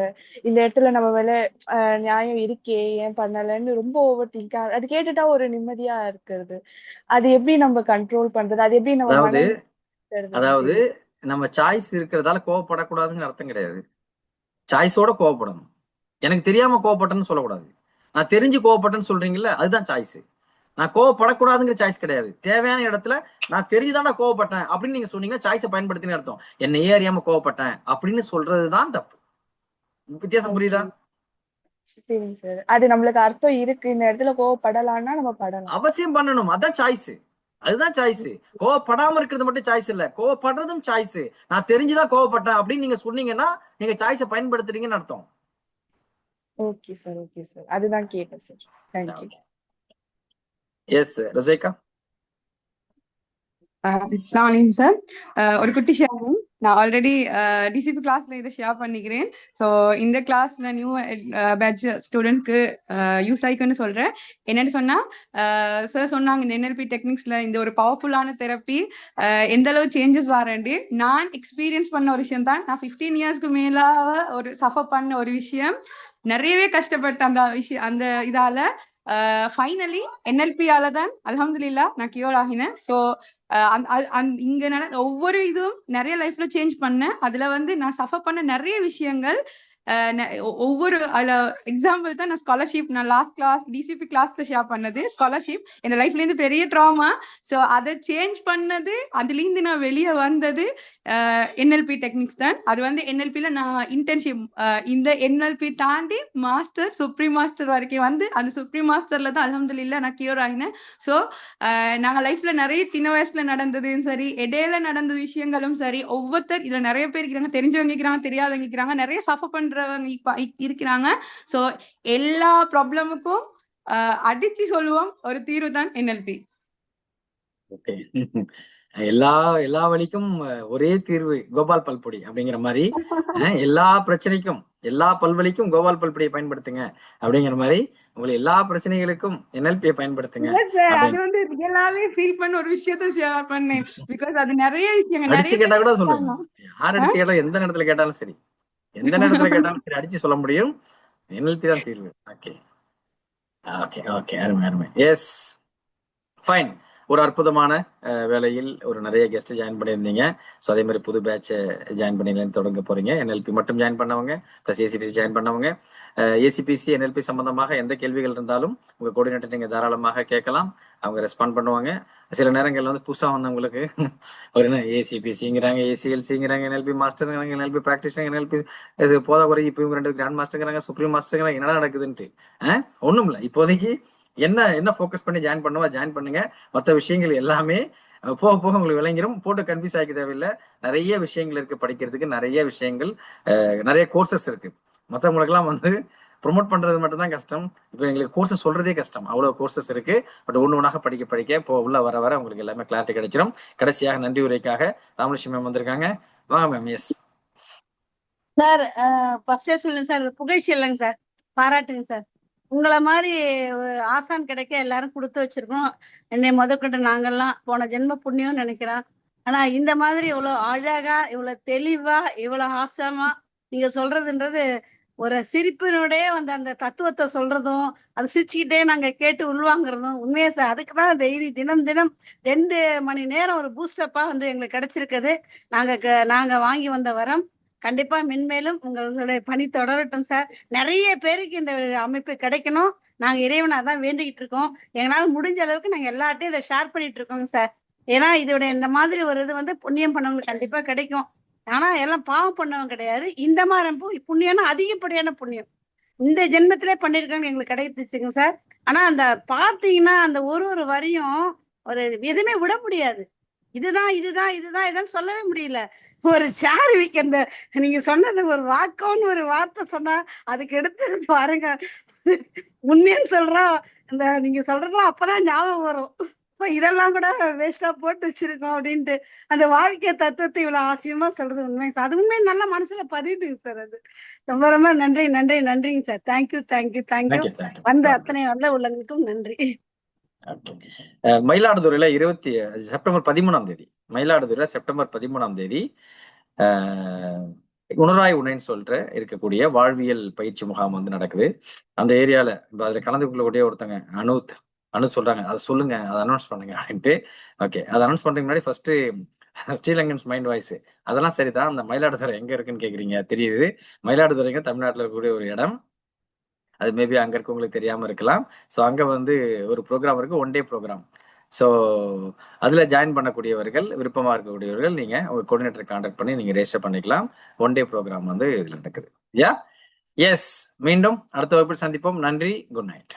இந்த இடத்துல நம்ம மேல நியாயம் இருக்கே, ஏன் பண்ணலன்னு ரொம்ப ஓவர் திங்கா அது கேட்டுட்டா ஒரு நிம்மதியா இருக்கிறது. அது எப்படி நம்ம கண்ட்ரோல் பண்றது? அது எப்படி நம்ம அதாவது நம்ம சாய்ஸ் இருக்கிறதால கோவப்படக்கூடாதுங்கிற அர்த்தம் கிடையாது. சாய்ஸோட கோவப்படணும். எனக்கு தெரியாம கோவப்பட்டேன்னு சொல்லக்கூடாது. நான் தெரிஞ்சு கோவப்பட்டேன்னு சொல்றீங்கல்ல, அதுதான் சாய்ஸ். நான் கோவப்படக்கூடாதுங்கிற சாய்ஸ் கிடையாது. தேவையான இடத்துல நான் தெரிஞ்சுதான் நான் கோவப்பட்டேன் அப்படின்னு நீங்க சொன்னீங்கன்னா சாய்ஸை பயன்படுத்தினு அர்த்தம். என்னையே அறியாம கோவப்பட்டேன் அப்படின்னு சொல்றதுதான் தப்பு. வித்தியாசம் புரியுதா? சரிங்க சார். அது நம்மளுக்கு அர்த்தம் இருக்கு, இந்த இடத்துல கோவப்படலாம்னா நம்ம படலாம். அவசியம் பண்ணணும், அதான் சாய்ஸ். அதுதான் சாய்ஸ். கோவப்படாம இருக்கிறது மட்டும் சாய்ஸ் இல்ல, கோவப்படுறதும் சாய்ஸ். நான் தெரிஞ்சுதான் கோவப்பட்டேன் அப்படின்னு நீங்க சொன்னீங்கன்னா நீங்க சாய்ஸை பயன்படுத்துறீங்கன்னு அர்த்தம். Okay sir, okay sir. அதுதான் கேட்டேன் சார். தேங்க்யூ. எஸ் ரஜேகா. அஸ்ஸலாமு அலைக்கும் சார். ஒரு குட்டி ஷேரிங். நான் ஆல்ரெடி டிசிபி கிளாஸ்ல இதை ஷேர் பண்ணிக்கிறேன். ஸோ இந்த கிளாஸ்ல நியூ பேட்ச் ஸ்டூடெண்ட்க்கு யூஸ் ஆயிக்குன்னு சொல்றேன். என்னன்னு சொன்னா சார் சொன்னாங்க இந்த NLP டெக்னிக்ஸ்ல இந்த ஒரு பவர்ஃபுல்லான தெரப்பி எந்த அளவு சேஞ்சஸ் வரேன்டி நான் எக்ஸ்பீரியன்ஸ் பண்ண ஒரு விஷயம் தான். நான் 15 இயர்ஸ்க்கு மேலாக ஒரு சஃபர் பண்ண ஒரு விஷயம். நிறையவே கஷ்டப்பட்ட அந்த விஷயம் அந்த இதால ஃபைனலி NLP-யால தான் அல்ஹம்துலில்லாஹ் நான் கியூர் ஆகினேன். ஸோ இங்க ஒவ்வொரு இதுவும் நிறைய லைஃப்ல சேஞ்ச் பண்ணேன். அதுல வந்து நான் சஃபர் பண்ண நிறைய விஷயங்கள் ஒவ்வொரு அதுல எக்ஸாம்பிள் தான் நான் ஸ்காலர்ஷிப் நான் லாஸ்ட் கிளாஸ் டிசிபி கிளாஸ்ல ஷேர் பண்ணது ஸ்காலர்ஷிப் என் லைஃப்ல இருந்து பெரிய ட்ராமா. ஸோ அதை சேஞ்ச் பண்ணது அதுலேருந்து நான் வெளியே வந்தது NLP டெக்னிக்ஸ் தான். அது வந்து NLP-ல நான் இன்டர்ன்ஷிப் இந்த NLP தாண்டி மாஸ்டர் சுப்ரீம் மாஸ்டர் வரைக்கும் வந்து அந்த சுப்ரீம் மாஸ்டர்ல தான் அல்ஹம்துலில்லாஹ் நான் கியூர் ஆகினேன். ஸோ நாங்க லைஃப்ல நிறைய சின்ன வயசுல நடந்ததும் சரி இடையில நடந்த விஷயங்களும் சரி ஒவ்வொருத்தர் இதுல நிறைய பேர் இருக்கிறாங்க, தெரிஞ்சவங்க இருக்கிறாங்க, தெரியாதவங்க இருக்கிறாங்க, நிறைய சஃபர் பண்றவங்க இருக்கிறாங்க. ஸோ எல்லா ப்ராப்ளமுக்கும் அடிச்சு சொல்லுவோம் ஒரு தீர்வு தான் NLP. ஓகே. எல்லா வழிக்கும் ஒரே தீர்வு கோபால் பல்பொடி அப்படிங்கிற மாதிரி எல்லா பிரச்சனைக்கும் எல்லா பல்வலிக்கும் கோபால் பல்பொடியை பயன்படுத்துங்க அப்படிங்கிற மாதிரி உங்களுக்கு எல்லா பிரச்சனைகளுக்கும் NLP-யை பயன்படுத்துங்க. அது வந்து ரியலாவே ஃபீல் பண்ண ஒரு விஷயத்த ஷேர் பண்ணேன். பிகாஸ் அது நிறைய விஷயம் அடிச்சு கேட்டா கூட சொல்லுங்க. யார் அடிச்சு கேட்டாலும் எந்த நேரத்துல கேட்டாலும் சரி அடிச்சு சொல்ல முடியும். NLP தான் தீர்வு. ஓகே ஓகே ஓகே அருமை. S fine. ஒரு அற்புதமான வேலையில் ஒரு நிறைய கெஸ்ட் ஜாயின் பண்ணியிருந்தீங்க. ஸோ அதே மாதிரி புது பேட்ச் ஜாயின் பண்ணி தொடங்க போறீங்க. NLP மட்டும் ஜாயின் பண்ணவங்க ப்ளஸ் ACPC ஜாயின் பண்ணவங்க. ACPC NLP சம்பந்தமாக எந்த கேள்விகள் இருந்தாலும் உங்க கோஆர்டினேட்டர் நீங்க தாராளமாக கேட்கலாம். அவங்க ரெஸ்பாண்ட் பண்ணுவாங்க. சில நேரங்கள்ல வந்து புதுசா வந்தவங்களுக்கு ஒரு ACPCங்கிறாங்க, ACLCங்கிறாங்க, NLP மாஸ்டருங்கிறாங்க, NLP ப்ராக்டிஷனர், NLP இது போதா குறை இப்போ இவங்க 2 கிராண்ட் மாஸ்டருங்கிறாங்க, சுப்ரீம் மாஸ்டருங்கிறாங்க. என்னடா நடக்குதுன்ட்டு ஒண்ணும் இல்லை. இப்போதைக்கு என்ன ஃபோக்கஸ் பண்ணி ஜாயின் பண்ணுங்க. மற்ற விஷயங்கள் எல்லாமே போக போக உங்களுக்கு விளங்கிரும். போட்டு கன்ஃபியூஸ் ஆகிக்க தேவையில்லை. நிறைய விஷயங்கள் இருக்கு படிக்கிறதுக்கு, நிறைய விஷயங்கள் நிறைய கோர்சஸ் இருக்கு. மற்றவங்களுக்கெல்லாம் வந்து ப்ரொமோட் பண்றது மட்டும் தான் கஷ்டம். இப்போ எங்களுக்கு கோர்சஸ் சொல்றதே கஷ்டம். அவ்வளவு கோர்சஸ் இருக்கு. பட் ஒண்ணாக படிக்க இப்போ உள்ள வர உங்களுக்கு எல்லாமே கிளாரிட்டி கிடைச்சிடும். கடைசியாக நன்றி உரைக்காக ராமலட்சுமி மேம் வந்திருக்காங்க. வாங்க மேம். Yes sir. ஃபர்ஸ்டே சொல்லுங்க சார், புகழ்ச்சி இல்லைங்க சார், பாராட்டுங்க சார். உங்களை மாதிரி ஒரு ஆசான் கிடைக்க எல்லாரும் கொடுத்து வச்சிருக்கோம். என்னை முதற்கொண்டு நாங்கெல்லாம் போன ஜென்ம புண்ணியம் நினைக்கிறேன். ஆனா இந்த மாதிரி இவ்வளவு அழகா இவ்வளவு தெளிவா இவ்வளவு ஆசமா நீங்க சொல்றதுன்றது ஒரு சிரிப்பினுடைய வந்து அந்த தத்துவத்தை சொல்றதும் அது சிரிச்சுக்கிட்டே நாங்க கேட்டு உள்வாங்கிறதும் உண்மையா சார். அதுக்குதான் டெய்லி தினம் 2 மணி நேரம் ஒரு பூஸ்டப்பா வந்து எங்களுக்கு கிடைச்சிருக்குது. நாங்க வாங்கி வந்த வரம் கண்டிப்பா மென்மேலும் உங்களுடைய பணி தொடரட்டும் சார். நிறைய பேருக்கு இந்த அமைப்பு கிடைக்கணும். நாங்க இறைவனை தான் வேண்டிக்கிட்டு இருக்கோம். எங்களால முடிஞ்ச அளவுக்கு நாங்க எல்லார்ட்டையும் இதை ஷேர் பண்ணிட்டு இருக்கோங்க சார். ஏன்னா இதோட இந்த மாதிரி ஒரு இது வந்து புண்ணியம் பண்ணவங்களுக்கு கண்டிப்பா கிடைக்கும். ஆனா எல்லாம் பாவம் பண்ணவங்க கிடையாது. இந்த மாதிரி புண்ணியம்னா அதிகப்படியான புண்ணியம் இந்த ஜென்மத்திலே பண்ணிருக்காங்க எங்களுக்கு கிடைச்சிச்சுங்க சார். ஆனா அந்த பார்த்தீங்கன்னா அந்த ஒரு வரியும் ஒரு எதுவுமே விட முடியாது. இதுதான் சொல்லவே முடியல. ஒரு சேர் வீக்கெண்ட் நீங்க சொன்னது ஒரு வாக்கம்னு ஒரு வார்த்தை சொன்னா அதுக்கு எடுத்து பாருங்க. உண்மைன்னு சொல்றோம். இந்த நீங்க சொல்றதுலாம் அப்பதான் ஞாபகம் வரும். இப்ப இதெல்லாம் கூட வேஸ்டா போட்டு வச்சிருக்கோம் அப்படின்ட்டு அந்த வாழ்க்கை தத்துவத்தை இவ்வளவு ஆசையமா சொல்றது உண்மை சார். அது உண்மை நல்ல மனசுல பதியுதுங்க சார். அது ரொம்ப நன்றிங்க சார். தேங்க்யூ. வந்த அத்தனை நல்ல உள்ளங்களுக்கும் நன்றி. மயிலாடுதுறையில செப்டம்பர் 13ஆம் தேதி மயிலாடுதுறையில செப்டம்பர் 13ஆம் தேதி உணராய் உணைன்னு சொல்லிட்டு இருக்கக்கூடிய வாழ்வியல் பயிற்சி முகாம் வந்து நடக்குது. அந்த ஏரியால அதுல கலந்து கொள்ளக்கூடிய ஒருத்தங்க அனு சொல்றாங்க, அதை சொல்லுங்க, அதை அனௌன்ஸ் பண்ணுங்க அப்படின்ட்டு. ஓகே, அதை அனௌன்ஸ் பண்றதுக்கு முன்னாடி ஃபர்ஸ்ட் ஸ்ரீலங்கன்ஸ் மைண்ட் வாய்ஸ் அதெல்லாம் சரிதான். அந்த மயிலாடுதுறை எங்க இருக்குன்னு கேக்குறீங்க. தெரியுது, மயிலாடுதுறைங்க தமிழ்நாட்டுல இருக்கக்கூடிய ஒரு இடம். அது மேபி அங்க இருக்கவங்களுக்கு தெரியாம இருக்கலாம். ஸோ அங்க வந்து ஒரு ப்ரோக்ராம் இருக்கு, 1 டே ப்ரோக்ராம். ஸோ அதுல ஜாயின் பண்ணக்கூடியவர்கள், விருப்பமா இருக்கக்கூடியவர்கள் நீங்க உங்க கோஆர்டினேட்டர் கான்டாக்ட் பண்ணி நீங்க ரெஜிஸ்டர் பண்ணிக்கலாம். 1 டே ப்ரோக்ராம் வந்து இதுல நடக்குது. எஸ், மீண்டும் அடுத்த வகுப்பில் சந்திப்போம். நன்றி, குட் நைட்.